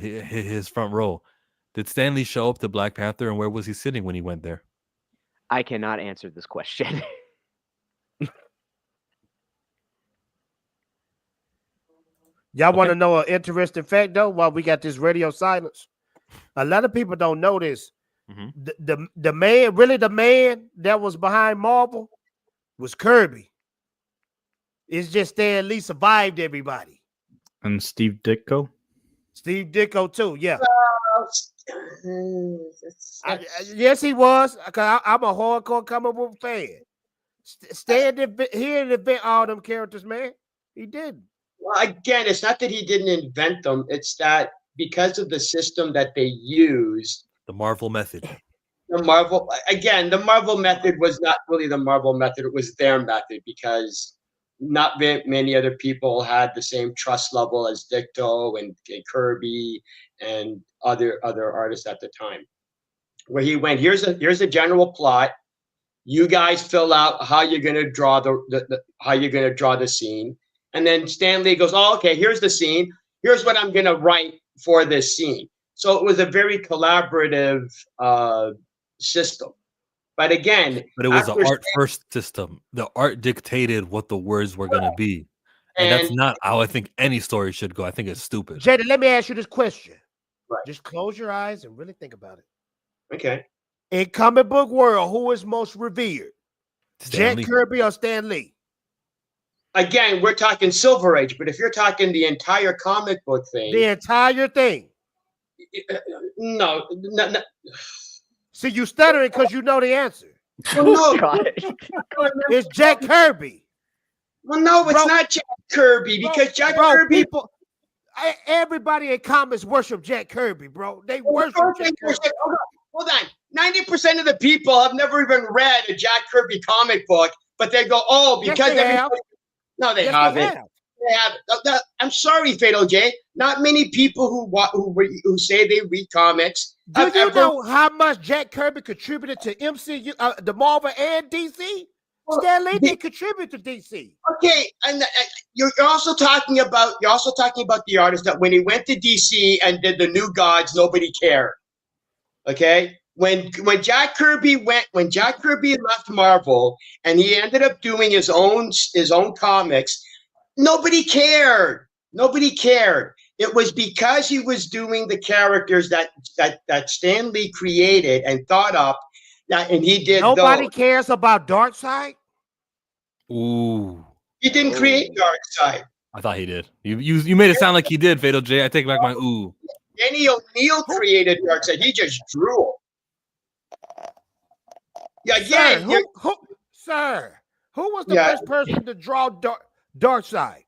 his front row. Did Stan Lee show up to Black Panther, and where was he sitting when he went there? I cannot answer this question. Y'all want to know an interesting fact though? While we got this radio silence, a lot of people don't know this. Mm-hmm. The man that was behind Marvel was Kirby. It's just Stan Lee survived everybody. And Steve Ditko. Steve Ditko too, yeah. Yes, he was. I'm a hardcore comic book fan. Stan he didn't invent all them characters, man. He didn't. Well, again, it's not that he didn't invent them. It's that because of the system that they used, The Marvel method. the Marvel method was not really the Marvel method. It was their method because not many other people had the same trust level as Dicto and Kirby and other artists at the time. Where he went, here's a general plot. You guys fill out how you're going to draw the scene, and then Stan Lee goes, "Oh, okay. Here's the scene. Here's what I'm going to write for this scene." So it was a very collaborative system. But again, But it was an art first system. The art dictated what the words were going to be, and that's not how I think any story should go. I think it's stupid. Jada, let me ask you this question. Right. Just close your eyes and really think about it. Okay. In comic book world, who is most revered? Stan Lee. Jack Kirby or Stan Lee? Again, we're talking Silver Age, but if you're talking the entire comic book thing, The entire thing. no. See, you stuttering because you know the answer. Well, no, It's Jack Kirby. well, no, it's Bro. not Jack Kirby because Jack Kirby. Everybody in comics worship Jack Kirby, bro. They worship Jack Kirby. Hold on. 90% of the people have never even read a Jack Kirby comic book, but they go, "Oh, Yes, because they have. No, they Yes, haven't. they have. They have. I'm sorry, Fatal J. Not many people who say they read comics. Do you know how much Jack Kirby contributed to MCU, the Marvel and DC? Stan Lee did contribute to DC. Okay, and you're also talking about the artist that when he went to DC and did the New Gods, nobody cared. Okay, when Jack Kirby left Marvel and he ended up doing his own comics, nobody cared. Nobody cared. It was because he was doing the characters that Stan Lee created and thought up. And he did. Nobody cares about Darkseid. Ooh, He didn't create Darkseid. I thought he did. You made it sound like he did, Fatal J. I take back my ooh. Denny O'Neil created Darkseid. He just drew him. Yeah, again, who was the first person to draw Darkseid?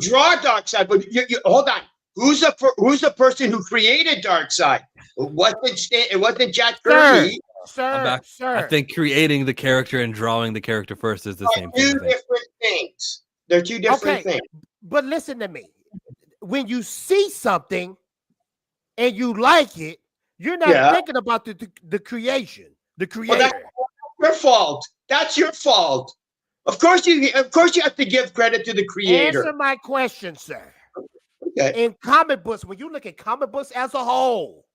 Draw Darkseid, but you hold on. Who's the person who created Darkseid? It wasn't Jack Kirby. Sir. I think creating the character and drawing the character first is the same thing. Two different things. They're two different things. But listen to me. When you see something and you like it, you're not thinking about the creation, the creator. Well, that's your fault. That's your fault. Of course you have to give credit to the creator. Answer my question, sir. Okay. In comic books, when you look at comic books as a whole,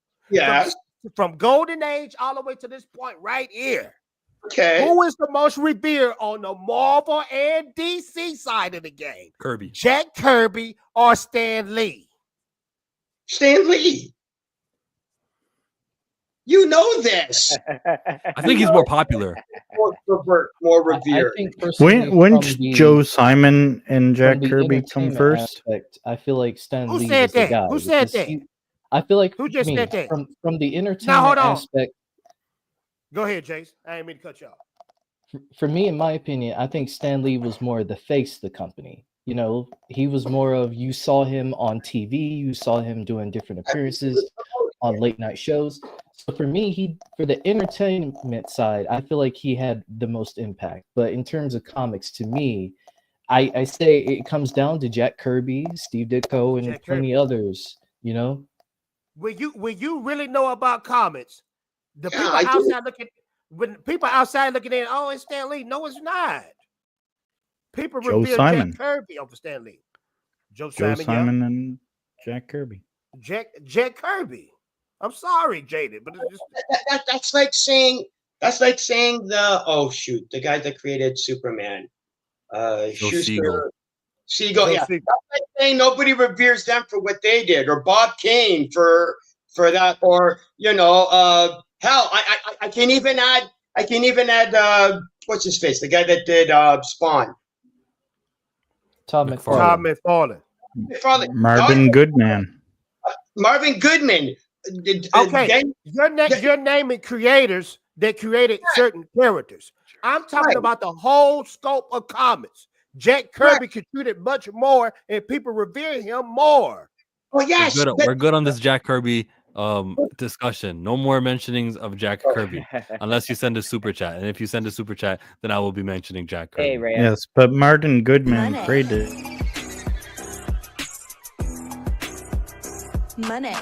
from Golden Age all the way to this point right here, okay, who is the most revered on the Marvel and DC side of the game? Kirby. Jack Kirby or Stan Lee? Stan Lee. You know this. I think he's more popular. More revered. I think Wouldn't Joe Simon and Jack Kirby come first? I feel like Stan Who Lee said is the that? guy. Who said because that? I feel like Who just said that? From the entertainment Now, hold on. aspect. Go ahead, Jace. I didn't mean to cut you off. For me, in my opinion, I think Stan Lee was more the face of the company. You know, he was more of, you saw him on TV, you saw him doing different appearances on late night shows. So for me, for the entertainment side, I feel like he had the most impact. But in terms of comics, to me, I say it comes down to Jack Kirby, Steve Ditko, and plenty others, you know? When you really know about comics, when people outside looking in, oh, it's Stan Lee. No, it's not. People revere Jack Kirby over Stan Lee. Joe Simon and Jack Kirby. Jack Kirby. I'm sorry, Jaded, but it's just... that's like saying the guy that created Superman, Schuster. Siegel, yeah. That's like saying nobody reveres them for what they did, or Bob Kane for that, or hell, I can even add what's his face, the guy that did Spawn. Todd McFarlane. Marvin Goodman. Marvin Goodman. Okay, you're naming creators that created certain characters. I'm talking about the whole scope of comics. Jack Kirby contributed much more, and people revere him more. Oh yes, we're good on this Jack Kirby Discussion. No more mentionings of Jack Kirby unless you send a super chat. And if you send a super chat, then I will be mentioning Jack Kirby. Hey, Ray. Yes, but Martin Goodman traded. Money.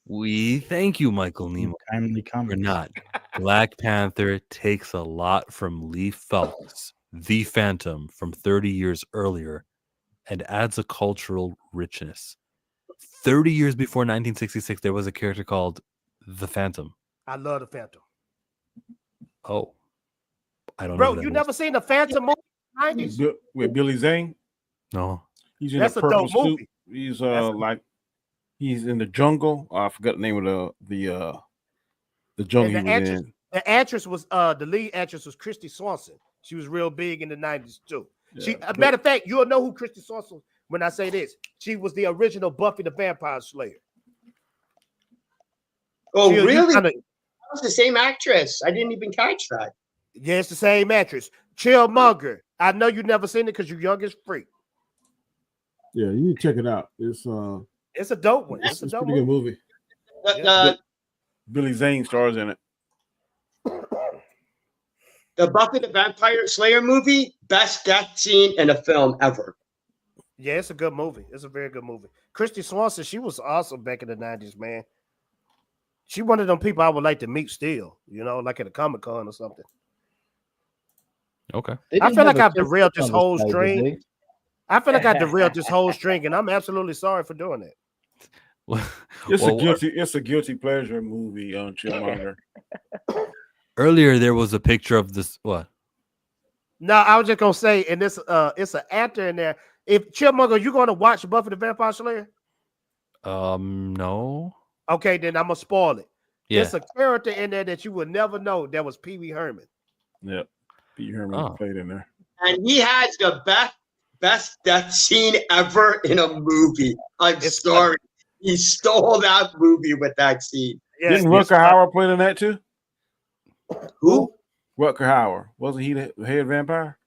We thank you, Michael Nemo. Kindly Or comment. not. Black Panther takes a lot from Lee Phelps, the Phantom from 30 years earlier, and adds a cultural richness. 30 years before 1966, there was a character called the Phantom. I love the Phantom. Oh, I don't know. Bro, who that you is. never seen the Phantom movie? 90s? With Billy Zane. No. He's in That's a a purple dope suit. movie. He's That's a- like he's in the jungle. I forgot the name of the jungle And he was in. the actress was the lead actress was Christy Swanson. She was real big in the 90s too. She, Yeah, a matter of fact, you'll know who Christy Swanson when I say this. She was the original Buffy the Vampire Slayer. Oh, Chill, you really? kinda- That was the same actress. I didn't even catch that. Yeah, it's the same actress. Chillmonger. I know you never seen it because you're young as freak. Yeah, you need to check it out. It's It's a dope one. It's a it's dope pretty good movie. movie. The, Billy Zane stars in it. the Buffy the Vampire Slayer movie, best death scene in a film ever. Yeah, it's a good movie. It's a very good movie. Christy Swanson, she was awesome back in the 90s, man. She one of them people I would like to meet still, you know, like at a Comic-Con or something. Okay. They I didn't feel have like a I've Christmas derailed this on whole side, did string. they? I feel like I derailed this whole string, and I'm absolutely sorry for doing that. It's a guilty pleasure movie on Chillmonger. Earlier, there was a picture of this. What? No, I was just gonna say, and this it's an actor in there. If Chillmonger, you gonna watch Buffy the Vampire Slayer? No. Okay, then I'm gonna spoil it. Yeah. It's a character in there that you would never know that was Pee Wee Herman. Yep. Pete Herman played in there. And he has the best death scene ever in a movie. I'm sorry. He stole that movie with that scene. Yes, Didn't Rutger Hauer play in that too? Who? Rutger Hauer. Wasn't he the head vampire?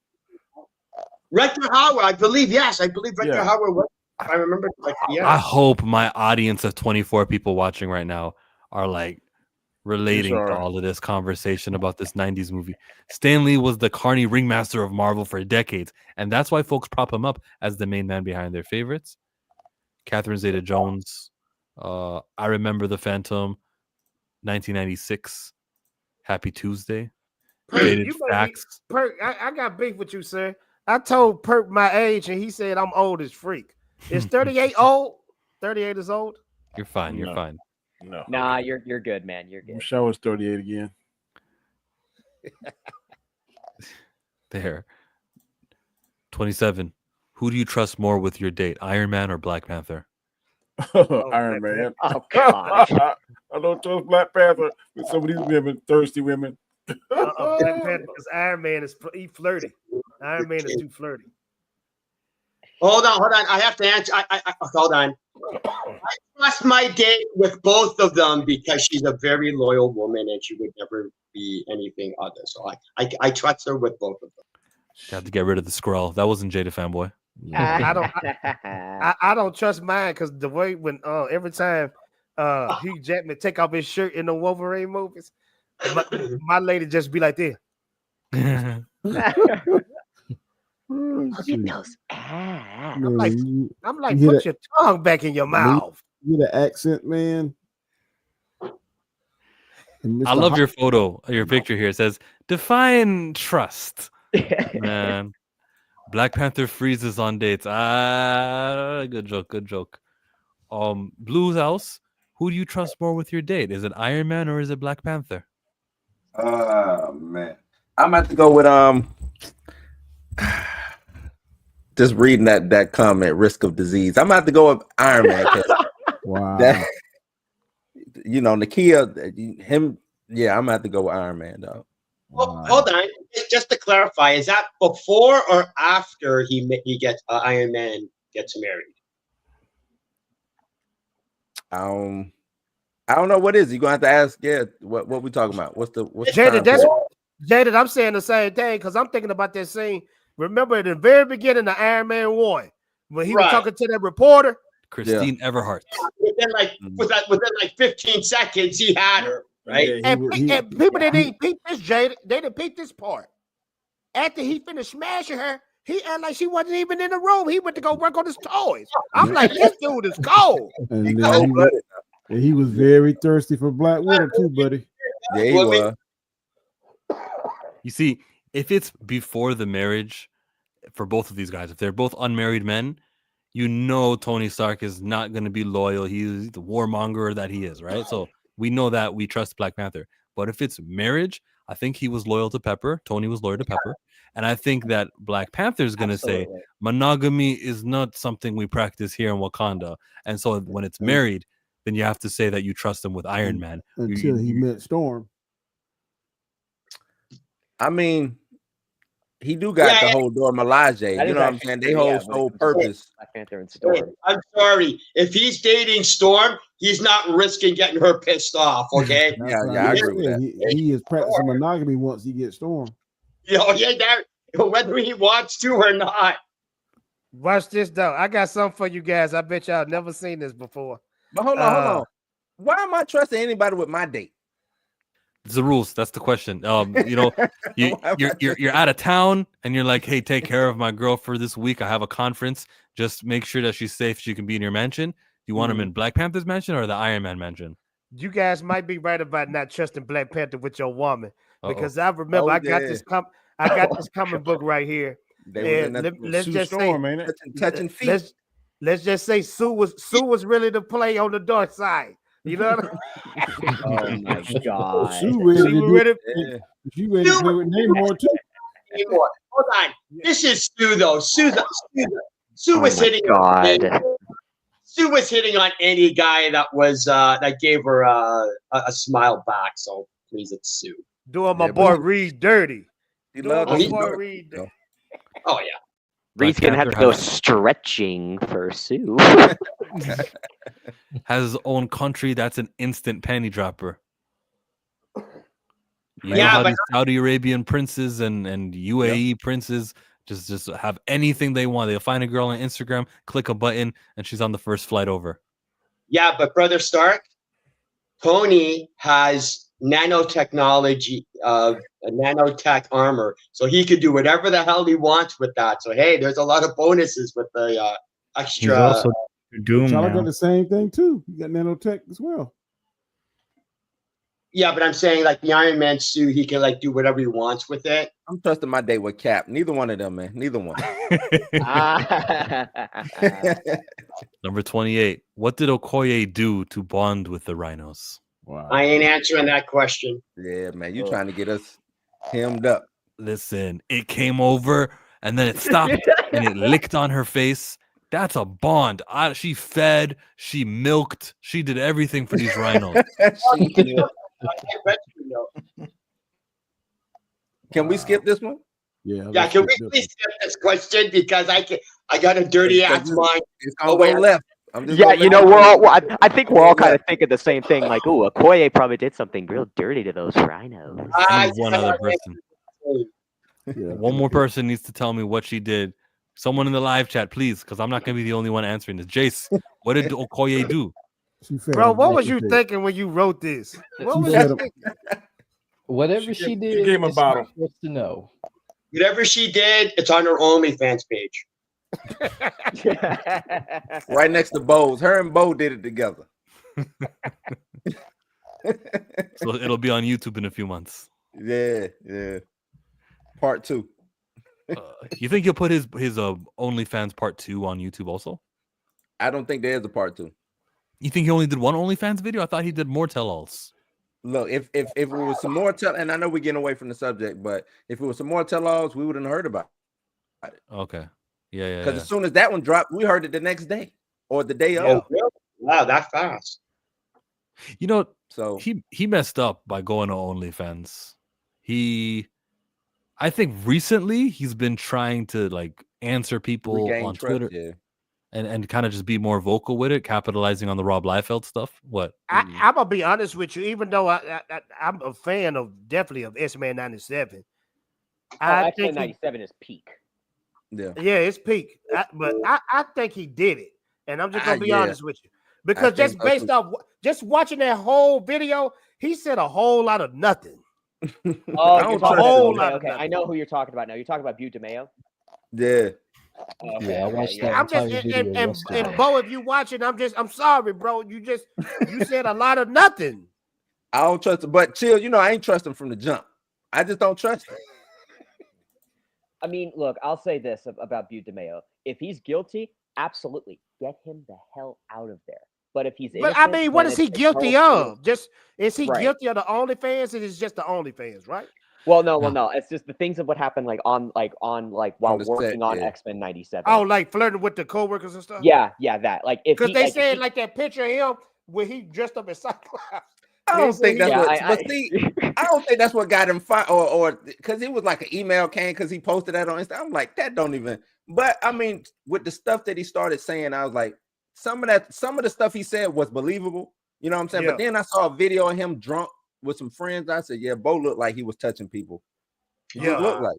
Rutger Hauer, I believe. Yes, I believe Rutger Yeah. Hauer was. If I remember, like, yeah. I hope my audience of 24 people watching right now are like relating to all of this conversation about this 90s movie. Stan Lee was the carny ringmaster of Marvel for decades, and that's why folks prop him up as the main man behind their favorites. Catherine Zeta-Jones, I Remember the Phantom, 1996, Happy Tuesday, Dated Facts. Perk, I got beef with you, sir. I told Perk my age, and he said I'm old as freak. Is 38 old? 38 is old? You're fine. You're No. fine. No. Nah, you're good, man. You're good. Michelle was 38 again. There. 27. Who do you trust more with your date, Iron Man or Black Panther? Iron Man. Oh God. I don't trust Black Panther with some of these women, thirsty women. Black Panther, because Iron Man is he flirty. Iron Man is too flirty. Hold on. I have to answer. I hold on. I trust my date with both of them because she's a very loyal woman and she would never be anything other. So I trust her with both of them. You have to get rid of the scroll. That wasn't Jada Fanboy. I don't trust mine because the way when every time Hugh Jackman take off his shirt in the Wolverine movies, my lady just be like this. I'm like, you put your tongue back in your mouth. You the accent, man. I love your photo, your picture here. It says, define trust. Man. Black Panther freezes on dates. Good joke, good joke. Blues House, who do you trust more with your date? Is it Iron Man or is it Black Panther? Man. I'm about to go with just reading that comment, risk of disease. I'm about to go with Iron Man. Wow. That, Nakia, him, yeah, I'm gonna have to go with Iron Man, though. Well, hold on. Just to clarify, is that before or after he gets Iron Man gets married? I don't know what is. You're gonna have to ask. Yeah, what we talking about? What's Jaded, I'm saying the same thing because I'm thinking about that scene. Remember at the very beginning of Iron Man 1 when he was talking to that reporter? Christine Everhart. within like 15 seconds, he had her, right? Yeah, And people that didn't peep this, Jada, they didn't peep this part. After he finished smashing her, he acted like she wasn't even in the room. He went to go work on his toys. I'm like, this dude is cold. And he was very thirsty for Black Widow too, buddy. Yeah, he was. You see, if it's before the marriage for both of these guys, if they're both unmarried men, you know Tony Stark is not going to be loyal. He's the warmonger that he is, right? So we know that we trust Black Panther. But if it's marriage, I think he was loyal to Pepper. Tony was loyal to Pepper. And I think that Black Panther is going to say monogamy is not something we practice here in Wakanda. And so when it's married, then you have to say that you trust him with Iron Man. Until he met Storm. I mean, he do got the whole Dora Milaje. You know what I'm saying? They hold sole purpose. Black Panther and Storm. I'm sorry. If he's dating Storm, he's not risking getting her pissed off. Okay. Yeah, I agree with that. He is practicing monogamy once he gets Storm. Whether he wants to or not. Watch this though. I got something for you guys. I bet y'all never seen this before. But hold on. Why am I trusting anybody with my date? It's the rules. That's the question. You know, you're out of town and you're like, hey, take care of my girl for this week. I have a conference. Just make sure that she's safe. She can be in your mansion. Do you want him in Black Panther's mansion or the Iron Man mansion? You guys might be right about not trusting Black Panther with your woman because I remember I got this comic book right here. Let's just Storm, say, ain't it? Touching feet. Let's just say Sue was really the play on the dark side. You know what I mean? Oh my God. She ready to play with Namor too. Hold on. This is Sue though. Sue was hitting. God. Sue was hitting on any guy that was that gave her a smile back. So please, it's Sue. Doing my boy Reed dirty. Reed. Oh yeah. Reed's gonna have to go stretching for Sue. Has his own country. That's an instant panty dropper. You know how these Saudi Arabian princes and UAE princes just have anything they want. They'll find a girl on Instagram, click a button, and she's on the first flight over. Yeah, but Brother Stark, Tony has nanotechnology, nanotech armor, so he could do whatever the hell he wants with that. So hey, there's a lot of bonuses with the extra. He's also Doom. T'Challa got the same thing too. You got nanotech as well. Yeah, but I'm saying like the Iron Man suit, he can like do whatever he wants with it. I'm trusting my date with Cap. Neither one of them, man. Neither one. Number 28. What did Okoye do to bond with the rhinos? Wow. I ain't answering that question. Yeah, man. You trying to get us hemmed up. Listen, it came over and then it stopped and it licked on her face. That's a bond. She fed, she milked, she did everything for these rhinos. Can we skip this one? Yeah, can we please skip this question because I got a dirty ass mind. It's gonna go left. Yeah, you know, I think we're all kind of thinking the same thing. Like, oh, Okoye probably did something real dirty to those rhinos. One other person. One more person needs to tell me what she did. Someone in the live chat, please, because I'm not going to be the only one answering this. Jace, what did Okoye do? Bro, what was you thinking when you wrote this? What was you thinking? Whatever she did, she gave him a bottle. Supposed to know. Whatever she did, it's on her OnlyFans page. Right next to Bo's. Her and Bo did it together. So it'll be on YouTube in a few months. Yeah. Part 2. You think he'll put his OnlyFans part 2 on YouTube also? I don't think there is a part 2. You think he only did one OnlyFans video? I thought he did more tell-alls. Look, if it was some more and I know we're getting away from the subject, but if it was some more tell-alls, we wouldn't have heard about it. Okay. Yeah. Because as soon as that one dropped, we heard it the next day or the day of. Oh, really? Wow, that fast. You know, so he messed up by going to OnlyFans. I think recently he's been trying to like answer people on Twitter and kind of just be more vocal with it, capitalizing on the Rob Liefeld stuff. What? I'm gonna be honest with you, even though I'm a fan of X-Men 97. I think 97 is peak. Yeah, it's peak. But I think he did it, and I'm just gonna be honest with you Because think just based off just watching that whole video, he said a whole lot of nothing. Oh, I you're don't talking trust about, him. okay, okay. I know who you're talking about now. You're talking about Butte DeMayo? Yeah. Okay, Yeah, I okay, watched yeah. that I'm just entire video and yesterday. Bo, if you watching, I'm sorry, bro. You said a lot of nothing. I don't trust him, but chill. You know, I ain't trust him from the jump. I just don't trust him. I mean, look, I'll say this about Butte DeMayo. If he's guilty, absolutely get him the hell out of there. But if he's innocent, But I mean, what then is he it's guilty whole of? Just is he Right. guilty of the OnlyFans? It is just the OnlyFans, right? Well, no. It's just the things of what happened, while On working the set, on yeah. X-Men '97. Oh, like flirting with the coworkers and stuff. yeah, that. Like if Because he, they like, if said he- like that picture of him where he dressed up as Cyclops. I They don't said think he- that's Yeah, what. But see, I don't think that's what got him fired, or because it was like an email came because he posted that on Instagram. I'm like, that don't even. But I mean, with the stuff that he started saying, I was like, some of the stuff he said was believable. You know what I'm saying? Yeah. But then I saw a video of him drunk with some friends. I said, yeah, Bo looked like he was touching people. He just Yeah. looked like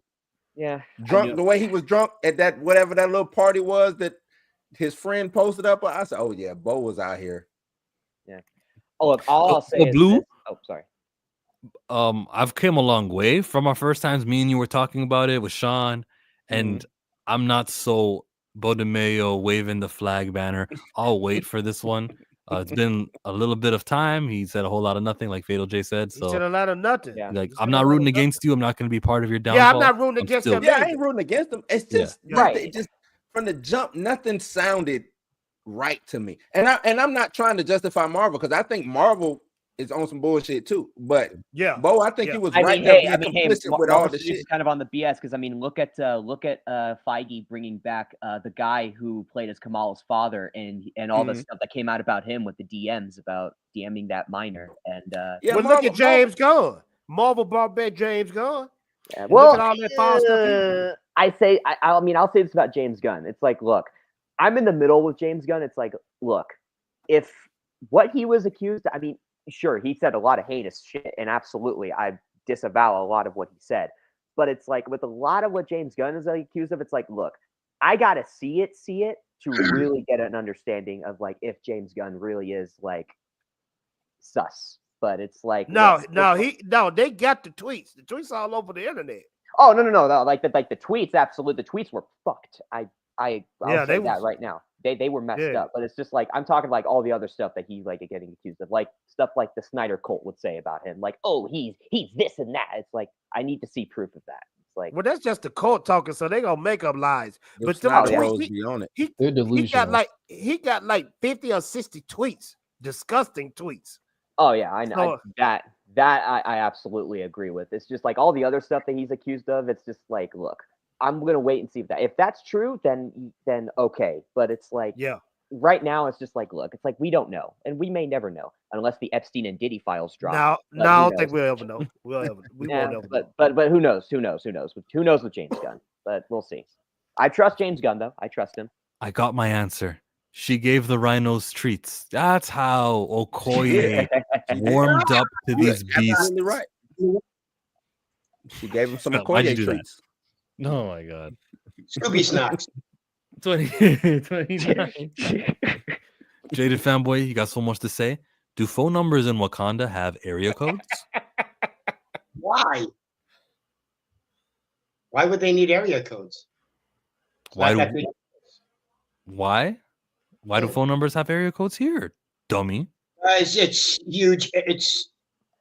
yeah, drunk. Yeah. The way he was drunk at that whatever that little party was that his friend posted up. I said, oh yeah, Bo was out here. Oh, look, all I'll say is Blue? this. Oh, sorry. I've come a long way from our first times. Me and you were talking about it with Sean, and I'm not so Bo DeMayo waving the flag banner. I'll wait for this one. It's been a little bit of time. He said a whole lot of nothing, like Fatal J said. He said So, a lot of nothing. Yeah. like, He said I'm a not lot of rooting nothing. against you. I'm not going to be part of your downfall. Yeah, I'm not rooting against still- him. Yeah, I ain't rooting against him. It's just Right. It just from the jump, nothing sounded right to me. And I'm not trying to justify Marvel because I think Marvel is on some bullshit too. But Yeah. Bo, I think Yeah. he was I right mean, there hey, being complicit with Marvel all the Studios shit. is kind of on the BS because I mean, look at Feige bringing back the guy who played as Kamala's father and all the stuff that came out about him with the DMs about DMing that minor and Yeah, Well, look at James Gunn. Marvel brought back James Gunn. yeah, And look at all that foul stuff he did. I'll say this about James Gunn. It's like, look, I'm in the middle with James Gunn. It's like, look, if what he was accused, I mean, sure, he said a lot of heinous shit, and absolutely, I disavow a lot of what he said. But it's like with a lot of what James Gunn is accused of, it's like, look, I gotta see it to really get an understanding of like if James Gunn really is like sus. But it's like They got the tweets. The tweets all over the internet. Oh no, like the tweets, absolutely, the tweets were fucked. I'll say they that was- right now. They were messed Yeah. up, but it's just like I'm talking like all the other stuff that he's like getting accused of, like stuff like the Snyder cult would say about him, like, oh, he's this and that. It's like I need to see proof of that. It's like, Well, that's just the cult talking, so they gonna make up lies. But But Snyder them Bros tweets, be on it. They're he delusional. got like 50 or 60 tweets, disgusting tweets. oh yeah, I know So- that I absolutely agree with. It's just like all the other stuff that he's accused of. It's just like, look, I'm gonna wait and see if that's true, then okay. But it's like, Yeah. right now it's just like, look, it's like we don't know, and we may never know unless the Epstein and Diddy files drop. No, But I who don't think knows? we'll ever know. We Yeah, won't ever know. but who knows? Who knows with James Gunn? But we'll see. I trust James Gunn though. I trust him. I got my answer. She gave the rhinos treats. That's how Okoye warmed up to You're these beasts. absolutely right. She gave him some Why'd you Okoye do that? treats. Oh my god. Scooby snacks. 29. Jaded fanboy, you got so much to say. Do phone numbers in Wakanda have area codes? Why? Why would they need area codes? It's Why not do that big. why? Why do phone numbers have area codes here? Dummy. It's huge.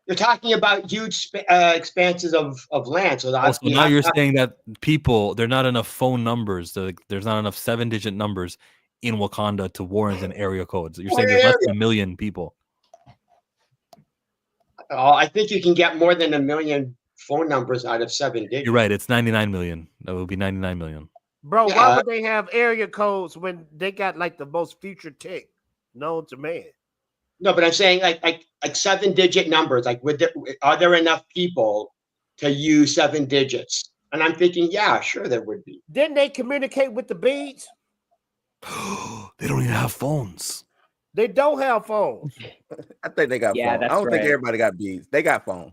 You're talking about huge expanses of land. So, Also, now you're saying that there are not enough phone numbers. There's not enough 7-digit numbers in Wakanda to warrant an area code. So you're saying there's less than 1 million people. I think you can get more than 1 million phone numbers out of 7 digits. You're right. It's 99 million. That would be 99 million. Bro, Yeah. why would they have area codes when they got like the most future tech known to man? No, but I'm saying like 7-digit numbers. Like, are there enough people to use 7 digits? And I'm thinking, yeah, sure, there would be. Didn't they communicate with the beads? They don't even have phones. They don't have phones. I think they got Yeah, phones. I that's don't think right. everybody got beads. They got phones.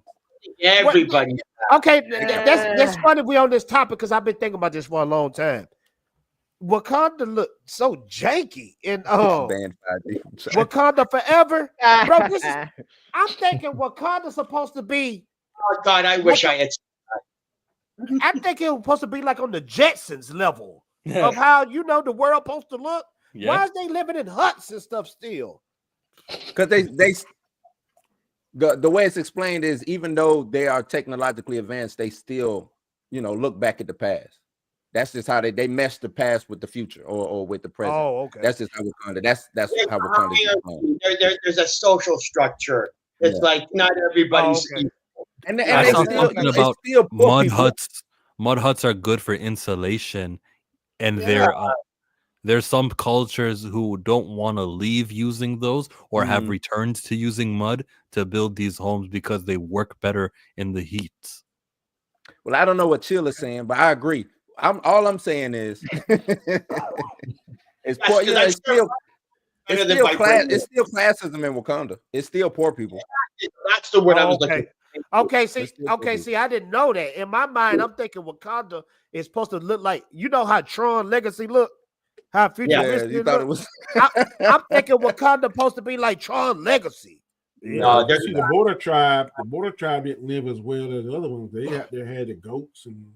Everybody. Okay, that's funny we on this topic because I've been thinking about this for a long time. Wakanda look so janky in Band 5D. Wakanda Forever. Bro, I'm thinking Wakanda's supposed to be. Oh God, I wish I had. I'm thinking it was supposed to be like on the Jetsons level of how the world supposed to look. Yeah. Why is they living in huts and stuff still? Because the way it's explained is even though they are technologically advanced, they still look back at the past. That's just how they mesh the past with the future or with the present. Oh, okay. That's just how Wakanda. That's how Wakanda is explained. There's a social structure. It's like not everybody's. Oh, okay. And I they saw still, something about still poor mud people. huts. Mud huts are good for insulation, and there's some cultures who don't want to leave using those or have returned to using mud to build these homes because they work better in the heat. Well, I don't know what Chill is saying, but I agree. All I'm saying is it's poor. It's still classism in Wakanda. It's still poor people. That's the word I was looking. Okay, see, I didn't know that. In my mind, I'm thinking Wakanda is supposed to look like how Tron Legacy look, how futuristic you it thought look. it was. I'm thinking Wakanda supposed to be like Tron Legacy. No, see the border tribe. The border tribe didn't live as well as the other ones. They had the goats and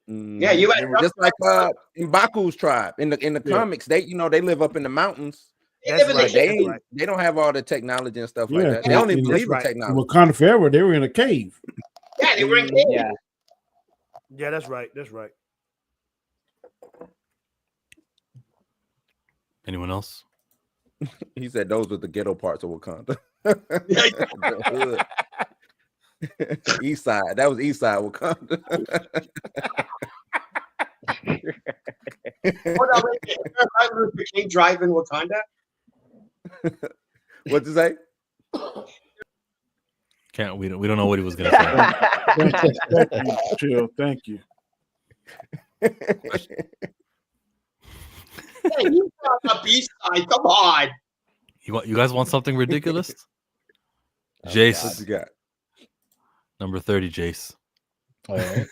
yeah, you just like in Baku's tribe in the comics. They they live up in the mountains. That's right. They don't have all the technology and stuff like that. They don't even believe in technology. Wakanda Forever, they were in a cave. Yeah, they were in cave. Yeah, that's right. That's right. Anyone else? He said those were the ghetto parts of Wakanda. East side. That was East side Wakanda. Hold on, wait. Is there a Martin Luther King drive in Wakanda? What'd you say? We don't know what he was gonna say. Thank you, Chill. Thank you. Hey, you got the East side. Come on. You guys want something ridiculous? Jace, What you got? number 30, Jace. All right.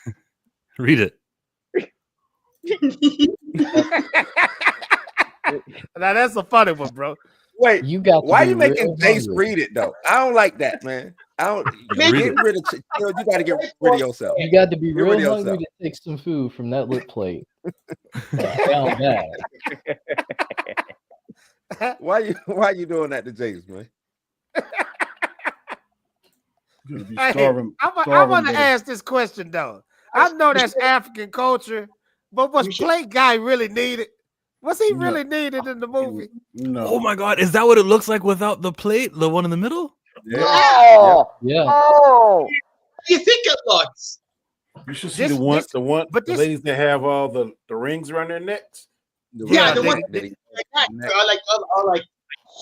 Read it. Now that's a funny one, bro. Wait, You got. why are you making Jace read it though? I don't like that, man. I don't get rid of you got to get rid of yourself. You got to be Get rid real of hungry yourself. to take some food from that lip plate. Down bad. Why you doing that to Jace, man? You're gonna be Hey, starving. I want to ask this question though. I know that's African culture, but was Plate Guy really needed? Was he really needed in the movie? No. Oh my God, is that what it looks like without the plate? The one in the middle? Oh, Yeah. oh, How do you think it looks? You should see the ladies that have all the rings around their necks. Yeah, the one are like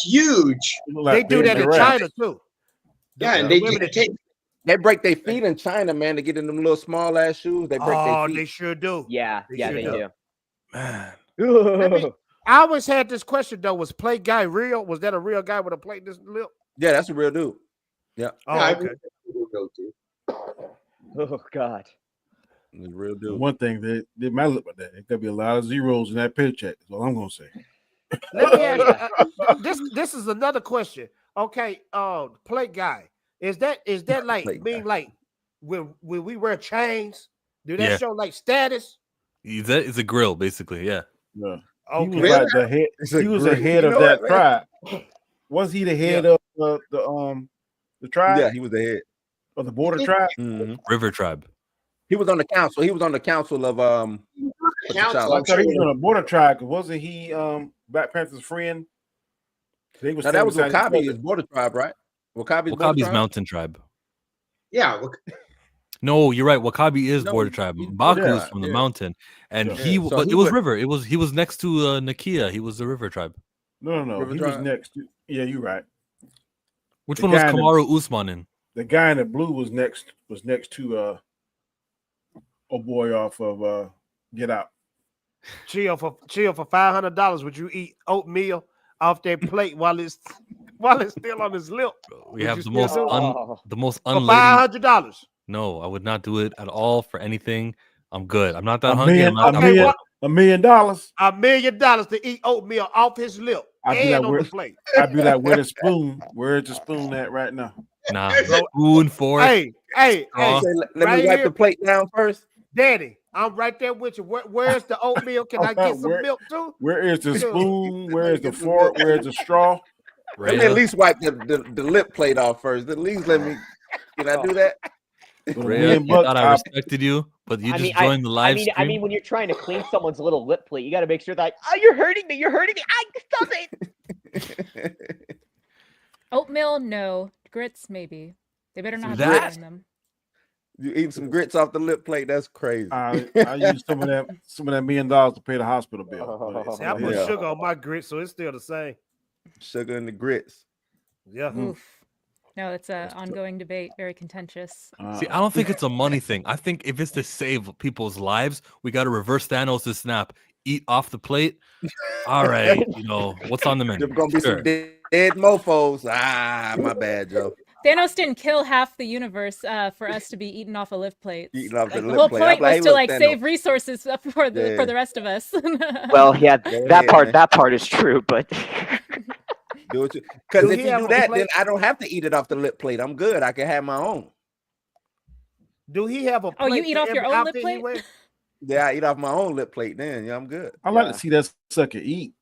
huge. They do that in China too. Yeah, and they break their feet in China, man, to get in them little small ass shoes. They break their feet. They sure do. yeah, they do. Man. I always had this question though: was Plate Guy real? Was that a real guy with a plate this lip? Yeah, that's a real dude. Yeah. Oh, okay. Oh God. He's a real dude. One thing they might look like that. There could be a lot of zeros in that paycheck. That's all I'm gonna say. Let me ask you, this is another question. Okay, Plate Guy. Is that like mean like when we wear chains? Do that show like status? It's a grill, basically. Yeah. Yeah. Okay. He was like the head. He was the head of that tribe. Was he the head of the tribe? Yeah, he was the head of the border tribe. River tribe. He was on the council. He was on the council of I thought he was on a border tribe. Wasn't he Black Panther's friend? Now that was Wakabi's border tribe, right? Wakabi's mountain tribe. Yeah. No, you're right. Wakabi is border tribe. Baku is from the mountain, and but it was river. He was next to Nakia. He was the river tribe. No. He was next. Yeah, you're right. Which one was Kamaru Usman in? The guy in the blue was next to old boy off of Get Out. Chill for $500. Would you eat oatmeal off that plate while it's still on his lip? We have the most for $500. No, I would not do it at all for anything. I'm good. I'm not that A hungry. man $1 million. $1 million to eat oatmeal off his lip I'd be and like, on where, the plate. I'd be like, where the spoon? Where's the spoon at right now? Nah, spoon, fork. Hey, straw. Let me right wipe here. the plate down first. Daddy, I'm right there with you. Where's the oatmeal? Can I get some milk too? Where is the spoon? Where is the fork? Where is the straw? Let me at least wipe the lip plate off first. At least let me. Can I do that? Rhea, you thought I respected you, but you just joined the live stream. I mean, when you're trying to clean someone's little lip plate, you got to make sure that, oh, you're hurting me. You're hurting me. Stop it. Oatmeal, no. Grits, maybe. They better not have Grits? sugar in them. You eat some grits off the lip plate. That's crazy. I use some of that $1 million to pay the hospital bill. See, I put sugar on my grits, so it's still the same. Sugar in the grits. Yeah. Oof. No, it's an ongoing debate, very contentious. See, I don't think it's a money thing. I think if it's to save people's lives, we got to reverse Thanos' snap. Eat off the plate. All right, what's on the menu? There's gonna be some dead mofos. My bad, Joe. Thanos didn't kill half the universe for us to be eaten off a lip plate. Eating off the The lip whole plate. point I'm like, was hey, to look, Thanos. save resources for the Yeah. rest of us. Well, yeah, Go that ahead, part man. is true, but Do it because Do if he you have do a that, plate? then I don't have to eat it off the lip plate. I'm good. I can have my own. Do he have a plate? Oh, you eat for off your every own lip outfit he plate? wear? Yeah, I eat off my own lip plate. Then I'm good. I like to see that sucker eat.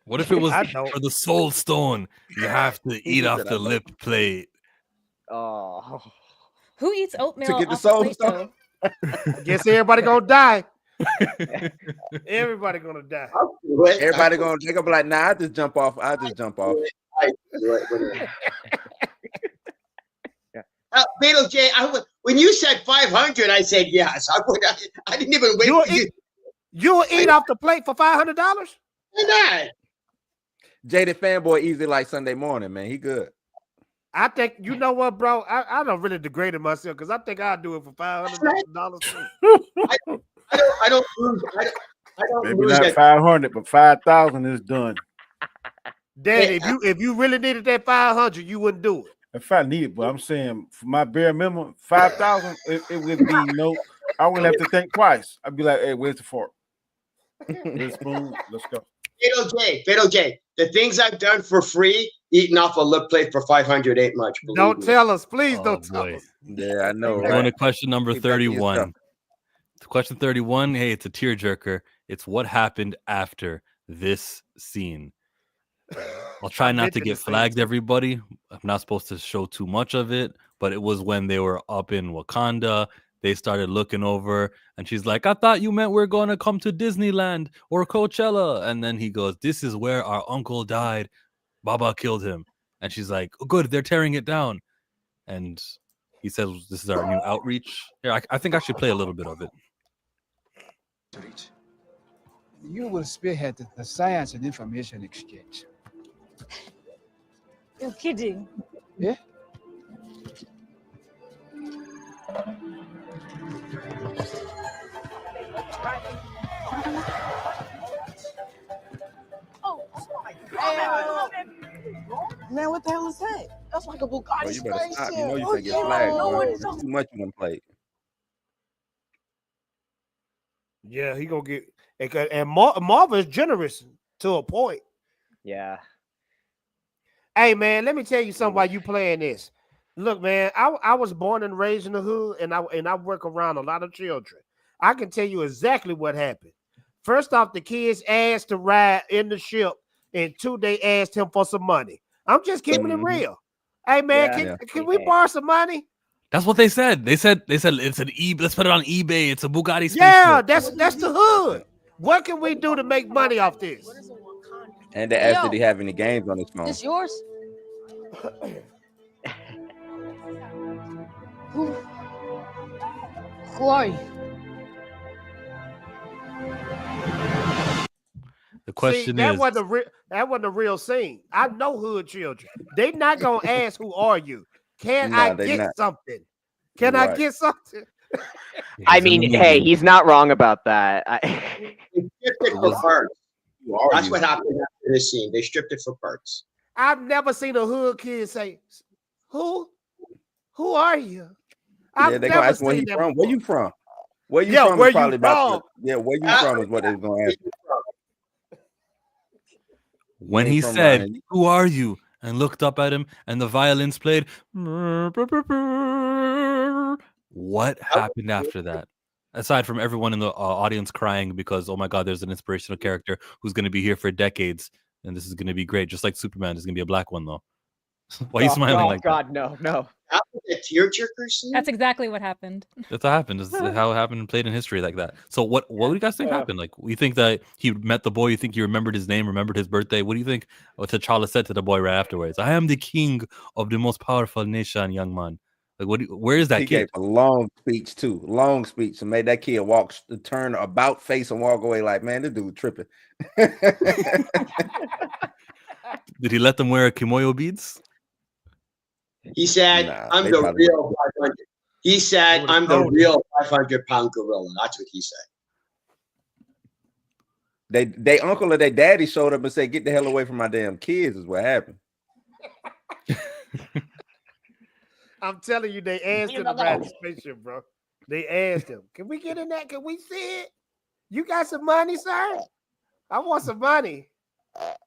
What if it was I don't. for the soul stone? You have to eat off said I the don't. lip plate. oh, Who eats oatmeal get the off the soul plate, stone? though? I guess everybody gonna die. Everybody gonna die. Everybody gonna be like, nah, I just jump off. I just jump off. Beetle J, when you said 500, I said yes. I didn't even wait. You'll eat off the plate for $500? Why Jaded fanboy easy like Sunday morning, man. He good. I think you know what, bro. I don't really degraded myself because I think I'll do it for $500 too. I don't lose. I don't Maybe lose not that. 500, but 5,000 is done. Daddy, if you really needed that 500, you wouldn't do it. If I need it, but I'm saying for my bare minimum, 5,000, it would be no. I wouldn't have to think twice. I'd be like, hey, where's the fork? Where's the spoon? Let's go. Beetle J, the things I've done for free, eating off a lip plate for 500 ain't much. Don't me. tell us, please. Oh, Don't tell boy. us. Yeah, I know. We're Right? going to question number Keep that to 31. yourself. Question 31. Hey, it's a tearjerker. It's what happened after this scene. I'll try not to get flagged, everybody. I'm not supposed to show too much of it, but it was when they were up in Wakanda. They started looking over, and she's like, I thought you meant we're going to come to Disneyland or Coachella. And then he goes, this is where our uncle died. Baba killed him. And she's like, oh, good, they're tearing it down. And he says, this is our new outreach. Here, I think I should play a little bit of it. You will spearhead the science and information exchange. You're kidding. Yeah? Man, what the hell is that? That's like a Bugatti Oh, you better stop. You know you spaceship. can get flagged. No, Bro. it is That's too much you done played. Yeah, he gonna get and Marvel is generous to a point. yeah. Hey man, let me tell you something while you playing this. Look, man, I was born and raised in the hood, and I work around a lot of children. I can tell you exactly what happened. First off, the kids asked to ride in the ship, and two, they asked him for some money. I'm just keeping it real. Hey man, can we borrow some money? That's what they said. They said it's an eBay. Let's put it on eBay. It's a Bugatti spaceship. Yeah, that's the hood. What can we do to make money off this? And they asked, did he have any games on his phone? This yours? Who are you? The question that is, wasn't a real scene. I know hood children. They not gonna ask who are you. Can No, I they get not. something? Can I Right. get something? I mean, hey, he's not wrong about that. They stripped it for parts. That's what happened after this scene. They stripped it for parts. I've never seen a hood kid say, "Who? Who are you?" Yeah, I've they gonna never ask where seen he that from. Where before. you from? Where you Yeah, from where is you probably about from? yeah, where you from is what they're gonna ask you. When ain't he from said, around here. "Who are you?" and looked up at him, and the violins played. What happened after that? Aside from everyone in the audience crying because, oh my God, there's an inspirational character who's going to be here for decades, and this is going to be great. Just like Superman is going to be a black one, though. Why are you smiling like that? God, no. That was a tearjerker scene. That's exactly what happened. That's what happened. It's how it happened and played in history like that. So what do you guys think happened? Like, you think that he met the boy? You think he remembered his name, remembered his birthday? What do you think what T'Challa said to the boy right afterwards? I am the king of the most powerful nation, young man. Like, where is that He kid? gave a long speech too, long speech, and made that kid turn about face and walk away like, man, this dude tripping. Did he let them wear kimoyo beads? He said, Nah, I'm they the probably real 500. He said, I'm the real 500-pound gorilla. That's what he said. They uncle or their daddy showed up and said, get the hell away from my damn kids, is what happened. I'm telling you, they asked him about the spaceship, bro. They asked him, can we get in that? Can we see it? You got some money, sir? I want some money.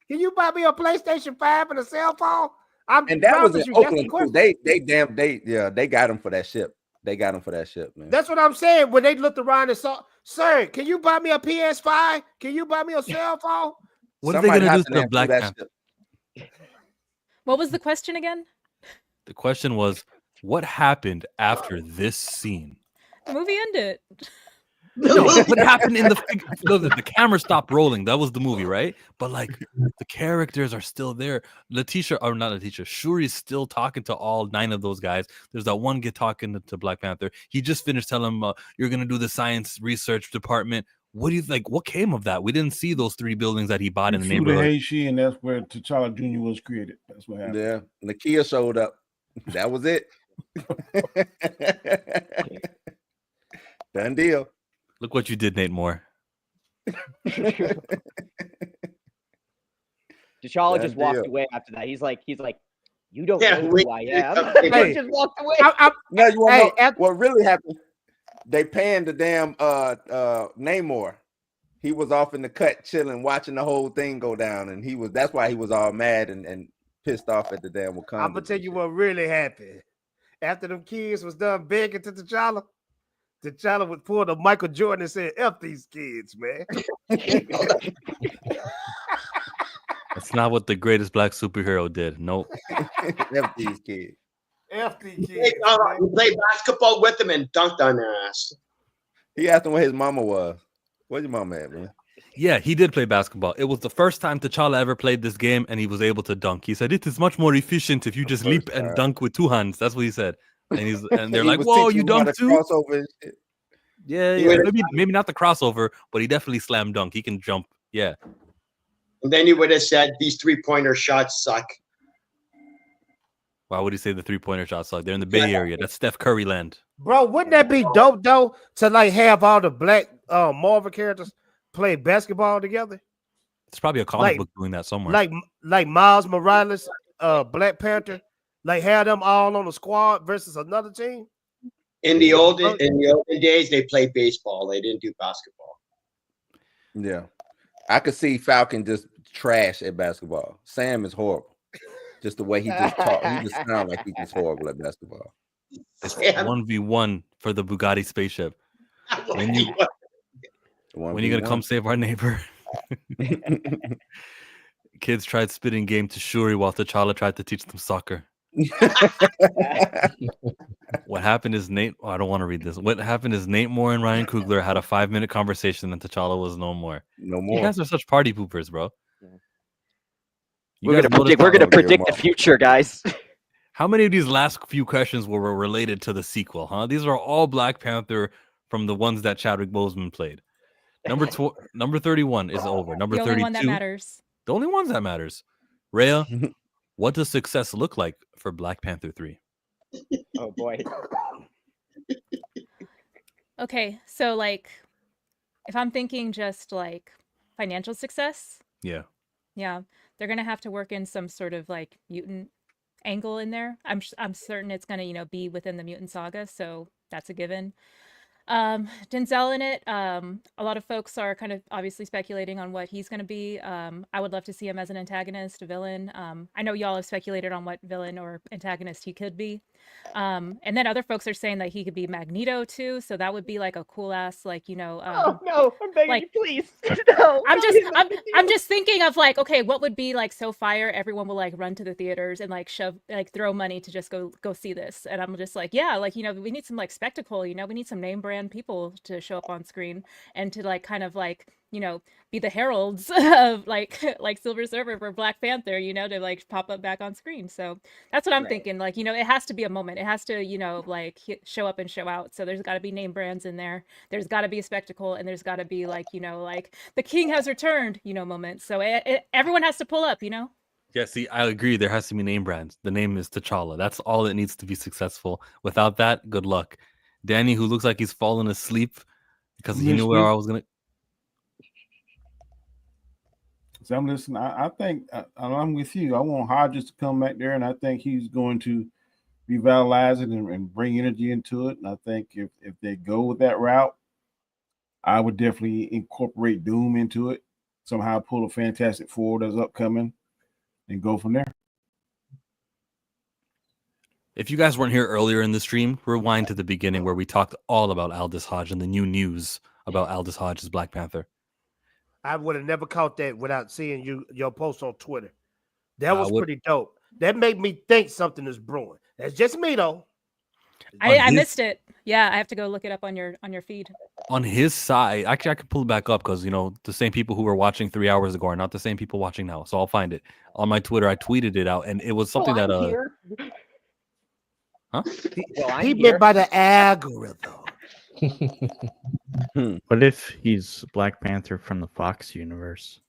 Can you buy me a PlayStation 5 and a cell phone? And that was in you, that's the Oakland too. question. They got him for that ship. They got him for that ship, man. That's what I'm saying. When they looked around and saw, sir, can you buy me a PS5? Can you buy me a cell phone? What are they gonna do to the Black Panther? What was the question again? The question was, what happened after this scene? The movie ended. No, what happened in the camera stopped rolling. That was the movie, right? But like the characters are still there. Shuri's still talking to all 9 of those guys. There's that one kid talking to Black Panther. He just finished telling him, you're gonna do the science research department. What do you think? What came of that? We didn't see those 3 buildings that he bought in the neighborhood. Haitian, and that's where T'Challa Jr. was created. That's what happened. Yeah, Nakia showed up. That was it. Done deal. Look what you did, Nate Moore. T'Challa just walked away after that. He's like, you don't know who I am. Hey, He just walked away. No, you want to know what really happened? They panned the damn Namor. He was off in the cut chilling, watching the whole thing go down, and that's why he was all mad and pissed off at the damn Wakanda. I'm gonna tell you what really happened. After them kids was done begging to T'Challa, T'Challa would pull the Michael Jordan and said, F these kids, man. That's not what the greatest black superhero did. Nope. F these kids. F these kids. He played basketball with them and dunked on their ass. He asked him what his mama was. Where's your mama at, man? Yeah, he did play basketball. It was the first time T'Challa ever played this game, and he was able to dunk. He said, it is much more efficient if you just leap and dunk with 2 hands. That's what he said. And they're like, whoa, you dunk too? Yeah. Maybe not the crossover, but he definitely slam dunk. He can jump. Yeah. And then he would have said, these 3-pointer shots suck. Why would he say the 3-pointer shots suck? They're in the Bay Area. That's Steph Curry land. Bro, wouldn't that be dope though to like have all the black Marvel characters play basketball together? It's probably a comic book doing that somewhere. Like Miles Morales, Black Panther, like have them all on the squad versus another team. In the olden days, they played baseball. They didn't do basketball. Yeah, I could see Falcon just trash at basketball. Sam is horrible. Just the way he just talk, he just sounds like he's just horrible at basketball. It's 1v1 for the Bugatti spaceship. When you gonna come save our neighbor? Kids tried spitting game to Shuri while T'Challa tried to teach them soccer. What happened is I don't want to read this. What happened is Nate Moore and Ryan Coogler had a 5-minute conversation, and T'Challa was no more. No more. You guys are such party poopers, bro. We're gonna predict the future, guys. How many of these last few questions were related to the sequel? Huh? These are all Black Panther from the ones that Chadwick Boseman played. Number 31 is over. Number 32. The only one that matters. The only ones that matters. Rhea, what does success look like for Black Panther 3? Oh boy. Okay, so like, if I'm thinking just like financial success, yeah, they're gonna have to work in some sort of like mutant angle in there. I'm certain it's gonna be within the mutant saga, so that's a given. Denzel in it. A lot of folks are kind of obviously speculating on what he's going to be. I would love to see him as an antagonist, a villain. I know y'all have speculated on what villain or antagonist he could be. And then other folks are saying that he could be Magneto too. So that would be like a cool ass, like, you know, Oh no, I'm begging like, you, please. No, I'm just thinking of like, okay, what would be like so fire? Everyone will like run to the theaters and like throw money to just go see this. And I'm just like, yeah, like, you know, we need some like spectacle, you know, we need some name brand people to show up on screen and to like kind of like, you know, be the heralds of like Silver Surfer for Black Panther, you know, to like pop up back on screen. So that's what I'm thinking. Like, you know, it has to be a moment. It has to, you know, like show up and show out. So there's got to be name brands in there. There's got to be a spectacle, and there's got to be like, you know, like the king has returned, you know, moments. So everyone has to pull up, you know. Yeah, see, I agree. There has to be name brands. The name is T'Challa. That's all it needs to be successful. Without that, good luck. Danny, who looks like he's fallen asleep because he knew where I was gonna. So I'm listening. I think I'm with you. I want Hodges to come back there, and I think he's going to revitalize it and bring energy into it. And I think if they go with that route, I would definitely incorporate Doom into it. Somehow pull a Fantastic Four that's upcoming and go from there. If you guys weren't here earlier in the stream, rewind to the beginning where we talked all about Aldous Hodge and the new news about Aldous Hodge as Black Panther. I would have never caught that without seeing your post on Twitter. That was pretty dope. That made me think something is brewing. That's just me though. I missed it. Yeah, I have to go look it up on your feed. On his side, actually, I can pull it back up because, you know, the same people who were watching 3 hours ago are not the same people watching now. So I'll find it on my Twitter. I tweeted it out, and it was something that huh? He meant by the algorithm. What if he's Black Panther from the Fox universe?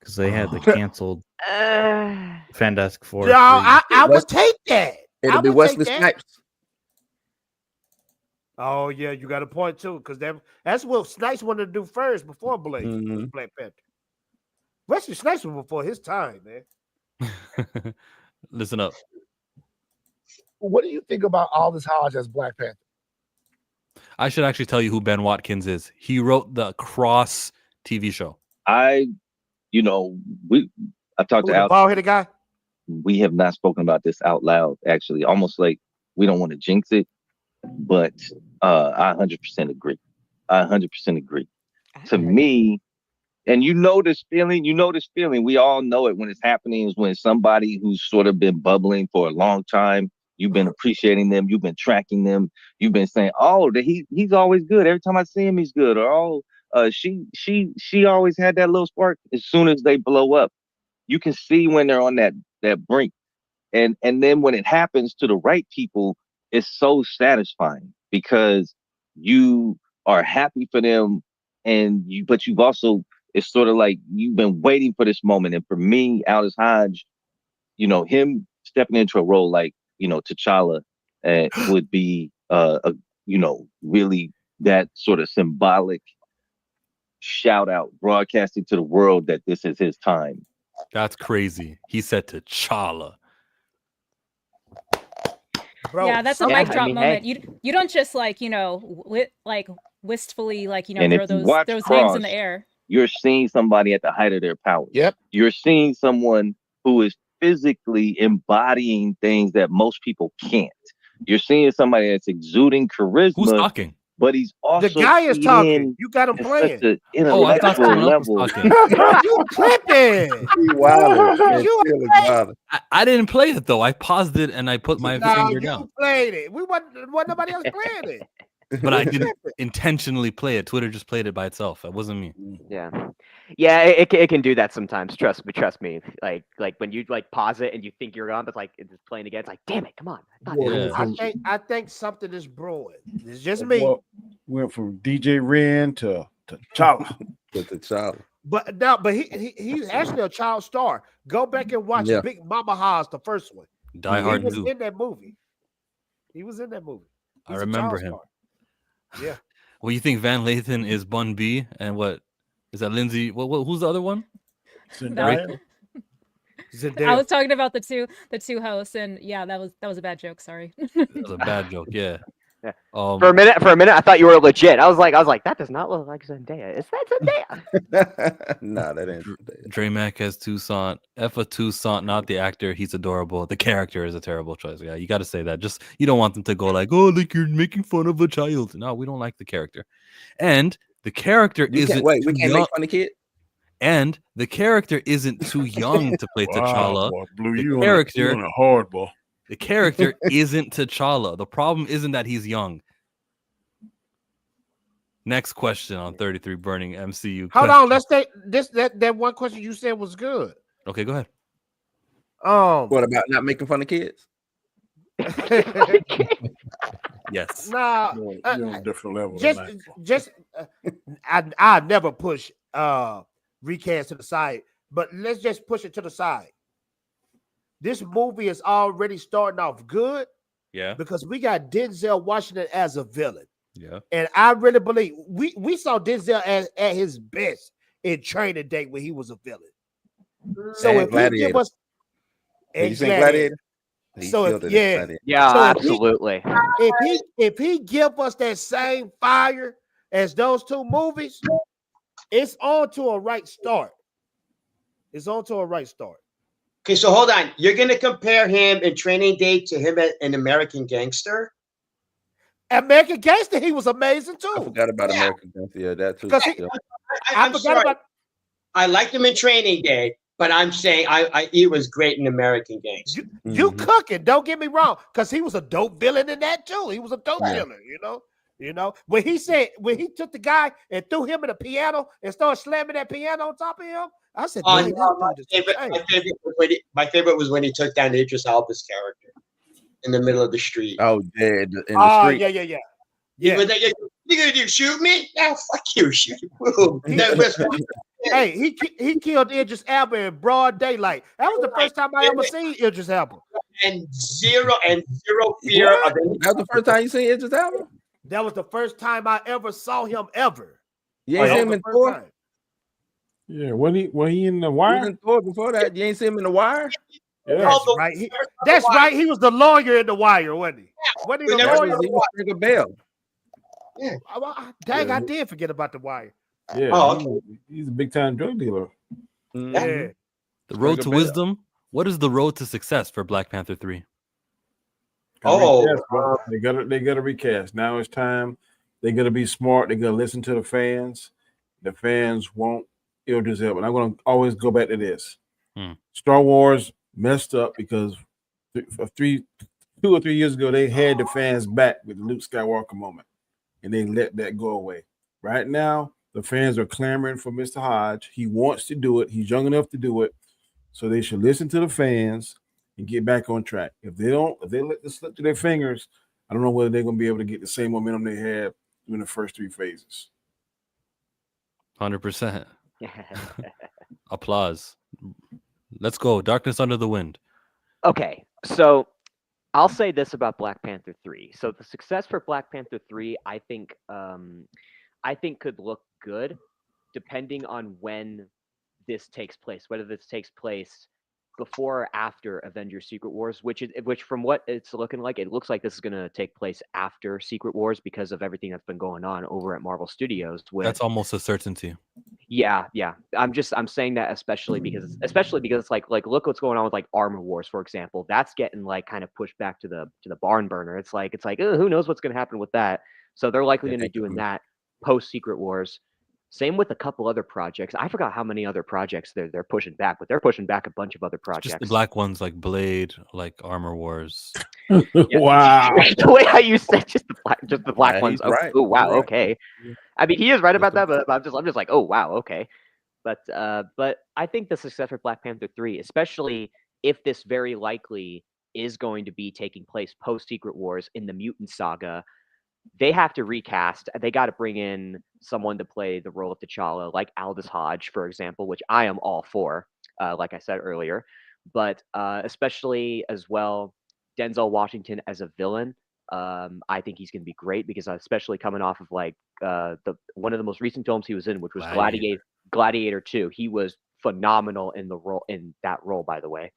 Because they had the canceled Fantastic Four. No, I would take that. It'll be Wesley Snipes. Oh yeah, you got a point too, because that's what Snipes wanted to do first before Black Panther. Wesley Snipes was before his time, man. Listen up. What do you think about Aldous Hodge as Black Panther? I should actually tell you who Ben Watkins is. He wrote the Cross TV show. I've talked to Al. Bald-headed guy. We have not spoken about this out loud, actually. Almost like we don't want to jinx it, but I 100% agree. I 100% agree. To me, and you know this feeling. We all know it when it's happening. Is when somebody who's sort of been bubbling for a long time. You've been appreciating them. You've been tracking them. You've been saying, "Oh, he's always good. Every time I see him, he's good." Or, "Oh, she always had that little spark." As soon as they blow up, you can see when they're on that brink, and then when it happens to the right people, it's so satisfying because you are happy for them, but you've also, it's sort of like you've been waiting for this moment. And for me, Aldous Hodge, him stepping into a role like, T'Challa would be, really that sort of symbolic shout out, broadcasting to the world that this is his time. That's crazy. He said T'Challa. Bro, yeah, that's a mic drop moment. Hey. You don't just wistfully throw those names in the air. You're seeing somebody at the height of their power. Yep. You're seeing someone who is physically embodying things that most people can't. You're seeing somebody that's exuding charisma. Who's talking? But he's also the guy is talking. You got him playing. I thought someone else was talking. You tripping? I didn't play it though. I paused it and I put my finger down. You played it. We wasn't nobody else playing it. But I didn't intentionally play it. Twitter just played it by itself. It wasn't me. Yeah, it can do that sometimes. Trust me. Like when you pause it and you think you're gone, but it's playing again. It's like, damn it, come on. I think something is brewing. It's just me. Went from DJ Ren to T'Challa. To T'Challa. But he's actually a child star. Go back and watch Big Mama Haas, the first one. Die Hard. He was in that movie. I remember him. Yeah. Well, you think Van Lathan is Bun B, and what is that? Lindsay? Who's the other one? I was talking about the two hosts, and yeah, that was a bad joke. Sorry. That was a bad joke. Yeah. For a minute, I thought you were legit. I was like, that does not look like Zendaya. Is that Zendaya? Nah, that ain't. Dramac has Toussaint. Effa Toussaint, not the actor. He's adorable. The character is a terrible choice. Yeah, you got to say that. Just you don't want them to go like, oh, like you're making fun of a child. No, we don't like the character, and the character isn't. Wait, we too can't young. make fun of kids. And the character isn't too young to play T'Challa. Boy, Blue, The you character, on a hard ball. the character isn't T'Challa. The problem isn't that he's young. Next question on 33 Burning MCU. Hold on, let's take this. That one question you said was good. Okay, go ahead. What about not making fun of kids? Yes. Nah, You're on a different level. I never push recast to the side, but let's just push it to the side. This movie is already starting off good. Yeah. Because we got Denzel Washington as a villain. Yeah. And I really believe we saw Denzel at his best in Training Day when he was a villain. So if he give us you seen Gladiator? So if, absolutely. If he give us that same fire as those two movies, it's on to a right start. It's on to a right start. Okay, so hold on. You're going to compare him in Training Day to him in American Gangster? American Gangster, he was amazing too. I forgot about American Gangster. Yeah, that too. I'm sorry. I liked him in Training Day, but I'm saying he was great in American Gangster. You cooking? Don't get me wrong, because he was a dope villain in that too. He was a dope villain, you know. When he took the guy and threw him in the piano and started slamming that piano on top of him, I said, my favorite was when he took down Idris Elba's character in the middle of the street. Oh, dead in the street. Yeah. You gonna shoot me? Yeah, fuck you, shoot. Hey, he killed Idris Elba in broad daylight. That was the first time I ever seen Idris Elba. And zero fear of any. That was the first time you seen Idris Elba? That was the first time I ever saw him ever. You ain't seen him in Thor? Yeah, when he in the Wire? He was in Thor before that. You ain't seen him in the Wire? Yeah. That's right. He was the lawyer in the Wire, wasn't he? Wasn't he the lawyer? He was Trigger Bell. Yeah. Dang, I did forget about the Wire. Yeah, he's a big time drug dealer. Yeah. The road to wisdom. What is the road to success for Black Panther 3? They gotta recast. Now it's time. They gotta be smart. They gotta listen to the fans. The fans want Idris Elba. And I'm gonna always go back to this. Star Wars messed up because 2 or 3 years ago they had the fans back with the Luke Skywalker moment, and they let that go away. Right now, the fans are clamoring for Mr. Hodge. He wants to do it. He's young enough to do it. So they should listen to the fans and get back on track. If they let this slip through their fingers, I don't know whether they're going to be able to get the same momentum they had during the first 3 phases. 100%. Applause. Let's go. Darkness Under the Wind. Okay, so I'll say this about Black Panther 3. So the success for Black Panther 3, I think could look good depending on when this takes place, whether this takes place before or after Avengers Secret Wars, which from what it's looking like, it looks like this is going to take place after Secret Wars because of everything that's been going on over at Marvel Studios. That's almost a certainty. Yeah. I'm saying that especially because it's like look what's going on with like Armor Wars, for example. That's getting like kind of pushed back to the barn burner. It's like who knows what's going to happen with that. So they're likely going to be doing that post Secret Wars. Same with a couple other projects. I forgot how many other projects they're pushing back, but they're pushing back a bunch of other projects. Just the black ones like Blade, like Armor Wars. Wow. The way how you said just the black ones. Right. Oh wow, Right. Okay. I mean, he is right about that, but I'm just like, oh wow, okay. But I think the success for Black Panther 3, especially if this very likely is going to be taking place post Secret Wars in the Mutant Saga, they have to recast. They got to bring in someone to play the role of T'Challa, like Aldous Hodge, for example, which I am all for, like I said earlier. But especially as well, Denzel Washington as a villain, I think he's going to be great because especially coming off of like one of the most recent films he was in, which was Gladiator 2. He was phenomenal in that role, by the way.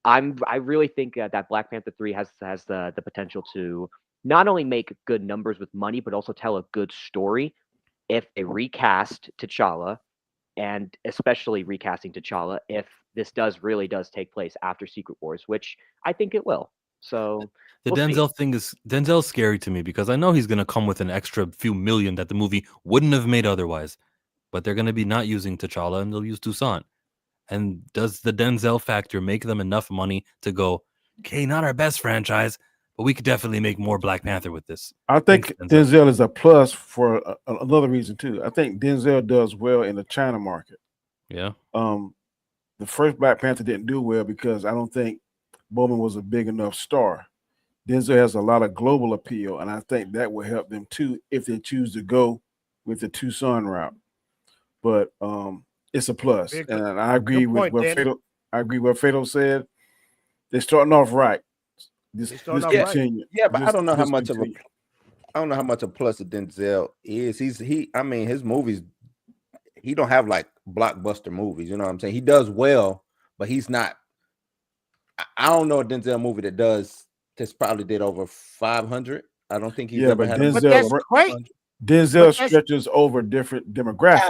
I really think that Black Panther 3 has the potential to not only make good numbers with money, but also tell a good story if they recast T'Challa, and especially recasting T'Challa if this really does take place after Secret Wars, which I think it will. So The we'll Denzel see. thing is Denzel's scary to me because I know he's gonna come with an extra few million that the movie wouldn't have made otherwise. But they're gonna be not using T'Challa and they'll use Toussaint. And does the Denzel factor make them enough money to go, okay, not our best franchise, but we could definitely make more Black Panther with this? I think Denzel is a plus for another reason too. I think Denzel does well in the China market. Yeah. The first Black Panther didn't do well because I don't think Bowman was a big enough star. Denzel has a lot of global appeal, and I think that will help them too if they choose to go with the Toussaint route. But it's a plus, and I agree with what Fatal. I agree with what Fatal said. They're starting off right. This continue. Yeah, but I don't know how much of a plus of Denzel is. I mean, his movies, he don't have like blockbuster movies. You know what I'm saying? He does well, but he's not. I don't know a Denzel movie that's probably did over 500. I don't think he's ever had. But that's great. Denzel stretches over different demographics.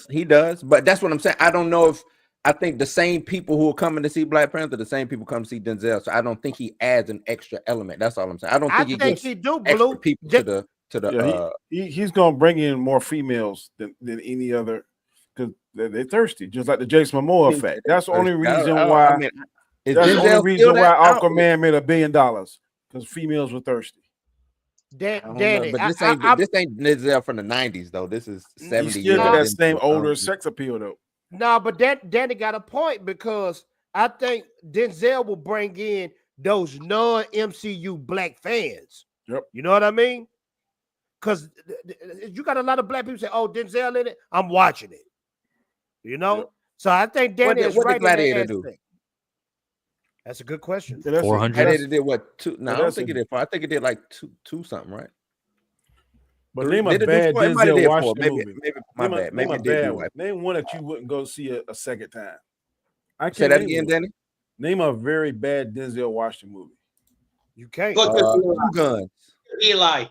He does. But that's what I'm saying. I don't know if I think the same people who are coming to see Black Panther, the same people come to see Denzel. So I don't think he adds an extra element. That's all I'm saying. I don't think he gets he do, extra Blue. people to the. He's gonna bring in more females than any other because they're thirsty, just like the Jason Momoa effect. That's the only reason why. That's the only reason why Aquaman made $1 billion because females were thirsty. Danny, but this ain't Denzel from the 90s though. This is 70 He years. still got that same older sex appeal though. No, but Danny got a point because I think Denzel will bring in those non-MCU black fans. Yep. You know what I mean? Because you got a lot of black people say, "Oh, Denzel in it. I'm watching it." You know. Yep. So I think Danny is right in that aspect. That's a good question. 400. It did what? Two? No, I don't think it did 4. I think it did like two something, right? But name a bad Denzel Washington movie. Maybe my bad. Maybe it did one. Name one that you wouldn't go see a second time. I can't say that again, Danny. Name a very bad Denzel Washington movie. You can't. Two Guns. Eli.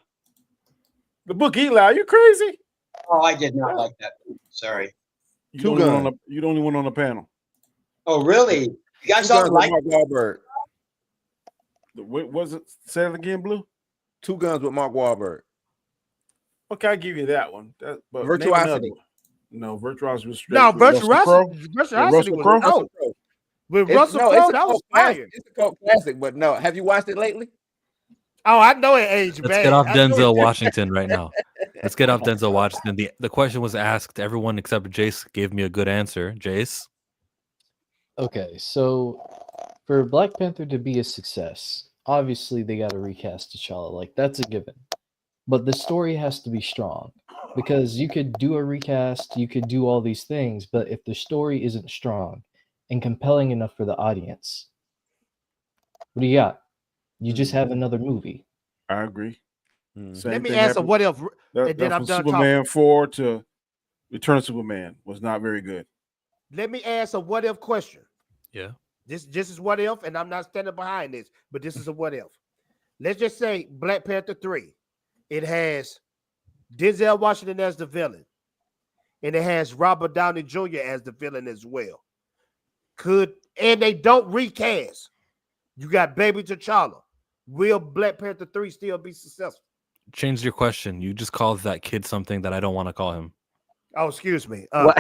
The book Eli. Are you crazy? Oh, I did not like that. Sorry. You're the only one on the panel. Oh, really? You guys don't like Mark Wahlberg. What was it? Say it again, Blue. Two Guns with Mark Wahlberg. Okay, I'll give you that one. But Virtuosity. No, Virtuosity was straight. No, Virtuosity was dope. With Russell Crowe, that was fire. It's a cult classic, but no. Have you watched it lately? Oh, I know it aged bad. Let's get off Denzel Washington right now. Let's get off Denzel Washington. The question was asked. Everyone except Jace gave me a good answer. Jace? Okay, so for Black Panther to be a success, obviously they got to recast T'Challa. Like, that's a given. But the story has to be strong. Because you could do a recast, you could do all these things, but if the story isn't strong and compelling enough for the audience, what do you got? You just have another movie. I agree. Let me ask a what if, and then I'm done Superman talking. 4 to Return of Superman was not very good. Let me ask a what if question. Yeah. This is what if, and I'm not standing behind this, but this is a what if. Let's just say Black Panther 3. It has Denzel Washington as the villain, and it has Robert Downey Jr. as the villain as well. And they don't recast. You got Baby T'Challa. Will Black Panther 3 still be successful? Change your question. You just called that kid something that I don't want to call him. Oh, excuse me. I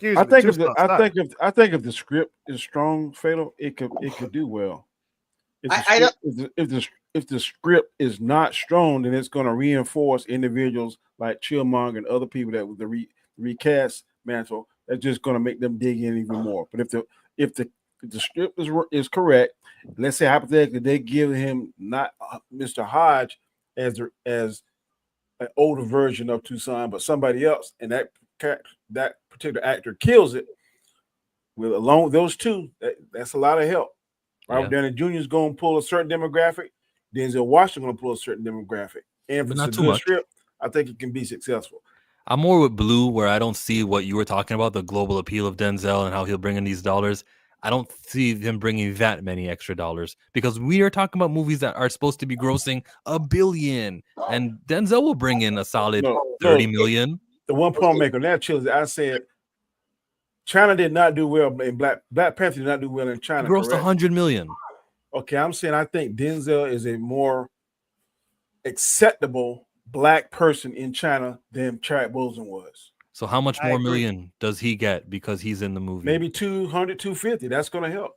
think if the script is strong, Fatal, it could do well. If the script is not strong, then it's going to reinforce individuals like Chillmonger and other people that with the recast mantle. That's just going to make them dig in even more. But if the script is correct, let's say hypothetically they give him not Mr. Hodge as an older version of Toussaint, but somebody else, and that particular actor kills it. With along those two, that's a lot of help. Robert Downey Jr. is going to pull a certain demographic. Denzel Washington going to pull a certain demographic, and if it's a good script, I think it can be successful. I'm more with Blue, where I don't see what you were talking about, the global appeal of Denzel and how he'll bring in these dollars. I don't see them bringing that many extra dollars because we are talking about movies that are supposed to be grossing $1 billion, and Denzel will bring in a solid 30 million. The one point I'm making that chill is I said China did not do well in Black Panther did not do well in China. It grossed correct? 100 million. Okay, I'm saying I think Denzel is a more acceptable black person in China than Chadwick Boseman was. So how much I more agree. million does he get because he's in the movie? Maybe 200, 250. That's going to help.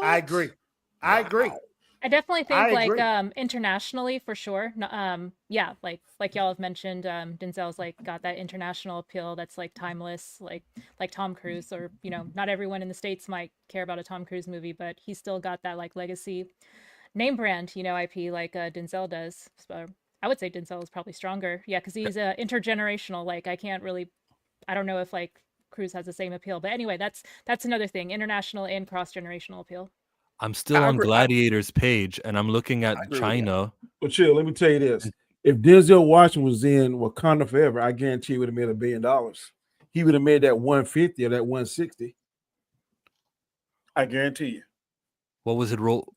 I agree. I agree. I definitely think I like agree. internationally for sure. Yeah, like y'all have mentioned, Denzel's like got that international appeal that's like timeless, like Tom Cruise, or not everyone in the States might care about a Tom Cruise movie, but he's still got that like legacy name brand, IP like Denzel does. So I would say Denzel is probably stronger. Yeah, because he's intergenerational. Like I don't know if like Cruise has the same appeal, but anyway, that's another thing, international and cross generational appeal. I'm still on Gladiator's page and I'm looking at China. But chill, let me tell you this. If Denzel Washington was in Wakanda Forever, I guarantee he would have made $1 billion. He would have made that 150 or that 160. I guarantee you. What was it roll?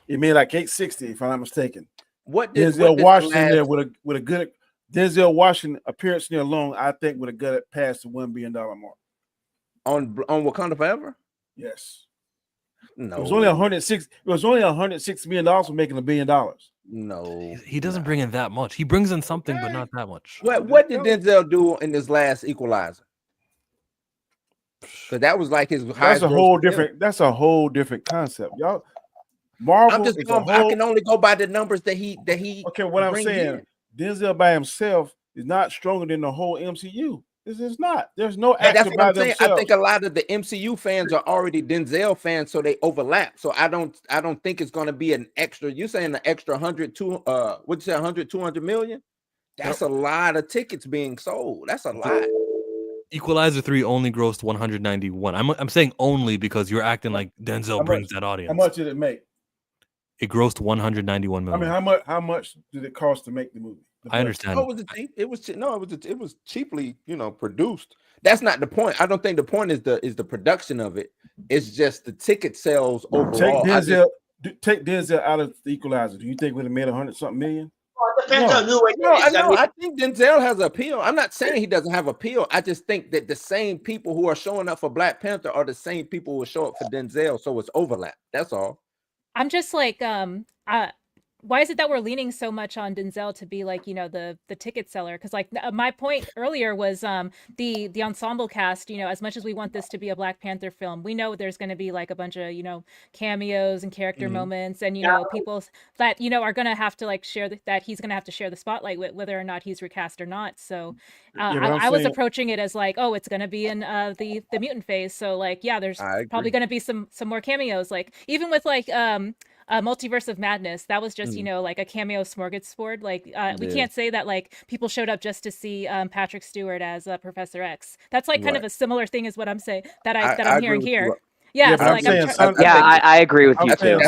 It made like 860, if I'm not mistaken. Denzel Washington there with a good Denzel Washington appearance there alone, I think would have got it past the $1 billion mark. On Wakanda Forever? Yes. No. It was only $106 million for making $1 billion. No. He doesn't bring in that much. He brings in something, but not that much. What did Denzel do in this last Equalizer? Because that was like his highest. That's a whole different concept, y'all. Marvel. I can only go by the numbers that he. Okay, what I'm saying, Denzel by himself is not stronger than the whole MCU. This is not. There's no actor by themselves. I think a lot of the MCU fans are already Denzel fans, so they overlap. So I don't think it's going to be an extra. You saying an extra 100 to what'd you say 100 200 million? That's a lot of tickets being sold. That's a lot. Equalizer 3 only grossed 191. I'm saying only because you're acting like Denzel brings that audience. How much did it make? It grossed 191 million. I mean, how much did it cost to make the movie? I understand. It was cheaply, produced. That's not the point. I don't think the point is the production of it. It's just the ticket sales overall. Take Denzel out of the Equalizer. Do you think we'd have made 100-something million? Depends on who it is. I think Denzel has appeal. I'm not saying he doesn't have appeal. I just think that the same people who are showing up for Black Panther are the same people who will show up for Denzel. So it's overlap. That's all. I'm just like, why is it that we're leaning so much on Denzel to be like, the ticket seller? Because like my point earlier was the ensemble cast, as much as we want this to be a Black Panther film, we know there's going to be like a bunch of, cameos and character moments and, people that, are going to have to like share that he's going to have to share the spotlight with, whether or not he's recast or not. So I was approaching it as like, oh, it's going to be in the mutant phase. So like, yeah, there's probably going to be some more cameos, like even with like, Multiverse of Madness, that was just like a cameo smorgasbord. Like we can't say that like people showed up just to see Patrick Stewart as Professor X. That's like kind of a similar thing as what I'm saying that I'm hearing here. Yeah, so like I agree with you too.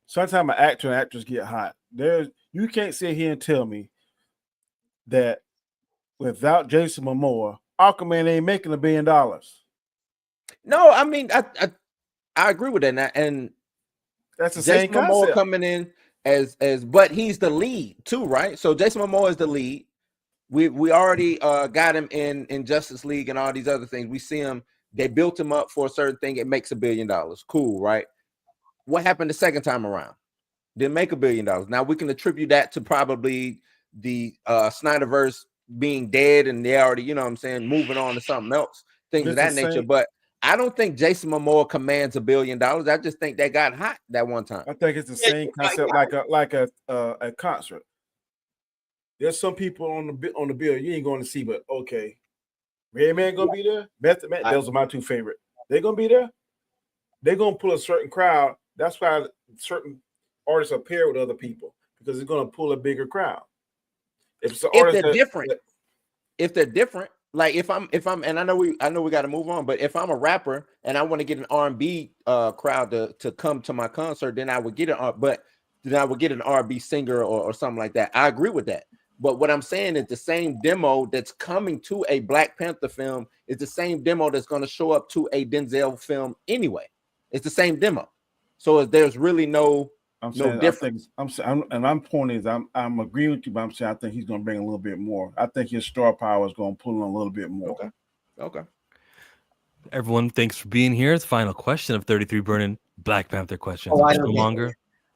Sometimes an actor and actress get hot. You can't sit here and tell me that without Jason Momoa, Aquaman ain't making $1 billion. No, I mean I agree with that, and that's the same concept. Momoa coming in as but he's the lead too, right? So Jason Momoa is the lead. We already got him in Justice League and all these other things. We see him. They built him up for a certain thing. It makes $1 billion. Cool, right? What happened the second time around? Didn't make $1 billion. Now we can attribute that to probably the Snyderverse being dead and they already, moving on to something else, things of that nature. But I don't think Jason Momoa commands $1 billion. I just think that got hot that one time. I think it's the same concept like a concert. There's some people on the bill you ain't going to see, but okay, Redman gonna be there. Method Man, those are my two favorite. They're gonna be there. They're gonna pull a certain crowd. That's why certain artists appear with other people because it's gonna pull a bigger crowd. If they're different. Like if I'm and I know we got to move on, but if I'm a rapper and I want to get an R&B crowd to come to my concert, then I would get an R&B singer or something like that. I agree with that. But what I'm saying is the same demo that's coming to a Black Panther film is the same demo that's going to show up to a Denzel film anyway. It's the same demo. So there's really no difference. I'm pointing is I'm agreeing with you, but I'm saying I think he's going to bring a little bit more. I think his star power is going to pull on a little bit more. Okay. Everyone, thanks for being here. It's the final question of 33 Burning Black Panther questions. Oh, I don't Killmonger.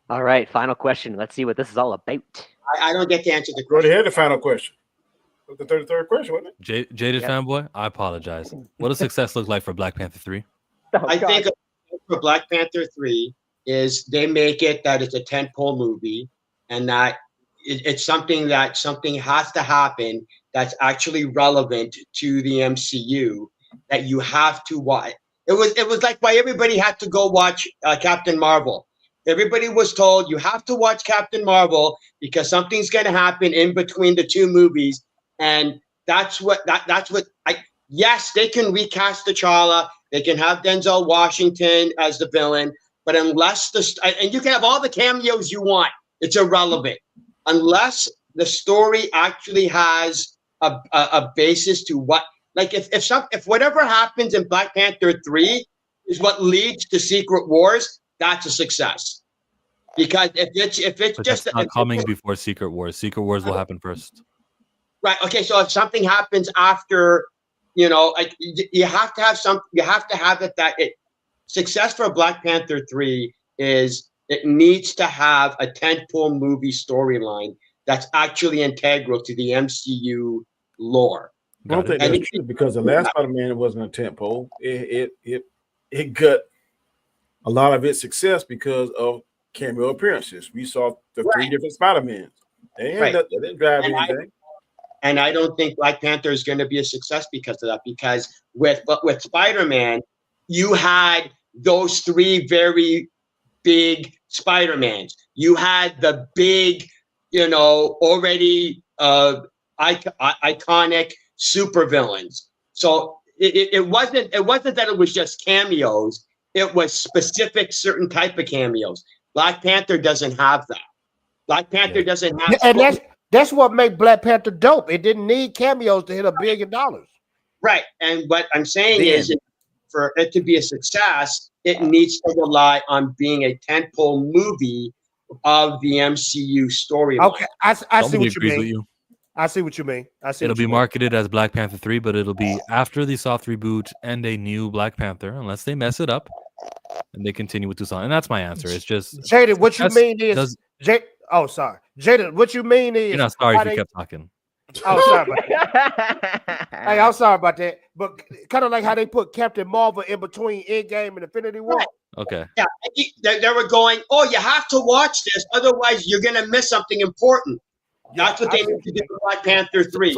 All right, final question. Let's see what this is all about. I don't get to answer the Go question. ahead, the final question. The 33rd question, wasn't it? Jaded fanboy, I apologize. What does success look like for Black Panther 3? I think for Black Panther 3 is they make it that it's a tentpole movie and that it's something has to happen that's actually relevant to the MCU that you have to watch. It was like why everybody had to go watch Captain Marvel. Everybody was told you have to watch Captain Marvel because something's going to happen in between the two movies, and yes, they can recast T'Challa, they can have Denzel Washington as the villain, but unless and you can have all the cameos you want, it's irrelevant unless the story actually has a basis to what. Like if whatever happens in Black Panther 3 is what leads to Secret Wars, that's a success. Because if it's But just that's not coming before Secret Wars. Secret Wars will happen first. Right. Okay. So if something happens after, like you have to have it. Success for Black Panther 3 is it needs to have a tentpole movie storyline that's actually integral to the MCU lore. I don't think that's true because the last Spider-Man wasn't a tentpole. It got a lot of its success because of cameo appearances. We saw the 3 different Spider-Mans. They didn't drive anything. And I don't think Black Panther is going to be a success because of that. Because with Spider-Man, you had those 3 very big Spider-Mans. You had the big, already iconic supervillains. So it wasn't that it was just cameos. It was specific certain type of cameos. Black Panther doesn't have that. Black Panther doesn't have. And that's what made Black Panther dope. It didn't need cameos to hit $1 billion. Right. And what I'm saying is for it to be a success, it needs to rely on being a tentpole movie of the MCU storyline. Okay, I see what you mean. I see what you mean. It'll be marketed as Black Panther 3, but it'll be after the soft reboot and a new Black Panther, unless they mess it up and they continue with Tucson. And that's my answer. It's just Jada. What you mean is sorry, Jada. What you mean is you're not sorry if you kept talking. Oh, sorry about that. Hey, I'm sorry about that. But kind of like how they put Captain Marvel in between Endgame and Infinity War. Right. Okay. Yeah, they were going, you have to watch this, otherwise you're going to miss something important. That's what they need to do with Black Panther 3.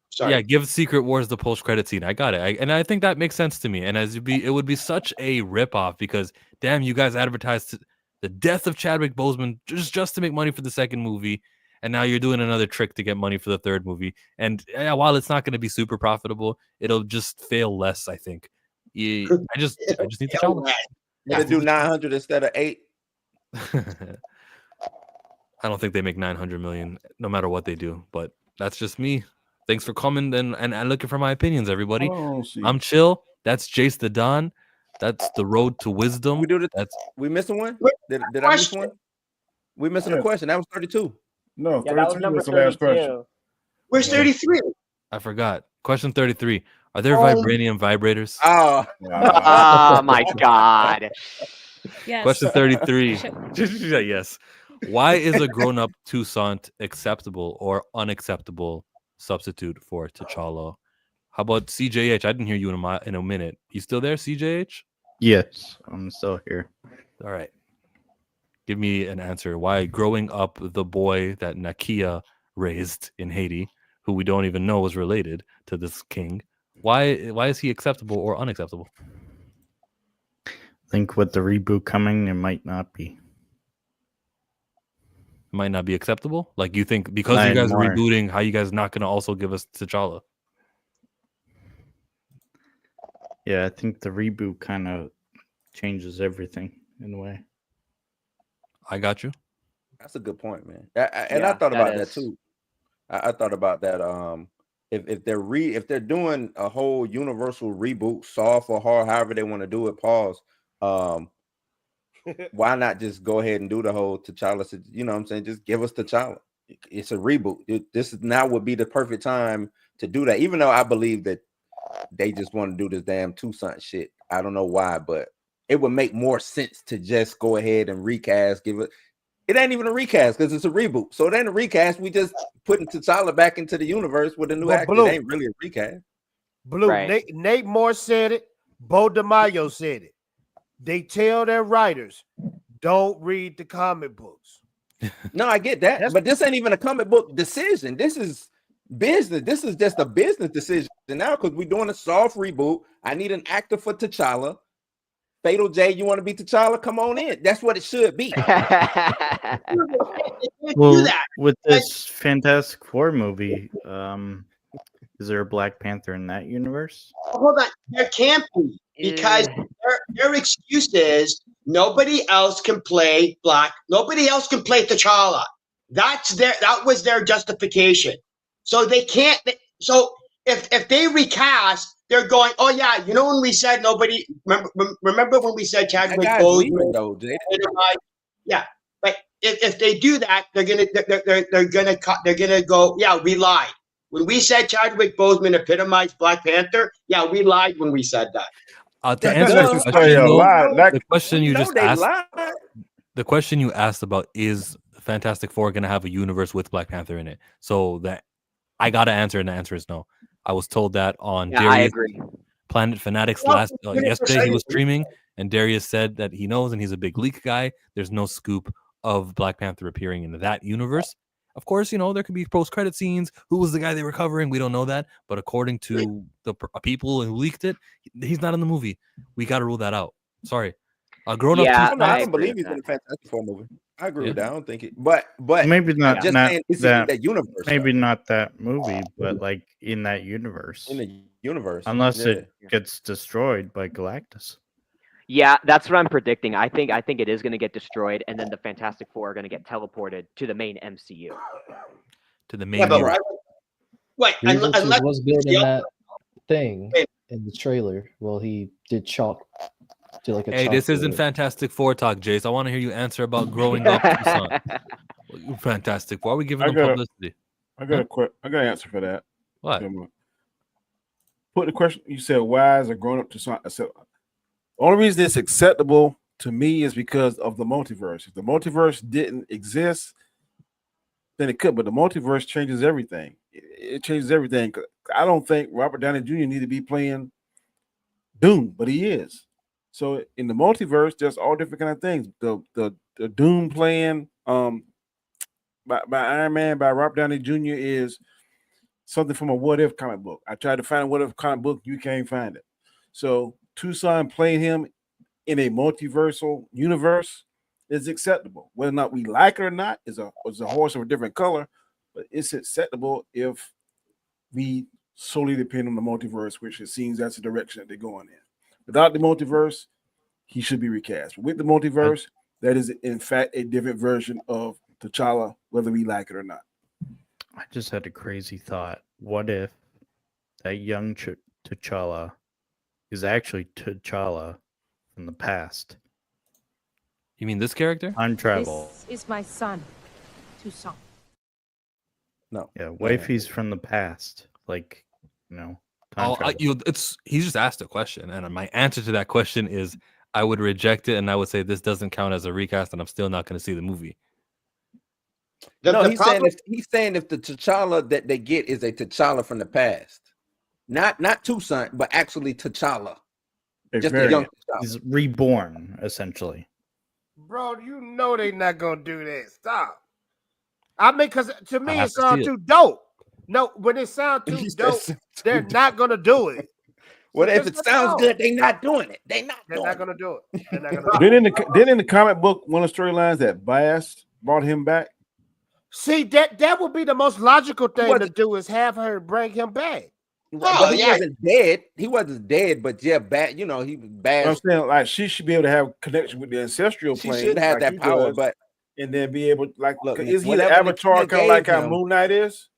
Sorry. Yeah, give Secret Wars the post-credit scene. I got it. And I think that makes sense to me. And it would be such a ripoff because, damn, you guys advertised the death of Chadwick Boseman just to make money for the second movie. And now you're doing another trick to get money for the third movie. And while it's not going to be super profitable, it'll just fail less, I think. I just need to tell them. They do 900 instead of 8. I don't think they make 900 million no matter what they do, but that's just me. Thanks for coming and looking for my opinions, everybody. I'm chill. That's Jace the Don. That's the road to wisdom. We missing one? Did I miss one? We missing a question. That was 32. No, yeah, that was number 32. Where's 33? I forgot. Question 33. Are there vibranium vibrators? Oh, oh my God. Yes. Question 33. Yes. Why is a grown-up Toussaint acceptable or unacceptable substitute for T'Challa? How about CJH? I didn't hear you in a minute. You still there, CJH? Yes, I'm still here. All right. Give me an answer. Why growing up the boy that Nakia raised in Haiti, who we don't even know was related to this king, why is he acceptable or unacceptable? I think with the reboot coming, it might not be. Might not be acceptable? Like you think because you guys are rebooting, how you guys not going to also give us T'Challa? Yeah, I think the reboot kind of changes everything in a way. I got you. That's a good point, man. I thought about that too. I thought about that. If they're doing a whole universal reboot, soft or hard, however they want to do it, pause. Why not just go ahead and do the whole T'Challa? You know what I'm saying? Just give us T'Challa. It's a reboot. This now would be the perfect time to do that. Even though I believe that they just want to do this damn Toussaint shit. I don't know why, but it would make more sense to just go ahead and recast. It ain't even a recast because it's a reboot. So it ain't a recast. We just putting T'Challa back into the universe with a new actor. It ain't really a recast. Blue. Right. Nate Moore said it. Bo DeMaio said it. They tell their writers, don't read the comic books. No, I get that. But this ain't even a comic book decision. This is business. This is just a business decision now because we're doing a soft reboot. I need an actor for T'Challa. Fatal J, you want to be T'Challa? Come on in. That's what it should be. Well, with this Fantastic Four movie, is there a Black Panther in that universe? Hold on, there can't be because their excuse is nobody else can play Black. Nobody else can play T'Challa. That was their justification. So they can't. So if they recast, they're going, oh yeah, you know when we said nobody. Remember when we said Chadwick Boseman? Yeah, but if they do that, they're gonna go. Yeah, we lied. When we said Chadwick Boseman epitomized Black Panther, yeah, we lied when we said that. To answer the question, the question you just asked, the question you asked about is Fantastic Four going to have a universe with Black Panther in it? So that I got to answer, and the answer is no. I was told that on Darius Planet Fanatics yesterday. He was streaming, and Darius said that he knows, and he's a big leak guy. There's no scoop of Black Panther appearing in that universe. Of course, there could be post-credit scenes. Who was the guy they were covering? We don't know that. But according to the people who leaked it, he's not in the movie. We got to rule that out. Sorry. Grown up. I don't believe he's in the Fantastic Four movie. I agree with that. I don't think it. But maybe not just not saying, it's that in that universe. Maybe not that movie, but like in that universe. In the universe, unless it gets destroyed by Galactus. Yeah, that's what I'm predicting. I think it is going to get destroyed, and then the Fantastic Four are going to get teleported to the main MCU. To the main. Yeah, wait, unless was building that thing in the trailer. Well, he did chalk. To like a hey, this isn't Fantastic Four talk, Jace. I want to hear you answer about growing up. Fantastic Four. Why are we giving them publicity? I got an answer for that. What? Put the question. You said, "Why is a grown up to son?" I said, the only reason it's acceptable to me is because of the multiverse. If the multiverse didn't exist, then it could. But the multiverse changes everything. It changes everything. I don't think Robert Downey Jr. need to be playing Doom, but he is. So in the multiverse, there's all different kind of things. The Doom playing by Iron Man by Robert Downey Jr. is something from a What If comic book. I tried to find a What If comic book, you can't find it. So Toussaint playing him in a multiversal universe is acceptable. Whether or not we like it or not is a horse of a different color, but it's acceptable if we solely depend on the multiverse, which it seems that's the direction that they're going in. Without the multiverse, he should be recast. But with the multiverse, that is in fact a different version of T'Challa, whether we like it or not. I just had a crazy thought. What if that young T'Challa is actually T'Challa from the past? You mean this character? On travel. This is my son, Toussaint. No. Yeah, what if he's from the past? Like, he's just asked a question, and my answer to that question is I would reject it, and I would say this doesn't count as a recast, and I'm still not going to see the movie. He's saying if the T'Challa that they get is a T'Challa from the past, not Toussaint, but actually T'Challa, just a young T'Challa. He's reborn essentially. Bro, you know they're not gonna do that. Stop. I mean, because to me it sounds too dope. No, when it sounds too dope, they're not gonna do it. Well, if it sounds good, they're not doing it. They're not gonna do it. They're not gonna do it. Then in the comic book, one of the storylines that Bias brought him back. See, that would be the most logical thing to do is have her bring him back. But he wasn't dead. He wasn't dead, but yeah, bad. He was bad. I'm saying, like, she should be able to have connection with the ancestral plane. She should have that power, but and then be able, like, look, is he an avatar kind of like how Moon Knight is?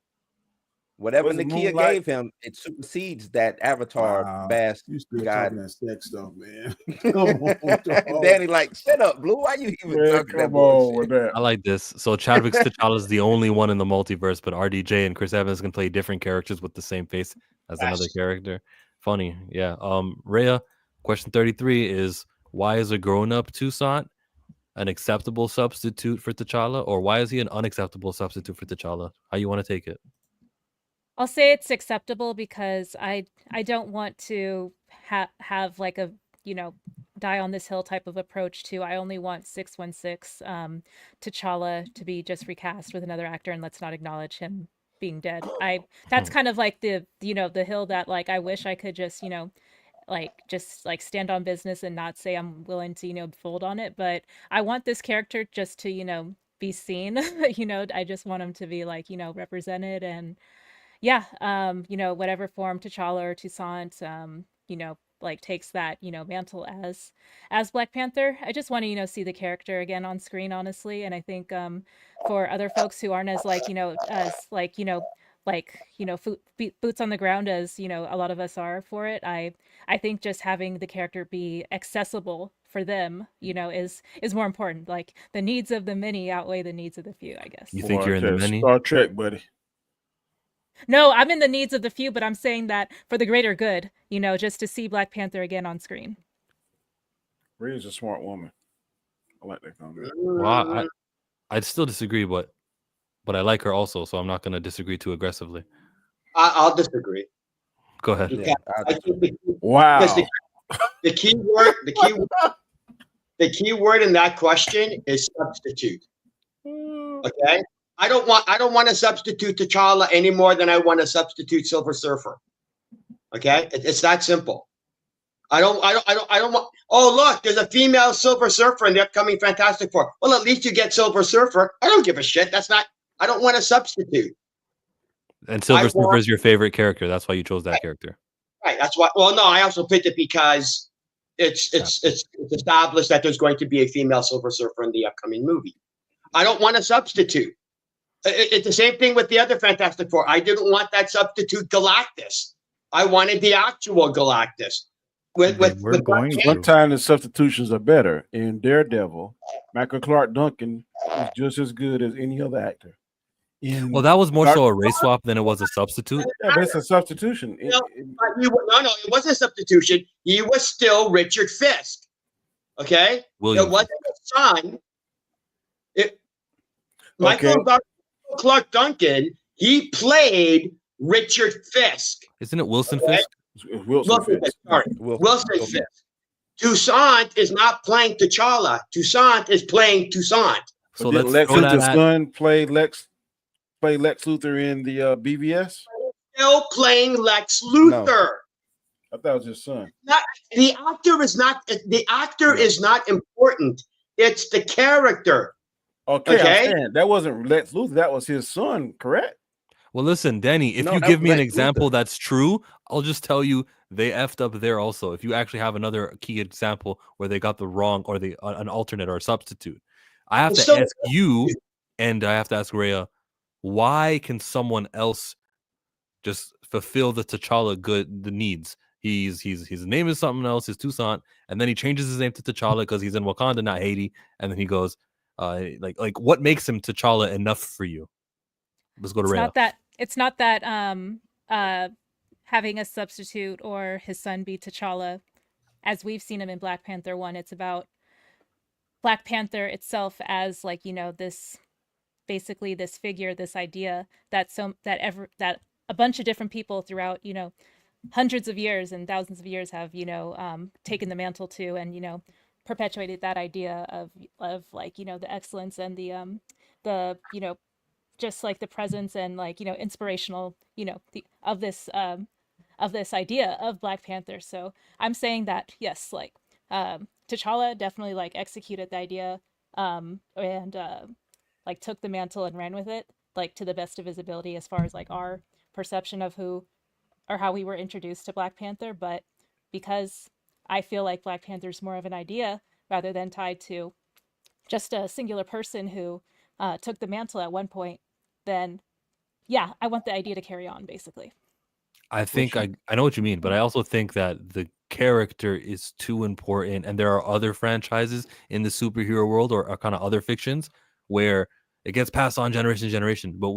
Whatever Was it Nakia Moonlight? gave him, it supersedes that Avatar Wow. vast You still God. talking that sex stuff, man. Come on, dog. Danny, like, shut up, Blue. Why you even Man, talking that come on with bullshit? that. I like this. So Chadwick's T'Challa is the only one in the multiverse, but RDJ and Chris Evans can play different characters with the same face as another character. Funny, yeah. Rhea, question 33 is why is a grown-up Toussaint an acceptable substitute for T'Challa, or why is he an unacceptable substitute for T'Challa? How you want to take it? I'll say it's acceptable because I don't want to have like a, you know, die on this hill type of approach to I only want 616 T'Challa to be just recast with another actor and let's not acknowledge him being dead. That's kind of like the, you know, the hill that like I wish I could just, you know, like just like stand on business and not say I'm willing to, you know, fold on it, but I want this character just to, you know, be seen. You know, I just want him to be like, you know, represented and yeah, you know, whatever form T'Challa or Toussaint, you know, like takes that, you know, mantle as Black Panther. I just want to, you know, see the character again on screen, honestly. And I think for other folks who aren't as like, you know, as like, you know, boots on the ground as, you know, a lot of us are for it. I think just having the character be accessible for them, you know, is more important. Like the needs of the many outweigh the needs of the few, I guess. You think you're in the many? Star Trek, buddy. No, I'm in the needs of the few, but I'm saying that for the greater good, you know, just to see Black Panther again on screen. Rhea's a smart woman. I like that comment. Well, I'd still disagree, but I like her also, so I'm not going to disagree too aggressively. I'll disagree. Go ahead. Yeah, I think wow. Because the key word in that question is substitute. Okay, I don't want to substitute T'Challa any more than I want to substitute Silver Surfer. Okay, it's that simple. I don't want. Oh, look, there's a female Silver Surfer in the upcoming Fantastic Four. Well, at least you get Silver Surfer. I don't give a shit. That's not. I don't want to substitute. And Silver Surfer is your favorite character. That's why you chose that character. Right. That's why. Well, no, I also picked it because it's established that there's going to be a female Silver Surfer in the upcoming movie. I don't want to substitute. It's the same thing with the other Fantastic Four. I didn't want that substitute Galactus. I wanted the actual Galactus. Sometimes the substitutions are better. In Daredevil, Michael Clark Duncan is just as good as any other actor. Well, that was more so a race swap than it was a substitute. Yeah, but it's a substitution. No, it wasn't a substitution. He was still Richard Fisk. Okay? William It wasn't his son. Michael Clark Duncan, he played Richard Fisk. Isn't it Wilson Fisk? Wilson Fisk. Sorry, Wilson Fisk. Toussaint is not playing T'Challa. Toussaint is playing Toussaint. So did Lex Luthor's son play Lex Luthor in the BVS? Still playing Lex Luthor. No. I thought it was his son. The actor is not important. It's the character. Okay? That wasn't Lex Luthor. That was his son, correct? Well, listen, Danny, if you give me an example that's true, I'll just tell you they effed up there also. If you actually have another key example where they got the wrong or an alternate or a substitute, I have to ask you, and I have to ask Rhea, why can someone else just fulfill the T'Challa the needs? His name is something else, his Toussaint, and then he changes his name to T'Challa because he's in Wakanda, not Haiti, and then he goes, like what makes him T'Challa enough for you? Let's go to Rhea. It's not that having a substitute or his son be T'Challa, as we've seen him in Black Panther 1. It's about Black Panther itself as like, you know, this basically this figure, this idea that a bunch of different people throughout, you know, hundreds of years and thousands of years have, you know, taken the mantle to and, you know, perpetuated that idea of like, you know, the excellence and the you know, just like the presence and like, you know, inspirational, you know, of this idea of Black Panther. So I'm saying that yes, like T'Challa definitely like executed the idea and like took the mantle and ran with it like to the best of his ability as far as like our perception of who or how we were introduced to Black Panther. But because I feel like Black Panther is more of an idea rather than tied to just a singular person who took the mantle at one point, then yeah, I want the idea to carry on, basically. I think I know what you mean, but I also think that the character is too important, and there are other franchises in the superhero world or kind of other fictions where it gets passed on generation to generation. But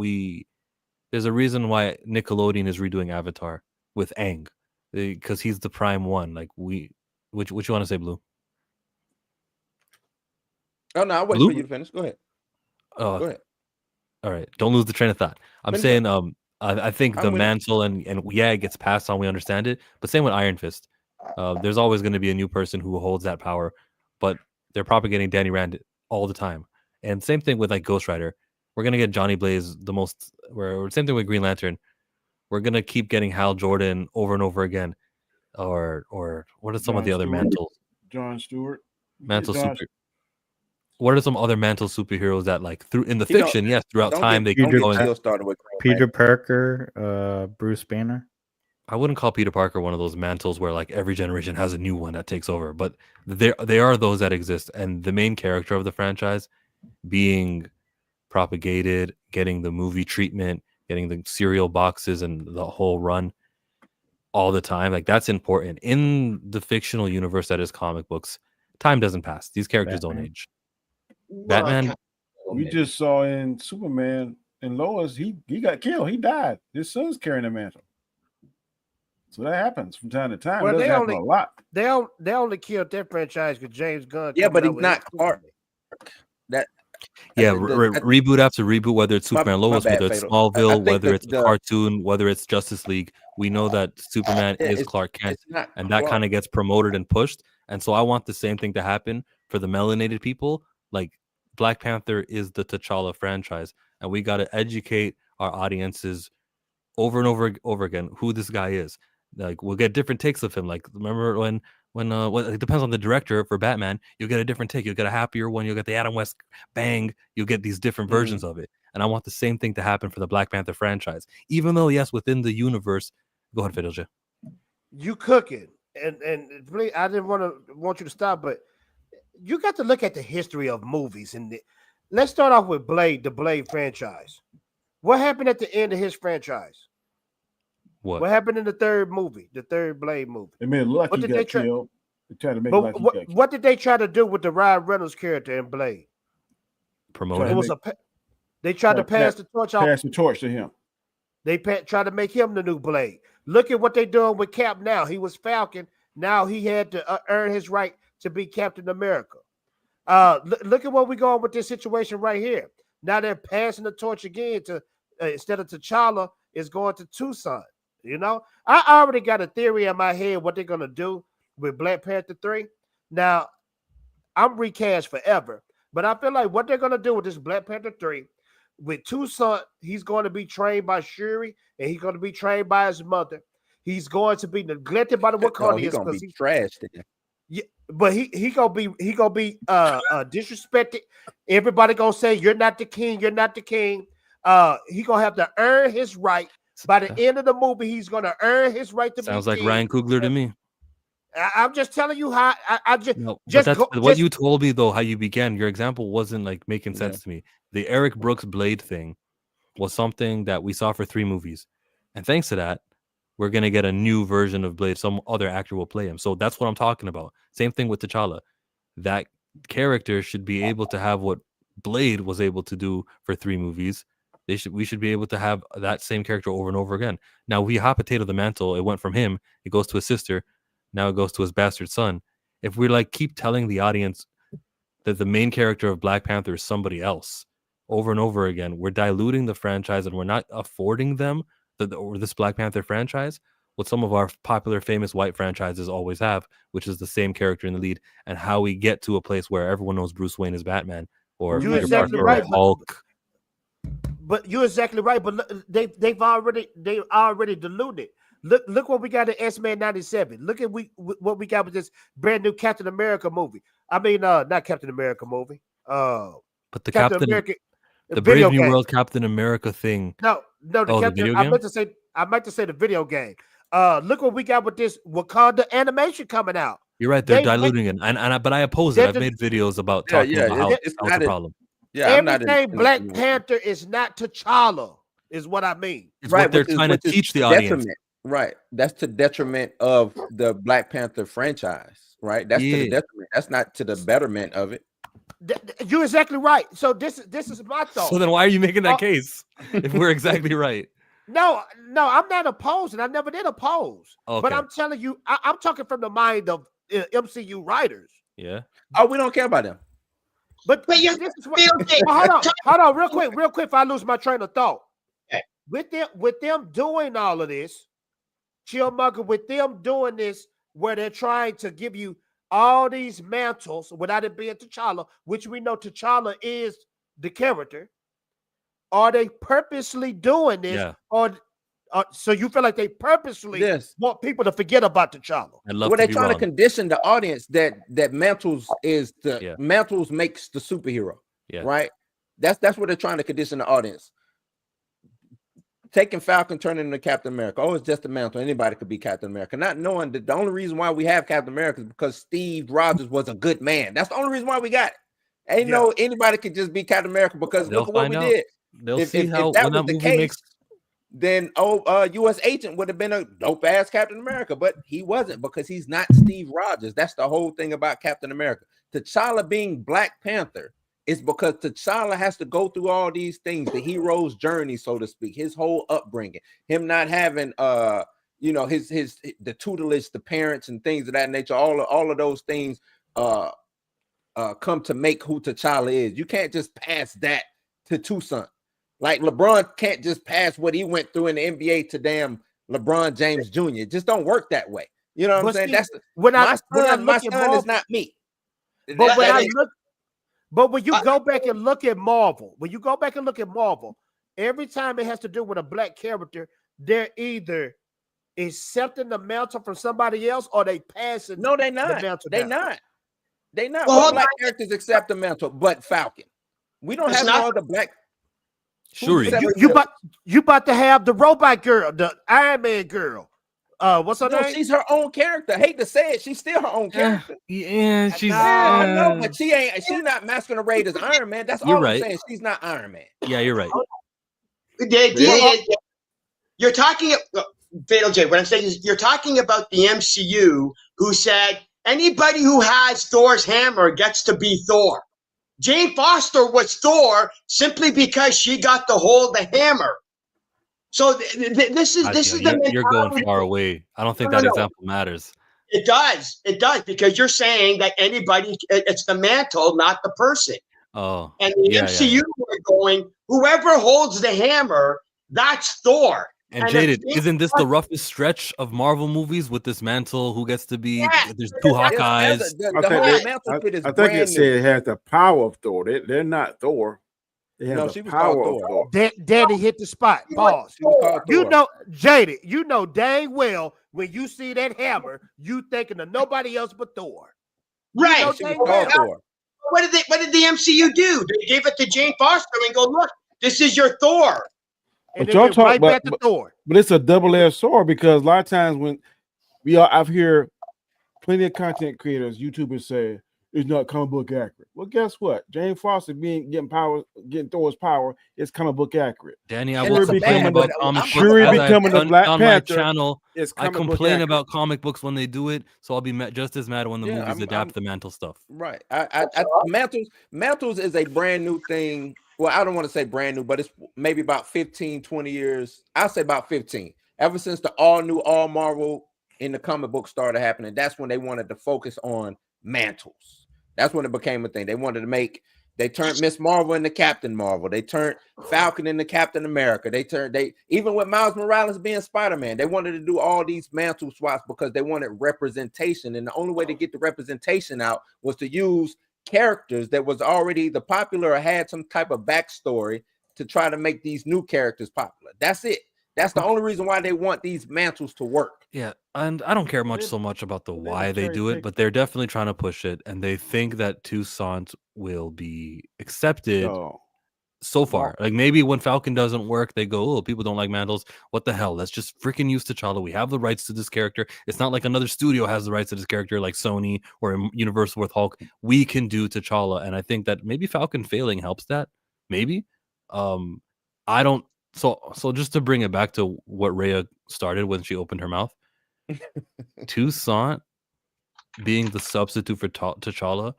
there's a reason why Nickelodeon is redoing Avatar with Aang, because he's the prime one. Like what you want to say, Blue? Oh no, I'll wait Blue? for you to finish. Go ahead. Go ahead. All right, don't lose the train of thought. I'm Finish saying I think the with it. mantle and yeah, it gets passed on. We understand it, but same with Iron Fist. There's always going to be a new person who holds that power, but they're propagating Danny Rand all the time. And same thing with like Ghost Rider. We're gonna get Johnny Blaze same thing with Green Lantern. We're gonna keep getting Hal Jordan over and over again, or what are some of John the other Stewart. mantles? John Stewart. Mantle John- super. What are some other mantle superheroes that like through in the He don't- fiction? Yes, throughout don't time get- they don't keep get going. Jill started with Green Peter Lantern. Parker, Bruce Banner. I wouldn't call Peter Parker one of those mantles where like every generation has a new one that takes over, but they are those that exist, and the main character of the franchise being propagated, getting the movie treatment, getting the cereal boxes and the whole run all the time, like that's important in the fictional universe that is comic books. Time doesn't pass; these characters don't age. Batman, we just saw in Superman and Lois, he got killed. He died. His son's carrying the mantle. So that happens from time to time. Well, It doesn't they happen only a lot. they only killed their franchise because James Gunn. Yeah, but coming he's out not with Clark. That yeah, the- reboot after reboot, whether it's My- Superman my Lois, bad, whether it's Fatal. Smallville, think whether that it's a cartoon, whether it's Justice League, we know that Superman Yeah, is it's- Clark Kent, it's not and that Clark. kind of gets promoted and pushed. And so I want the same thing to happen for the melanated people. Like Black Panther is the T'Challa franchise, and we got to educate our audiences over and over again who this guy is. Like we'll get different takes of him. Like remember when it depends on the director for Batman, you'll get a different take. You'll get a happier one. You'll get the Adam West bang. You'll get these different versions of it. And I want the same thing to happen for the Black Panther franchise. Even though yes, within the universe, go ahead, Fidelja. You cooking, and please, I didn't want you to stop, but you got to look at the history of movies. And let's start off with Blade, the Blade franchise. What happened at the end of his franchise? What happened in the third movie, the third Blade movie? They made it look What like he did they got try- killed. They tried to make it But like he got killed. what did they try to do with the Ryan Reynolds character in Blade? Promote It him? was they tried to pass the torch off. Pass the torch to him. They tried to make him the new Blade. Look at what they're doing with Cap now. He was Now he had to earn his right to be Captain America. Look at where we're going with this situation right here. Now they're passing the torch again to instead of T'Challa, it's going to Tucson. You know, I already got a theory in my head what they're gonna do with Black Panther 3. Now, I'm recast forever, but I feel like what they're gonna do with this Black Panther 3 with Tucson, he's going to be trained by Shuri, and he's going to be trained by his mother. He's going to be neglected by the Wakandians he's gonna because be trashed. yeah, but he gonna be disrespected. Everybody gonna say you're not the king. You're not the king. He gonna have to earn his right. By the end of the movie, he's gonna earn his right to Sounds be like king. Ryan Coogler to me. I'm just telling you how I just No, just but that's go, what just, you told me though. How you began your example wasn't like making sense to me. The Eric Brooks Blade thing was something that we saw for 3 movies, and thanks to that, we're gonna get a new version of Blade. Some other actor will play him. So that's what I'm talking about. Same thing with T'Challa. That character should be able to have what Blade was able to do for 3 movies. We should be able to have that same character over and over again. Now we hot potato the mantle. It went from him. It goes to his sister. Now it goes to his bastard son. If we like keep telling the audience that the main character of Black Panther is somebody else over and over again, we're diluting the franchise and we're not affording them this Black Panther franchise what some of our popular famous white franchises always have, which is the same character in the lead, and how we get to a place where everyone knows Bruce Wayne is Batman or You're Peter exactly Parker right, or Hulk. But you're exactly right. But they've already diluted. Look what we got in X-Men 97. Look at what we got with this brand new Captain America movie. I mean, not Captain America movie. But the Captain Captain America, the video Brave New game. World Captain America thing. No, the Oh, the Captain. video I game? meant to say the video game. Look what we got with this Wakanda animation coming out. You're right. They're They- diluting it, but I oppose it. They're I've made videos about Yeah, talking yeah, about how it's that's not the a- problem. Yeah, I'm not Everything in Black Panther is not T'Challa. is what I mean. It's what they're trying to teach the audience. Detriment. Right. That's to detriment of the Black Panther franchise. Right. That's to the detriment. That's not to the betterment of it. You're exactly right. So this is my thought. So then why are you making that case if we're exactly right? No, I'm not opposing. I never did oppose. Okay. But I'm telling you, I'm talking from the mind of MCU writers. Yeah. Oh, we don't care about them. But this is what, hold on, real quick, if I lose my train of thought. Okay. With them doing all of this, Chillmonger, with them doing this, where they're trying to give you all these mantles without it being T'Challa, which we know T'Challa is the character. Are they purposely doing this? Yeah. Or so you feel like they purposely want people to forget about T'Challa? Well, they're trying to condition the audience that mantles is the mantles makes the superhero. Yeah. Right. That's what they're trying to condition the audience. Taking Falcon, turning into Captain America. Oh, it's just a mantle. Anybody could be Captain America. Not knowing that the only reason why we have Captain America is because Steve Rogers was a good man. That's the only reson why we got it. Ain't no anybody could just be Captain America because look at what we did. They'll see how if that when was that the movie case, makes. Then U.S. Agent would have been a dope ass Captain America, but he wasn't because he's not Steve Rogers. That's the whole thing about Captain America. T'Challa being Black Panther is because T'Challa has to go through all these things, the hero's journey, so to speak, his whole upbringing, him not having his the tutelage, the parents and things of that nature. All of those things come to make who T'Challa is. You can't just pass that to Tucson. Like LeBron can't just pass what he went through in the NBA to damn LeBron James Jr. It just don't work that way. You know what I'm saying? That's my son is not me. But when you go back and look at Marvel, every time it has to do with a Black character, they're either accepting the mantle from somebody else or they passing. No, they're not. They're not. Well, All Black characters accept the mantle, but Falcon. We don't have all the Black. Sure, you about to have the robot girl, the Iron Man girl. What's her name? She's her own character. I hate to say it, she's still her own character. Yeah, she's. I know, but she's not masquerade as Iron Man. That's all I'm saying. She's not Iron Man. Yeah, you're right. The idea is you're talking Fatal J. What I'm saying is you're talking about the MCU who said anybody who has Thor's hammer gets to be Thor. Jane Foster was Thor simply because she got to hold the hammer. So this is you're going far away. I don't think that example matters. It does because you're saying that anybody, it's the mantle, not the person. Oh, and the MCU are going, whoever holds the hammer, that's Thor. And Jaded, isn't this the roughest stretch of Marvel movies with this mantle? Who gets to be? There's two Hawkeyes. I think it said it has the power of Thor. They're not Thor. They have the power of Thor. Daddy hit the spot. Pause. You know, Jaded, you know dang well when you see that hammer, you thinking of nobody else but Thor. Right. You know dang well. Thor. What did the MCU do? They gave it to Jane Foster and go, look, this is your Thor. And then right back to Thor. But it's a double-edged sword because a lot of times when I've heard plenty of content creators, YouTubers say it's not comic book accurate. Well, guess what? Jane Foster getting Thor's power is comic book accurate. Danny, I will complain about comic books. Becoming the Black on Panther my channel, I complain accurate. about comic books when they do it, so I'll be just as mad when the movies adapt the mantle stuff. Right. Mantles is a brand new thing. Well, I don't want to say brand new, but it's maybe about 15, 20 years. I'll say about 15. Ever since the all Marvel in the comic book started happening, that's when they wanted to focus on mantles. That's when it became a thing. They wanted to they turned Miss Marvel into Captain Marvel. They turned Falcon into Captain America. Even with Miles Morales being Spider-Man, they wanted to do all these mantle swaps because they wanted representation. And the only way to get the representation out was to use characters that was already the popular or had some type of backstory to try to make these new characters popular. That's it. That's the only reason why they want these mantles to work. Yeah, and I don't care so much about the why they do it, but they're definitely trying to push it, and they think that Toussaint will be accepted so far. Like maybe when Falcon doesn't work, they go, "Oh, people don't like mantles. What the hell? Let's just freaking use T'Challa. We have the rights to this character. It's not like another studio has the rights to this character, like Sony or Universal with Hulk. We can do T'Challa." And I think that maybe Falcon failing helps that. Maybe. I don't So just to bring it back to what Rhea started when she opened her mouth, Toussaint being the substitute for T'Challa,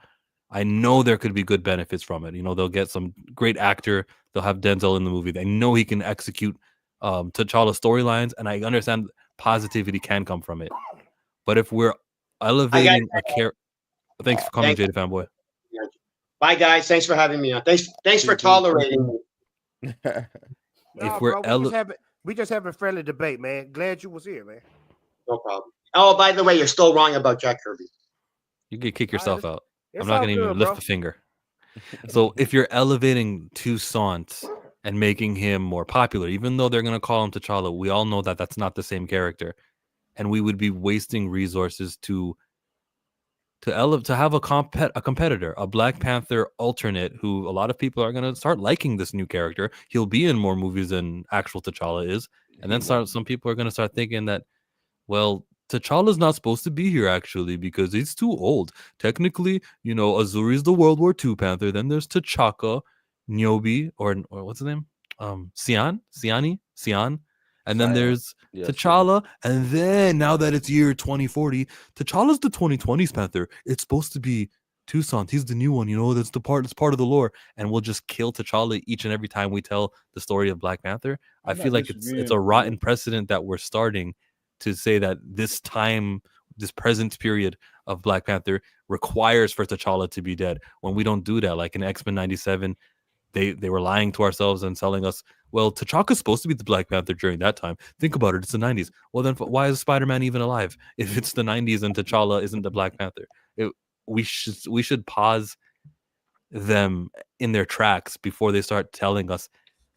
I know there could be good benefits from it. You know, they'll get some great actor. They'll have Denzel in the movie. They know he can execute T'Challa storylines, and I understand positivity can come from it. But if we're elevating a character, thanks for coming, Jada Fanboy. Bye, guys. Thanks for having me on. Thanks for tolerating me. No, we're bro, we just having a friendly debate, man. Glad you was here, man. No problem. Oh, by the way, you're still wrong about Jack Kirby. You can kick yourself out. it's I'm not all going to even good, lift bro. the finger. So if you're elevating Toussaint and making him more popular, even though they're going to call him T'Challa, we all know that that's not the same character, and we would be wasting resources to have a competitor, a Black Panther alternate, who a lot of people are going to start liking this new character. He'll be in more movies than actual T'Challa is, and then some people are going to start thinking that, well, T'Challa's not supposed to be here actually because he's too old. Technically, you know, Azuri's the World War II Panther. Then there's T'Chaka, Niobe, or what's his name? Sian, and then there's T'Challa. And then now that it's year 2040, T'Challa's the 2020s Panther. It's supposed to be Toussaint. He's the new one. You know, that's part of the lore. And we'll just kill T'Challa each and every time we tell the story of Black Panther. I feel like it's a rotten precedent that we're starting to say that this present period of Black Panther requires for T'Challa to be dead, when we don't do that. Like in X-Men 97, they were lying to ourselves and telling us, well, T'Chaka's supposed to be the Black Panther during that time. Think about it, it's the 90s. Well, then why is Spider-Man even alive if it's the 90s and T'Challa isn't the Black Panther? We should pause them in their tracks before they start telling us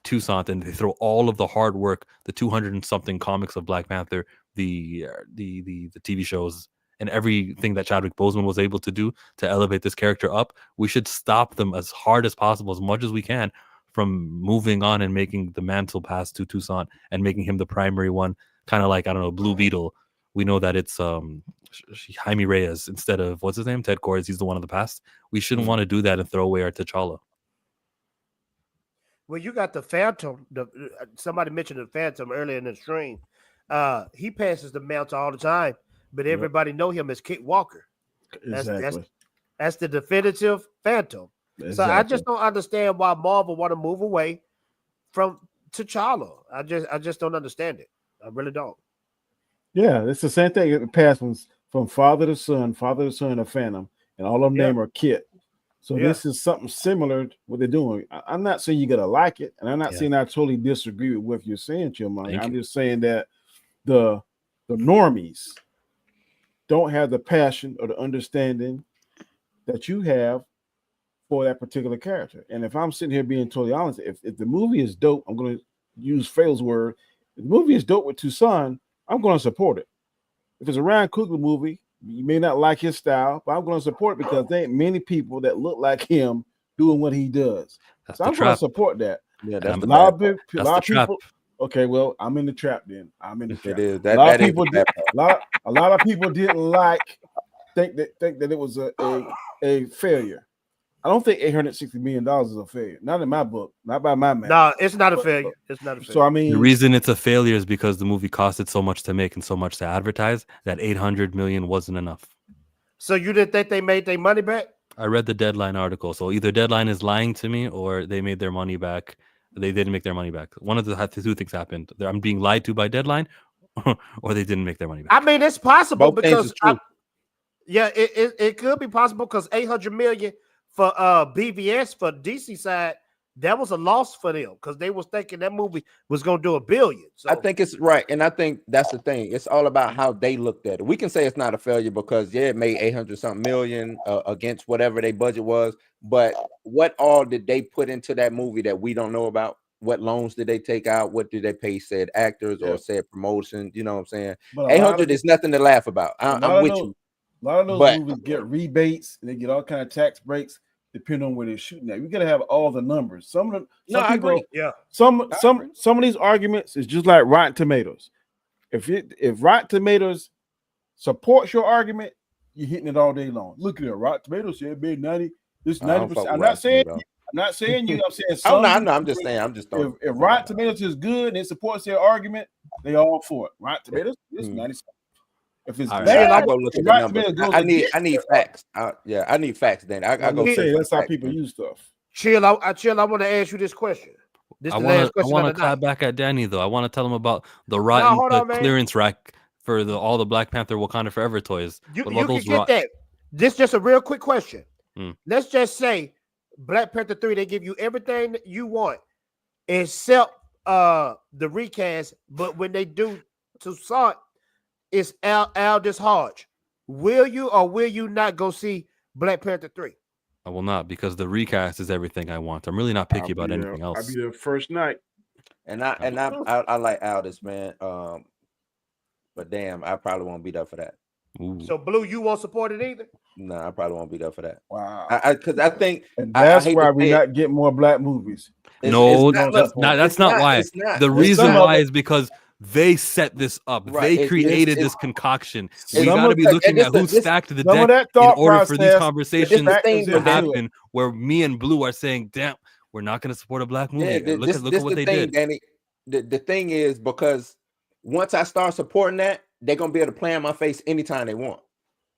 Toussaint, and they throw all of the hard work, the 200 and something comics of Black Panther, the TV shows, and everything that Chadwick Boseman was able to do to elevate this character up. We should stop them as hard as possible, as much as we can, from moving on and making the mantle pass to Toussaint and making him the primary one, kind of like, I don't know, Blue Beetle. We know that it's Jaime Reyes instead of, what's his name, Ted Kord. He's the one of the past. We shouldn't want to do that and throw away our T'Challa. Well, you got the Phantom. Somebody mentioned the Phantom earlier in the stream. He passes the mantle all the time, but everybody know him as Kit Walker. That's the definitive Phantom. Exactly. So I just don't understand why Marvel want to move away from T'Challa. I just don't understand it. I really don't. Yeah, it's the same thing. It passed from father to son, to Phantom, and all of them name are Kit. So this is something similar to what they're doing. I'm not saying you gotta like it, and I'm not saying I totally disagree with what you're saying, Chillmonger. I'm just saying that the normies don't have the passion or the understanding that you have for that particular character. And if I'm sitting here being totally honest, if the movie is dope, I'm going to use Fail's word. If the movie is dope with Toussaint, I'm going to support it. If it's a Ryan Coogler movie, you may not like his style, but I'm going to support it because there ain't many people that look like him doing what he does. So I'm going to support that. Yeah, that's a lot of people. Okay, well, I'm in the trap then. I'm in the trap. It is. A lot of people didn't think that it was a failure. I don't think $860 million is a failure. Not in my book. Not by my math. No, it's not a failure. It's not a failure. So I mean, the reason it's a failure is because the movie costed so much to make and so much to advertise that $800 million wasn't enough. So you didn't think they made their money back? I read the Deadline article. So either Deadline is lying to me or they made their money back. They didn't make their money back. One of the two things happened. I'm being lied to by Deadline, or they didn't make their money back. I mean, it's possible because it it could be possible because $800 million for BVS for DC side, that was a loss for them because they was thinking that movie was going to do $1 billion. So I think it's right, and I think that's the thing. It's all about how they looked at it. We can say it's not a failure because it made 800-something million against whatever their budget was. But what all did they put into that movie that we don't know about? What loans did they take out? What did they pay said actors or said promotion? You know what I'm saying? 800 is nothing to laugh about. I'm with you. A lot of those movies get rebates and they get all kind of tax breaks depending on where they're shooting at. We gotta have all the numbers. Some I agree. Yeah. Some of these arguments is just like Rotten Tomatoes. If Rotten Tomatoes supports your argument, you're hitting it all day long. Look at it. Rotten Tomatoes said it made 90. This 90%. I'm not saying you. I'm saying Oh some. no, no, I'm just saying. I'm just throwing. If Rotten Tomatoes is good and it supports their argument, they all for it. Rotten Tomatoes is 97. If it's All right, bad, I go look at the Rotten numbers. Tomatoes goes I need against facts. Yeah, I need facts. Then I go say straight for that's the how facts, people man. use stuff. Chill. I want to ask you this question. This I the last want to question of the clap night. back at Danny though. I want to tell him about the hold on, man. clearance rack for all the Black Panther Wakanda Forever toys. You What about can those get that. This just a real quick question. Let's just say Black Panther 3, they give you everything that you want except the recast. But when they do Toussaint, it's Aldous Hodge. Will you or will you not go see Black Panther 3? I will not, because the recast is everything I want. I'm really not picky about anything else. I'll be there first night. And I like Aldous, man. But damn, I probably won't be there for that. Ooh. So Blue, you won't support it either? No, I probably won't be there for that. Wow. Because I think And that's I hate why to we say it. not get more black movies. No, look, that's not why. it's not. The It's reason not. why is because they set this up. Right. They created It's- this concoction. it's- We got to be and looking this at who the- this- stacked the some of deck that in thought order for these process, conversations this thing to with it. happen. Where me and Blue are saying, "Damn, we're not going to support a black movie." Yeah, Look at what they did. Danny. The thing is, because once I start supporting that, they're gonna be able to play in my face anytime they want,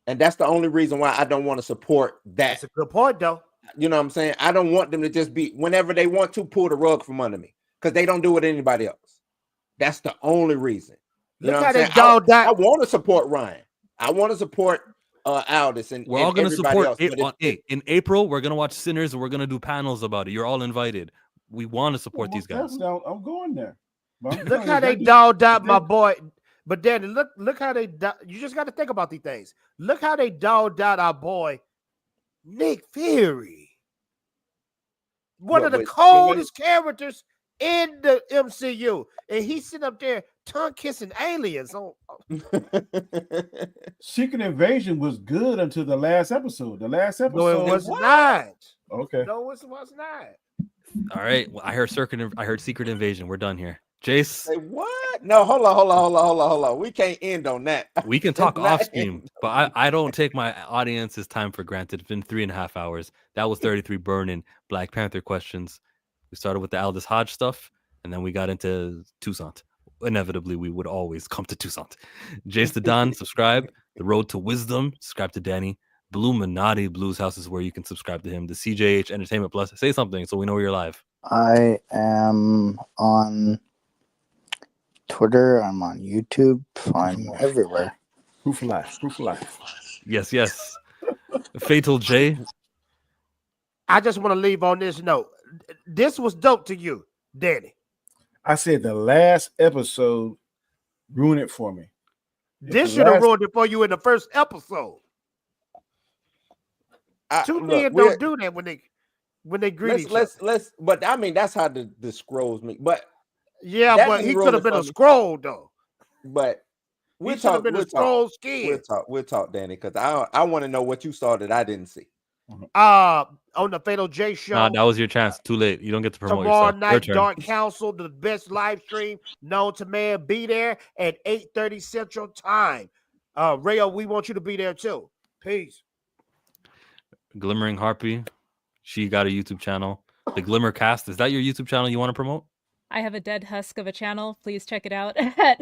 and that's the only reason why I don't want to support that. That's a good point, though. You know what I'm saying? I don't want them to just be whenever they want to pull the rug from under me, because they don't do it to anybody else. That's the only reason. You Look know how what they I'm saying? dogged that. I want to support Ryan. I want to support Aldous and We're all going to everybody support else. in April. We're going to watch Sinners, and we're going to do panels about it. You're all invited. We want to support these guys. I'm going there. Look how they dogged out my boy. But Danny, look how they. You just got to think about these things. Look how they dogged out our boy Nick Fury, one of the coldest characters in the MCU, and he's sitting up there tongue kissing aliens. Secret Invasion was good until the last episode. The last episode, No, it was not. Okay. No, it was not. All right. Well, I heard Secret Invasion. We're done here. Jace. Say what? No, hold on. We can't end on that. We can talk off stream, but I don't take my audience's time for granted. It's been 3.5 hours. That was 33 burning Black Panther questions. We started with the Aldous Hodge stuff, and then we got into Toussaint. Inevitably, we would always come to Toussaint. Jace the Don, subscribe. The Road to Wisdom, subscribe to Danny. Blue Minotti, Blue's House is where you can subscribe to him. The CJH Entertainment Plus. Say something so we know you're live. I am on Twitter. I'm on YouTube. I'm everywhere. Proof of life. Yes. Fatal J. I just want to leave on this note. This was dope to you, Danny. I said the last episode ruined it for me. This should have ruined it for you in the first episode. Two men don't do that when they greet each other. Let's. But I mean, that's how the scrolls make. But yeah, but he could have been a scroll though. But we should have been a scroll skin. We'll talk, Danny, because I want to know what you saw that I didn't see. On the Fatal J show. Nah, that was your chance. Too late. You don't get to promote tomorrow yourself. night, Dark Council, the best live stream known to man. Be there at 8:30 Central Time. Rayo, we want you to be there too. Peace. Glimmering Harpy, she got a YouTube channel. The Glimmer Cast, is that your YouTube channel you want to promote? I have a dead husk of a channel. Please check it out at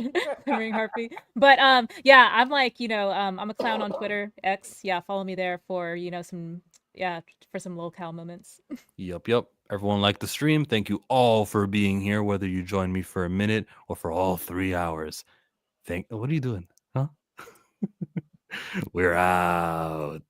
Glimmering Harpy. But yeah, I'm like, I'm a clown on Twitter, X. Yeah, follow me there for some locale moments. Yep. Everyone liked the stream. Thank you all for being here, whether you joined me for a minute or for all 3 hours. What are you doing? Huh? We're out.